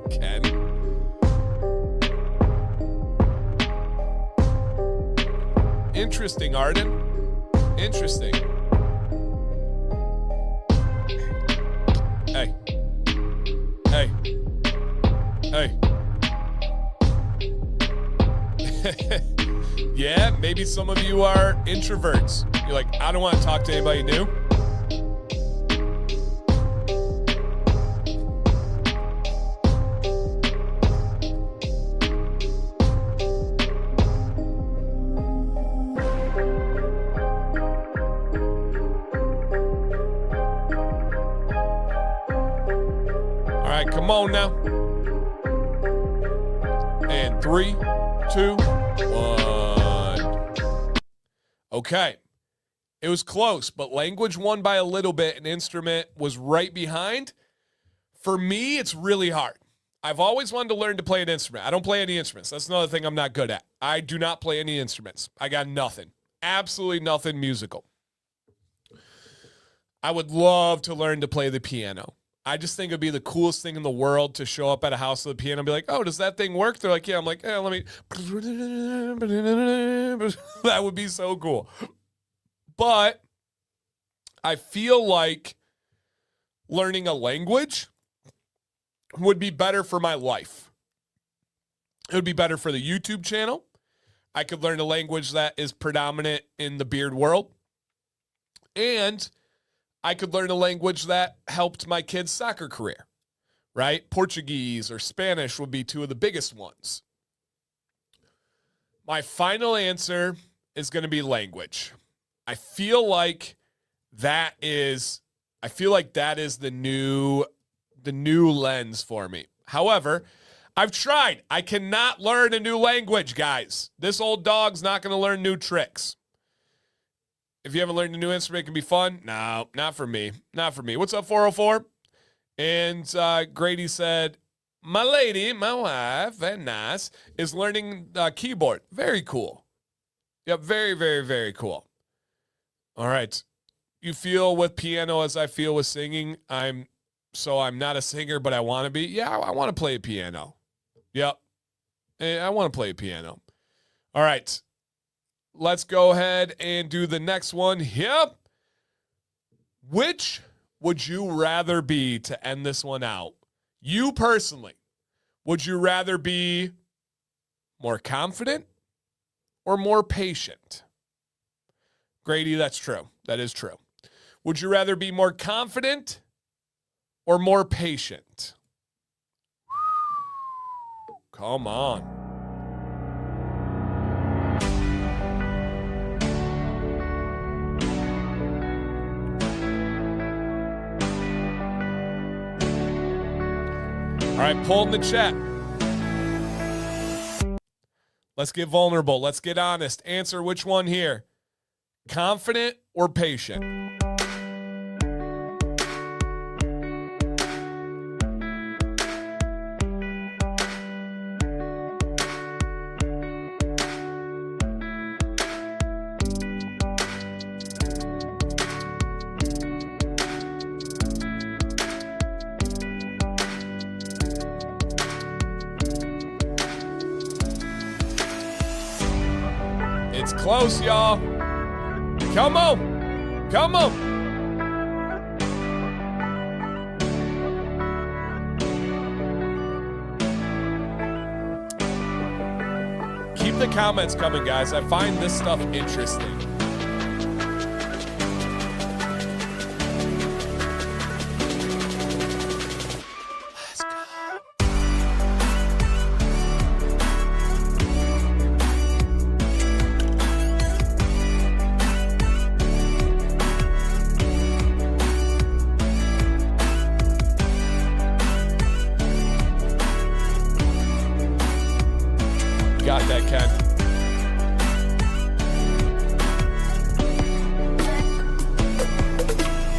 Ken. Interesting, Arden. Interesting. Hey. Yeah, maybe some of you are introverts. You're like, I don't want to talk to anybody new. All right, come on now. And 3, 2, 1. Okay. It was close, but language won by a little bit and instrument was right behind. For me, it's really hard. I've always wanted to learn to play an instrument. I don't play any instruments. That's another thing I'm not good at. I do not play any instruments. I got nothing. Absolutely nothing musical. I would love to learn to play the piano. I just think it'd be the coolest thing in the world to show up at a house with a piano and be like, oh, does that thing work? They're like, yeah. I'm like, let me. That would be so cool. But I feel like learning a language would be better for my life. It would be better for the YouTube channel. I could learn a language that is predominant in the beard world. And I could learn a language that helped my kid's soccer career, right? Portuguese or Spanish would be 2 of the biggest ones. My final answer is going to be language. I feel like that is the new lens for me. However, I've tried. I cannot learn a new language, guys. This old dog's not going to learn new tricks. If you haven't learned a new instrument, it can be fun. No, not for me. Not for me. What's up, 404? And Grady said, my lady, my wife, very nice, is learning keyboard. Very cool. Yep, very, very, very cool. All right. You feel with piano as I feel with singing. I'm not a singer, but I want to be. Yeah, I want to play a piano. Yep. I want to play a piano. All right. Let's go ahead and do the next one. Yep. Which would you rather be to end this one out? You personally, would you rather be more confident or more patient? Grady, that's true. That is true. Would you rather be more confident or more patient? Come on. All right, poll in the chat. Let's get vulnerable. Let's get honest. Answer which one here. Confident or patient? It's close, y'all. Come on. Come on. Keep the comments coming, guys. I find this stuff interesting. Let's go. Got that, Ken.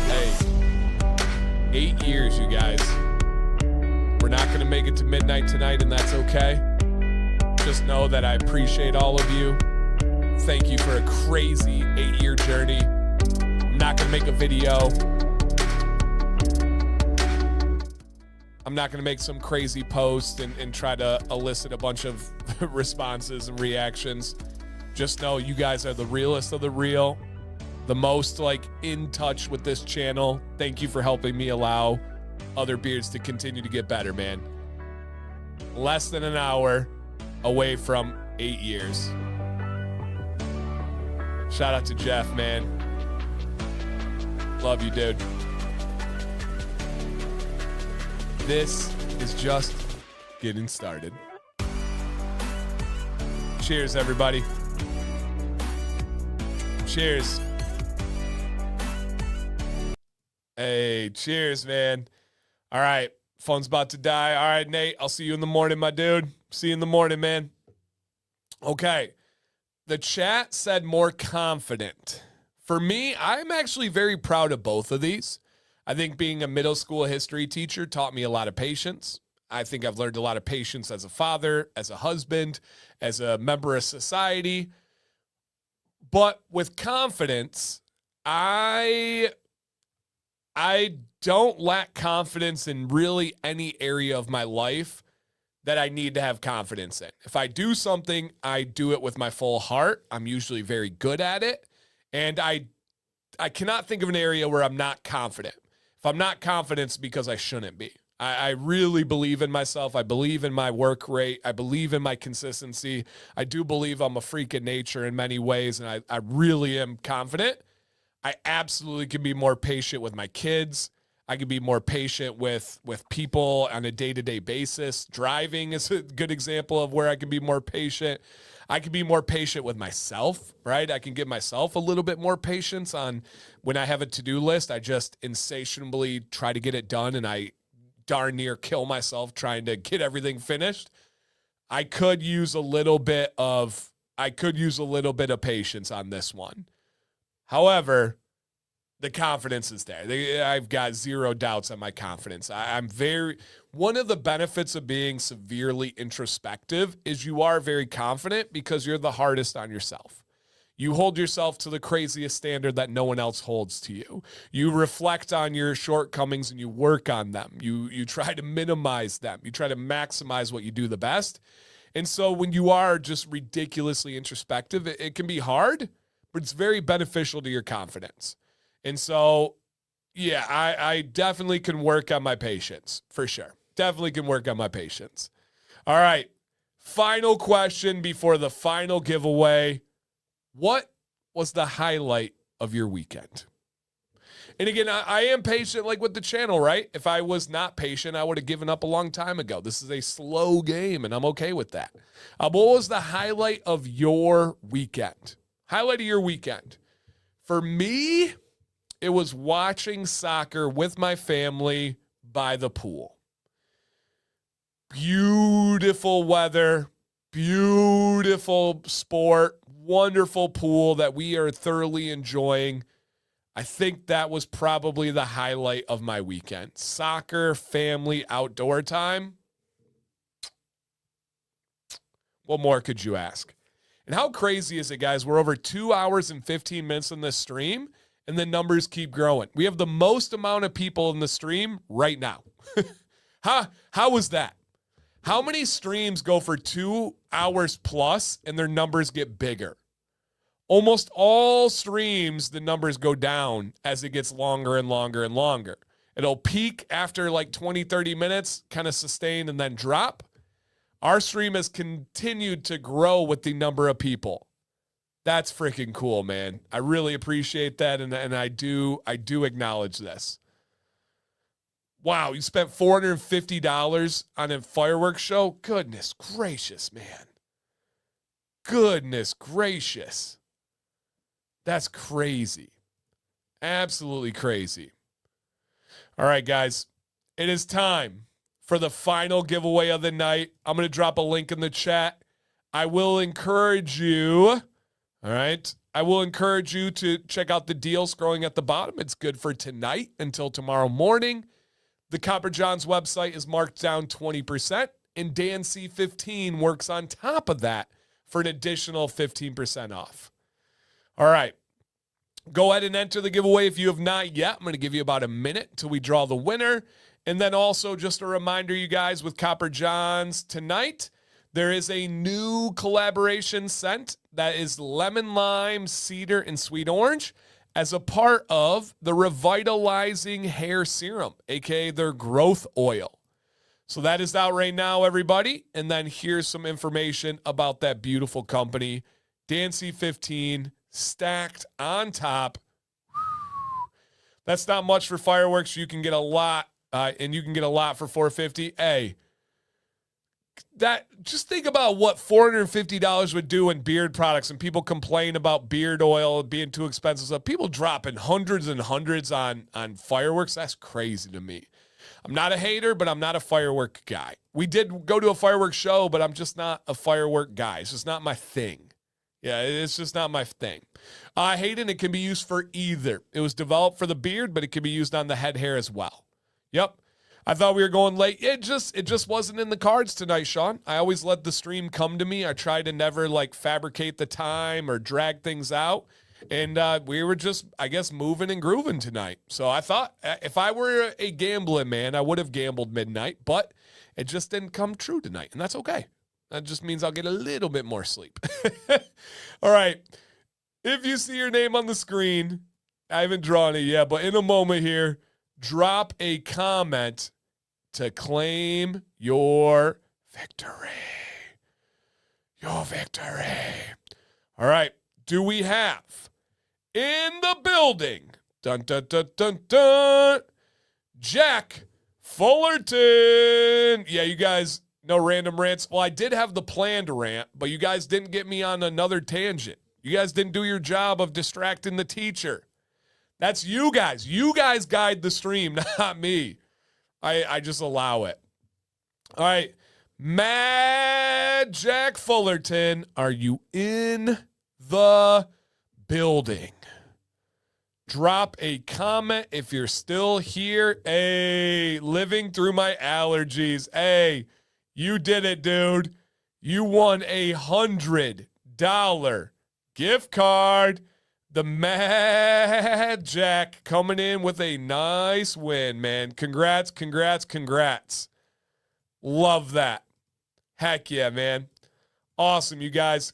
Hey, 8 years, you guys. We're not going to make it to midnight tonight, and that's okay. Just know that I appreciate all of you. Thank you for a crazy 8-year journey. I'm not going to make a video. I'm not going to make some crazy post and try to elicit a bunch of responses and reactions. Just know you guys are the realest of the real, the most in touch with this channel. Thank you for helping me allow other beards to continue to get better, man. Less than an hour away from 8 years. Shout out to Jeff, man. Love you, dude. This is just getting started. Cheers, everybody. Cheers. Hey, cheers, man. All right, phone's about to die. All right, Nate, I'll see you in the morning, my dude. See you in the morning, man. Okay, the chat said more confident. For me, I'm actually very proud of both of these. I think being a middle school history teacher taught me a lot of patience. I think I've learned a lot of patience as a father, as a husband, as a member of society. But with confidence, I don't lack confidence in really any area of my life that I need to have confidence in. If I do something, I do it with my full heart. I'm usually very good at it. And I cannot think of an area where I'm not confident. If I'm not confident, it's because I shouldn't be. I really believe in myself. I believe in my work rate. I believe in my consistency. I do believe I'm a freak of nature in many ways, and I really am confident. I absolutely can be more patient with my kids. I can be more patient with people on a day-to-day basis. Driving is a good example of where I can be more patient. I can be more patient with myself, right? I can give myself a little bit more patience on when I have a to-do list. I just insatiably try to get it done, and I darn near kill myself trying to get everything finished. I could use a little bit of patience on this one. However, the confidence is there. I've got zero doubts on my confidence. One of the benefits of being severely introspective is you are very confident because you're the hardest on yourself. You hold yourself to the craziest standard that no one else holds to you. You reflect on your shortcomings and you work on them. You try to minimize them. You try to maximize what you do the best. And so when you are just ridiculously introspective, it can be hard, but it's very beneficial to your confidence. And so, yeah, I definitely can work on my patience, for sure. Definitely can work on my patience. All right, final question before the final giveaway. What was the highlight of your weekend? And again, I am patient like with the channel, right? If I was not patient, I would have given up a long time ago. This is a slow game, and I'm okay with that. What was the highlight of your weekend? Highlight of your weekend. For me, it was watching soccer with my family by the pool. Beautiful weather, beautiful sport, wonderful pool that we are thoroughly enjoying. I think that was probably the highlight of my weekend. Soccer, family, outdoor time. What more could you ask? And how crazy is it, guys? We're over 2 hours and 15 minutes in this stream, and the numbers keep growing. We have the most amount of people in the stream right now. How was that? How many streams go for 2 hours plus and their numbers get bigger? Almost all streams, the numbers go down as it gets longer and longer and longer. It'll peak after like 20, 30 minutes, kind of sustain and then drop. Our stream has continued to grow with the number of people. That's freaking cool, man. I really appreciate that, and I do acknowledge this. Wow, you spent $450 on a fireworks show? Goodness gracious, man. Goodness gracious. That's crazy. Absolutely crazy. All right, guys. It is time for the final giveaway of the night. I'm going to drop a link in the chat. I will encourage you, all right? I will encourage you to check out the deal scrolling at the bottom. It's good for tonight until tomorrow morning. The Copper Johns website is marked down 20%, and Dan C15 works on top of that for an additional 15% off. All right. Go ahead and enter the giveaway if you have not yet. I'm going to give you about a minute until we draw the winner. And then also just a reminder, you guys, with Copper Johns tonight, there is a new collaboration scent that is lemon, lime, cedar, and sweet orange as a part of the Revitalizing Hair Serum, aka their growth oil. So that is out right now, everybody. And then here's some information about that beautiful company, Dan C15, stacked on top. That's not much for fireworks. You can get a lot. And you can get a lot for $450. Hey, just think about what $450 would do in beard products, and people complain about beard oil being too expensive. So people dropping hundreds and hundreds on fireworks. That's crazy to me. I'm not a hater, but I'm not a firework guy. We did go to a fireworks show, but I'm just not a firework guy. It's just not my thing. Yeah, it's just not my thing. I hate it. It can be used for either. It was developed for the beard, but it can be used on the head hair as well. Yep. I thought we were going late. It just wasn't in the cards tonight, Sean. I always let the stream come to me. I try to never fabricate the time or drag things out. And we were just, I guess, moving and grooving tonight. So I thought if I were a gambling man, I would have gambled midnight, but it just didn't come true tonight. And that's okay. That just means I'll get a little bit more sleep. All right. If you see your name on the screen, I haven't drawn it yet, but in a moment here, drop a comment to claim your victory. Your victory. All right. Do we have in the building, dun, dun, dun, dun, dun, Jack Fullerton? Yeah, you guys, no random rants. Well, I did have the planned rant, but you guys didn't get me on another tangent. You guys didn't do your job of distracting the teacher. That's you guys. You guys guide the stream, not me. I just allow it. All right. Mad Jack Fullerton, are you in the building? Drop a comment if you're still here. Hey, living through my allergies. Hey, you did it, dude. You won $100 gift card. The Mad Jack coming in with a nice win, man. Congrats, congrats, congrats. Love that. Heck yeah, man. Awesome, you guys.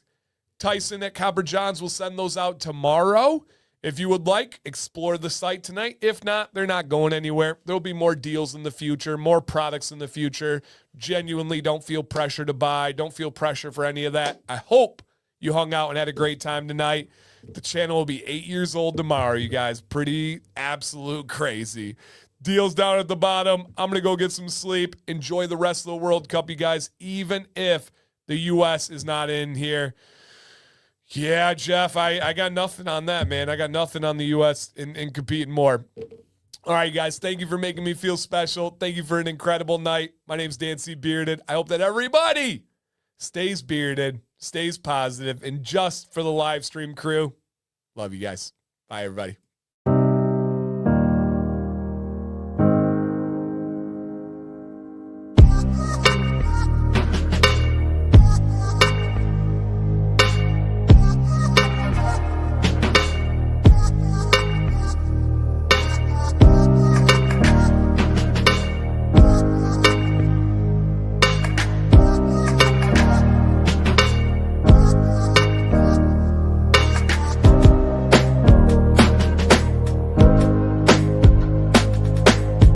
Tyson at Copper Johns will send those out tomorrow. If you would like, explore the site tonight. If not, they're not going anywhere. There'll be more deals in the future, more products in the future. Genuinely don't feel pressure to buy. Don't feel pressure for any of that. I hope you hung out and had a great time tonight. The channel will be 8 years old tomorrow, you guys. Pretty absolute crazy. Deals down at the bottom. I'm going to go get some sleep. Enjoy the rest of the World Cup, you guys, even if the U.S. is not in here. Yeah, Jeff, I got nothing on that, man. I got nothing on the U.S. in competing more. All right, guys, thank you for making me feel special. Thank you for an incredible night. My name's Dan C. Bearded. I hope that everybody stays bearded. stays positive, and just for the live stream crew, love you guys. Bye, everybody.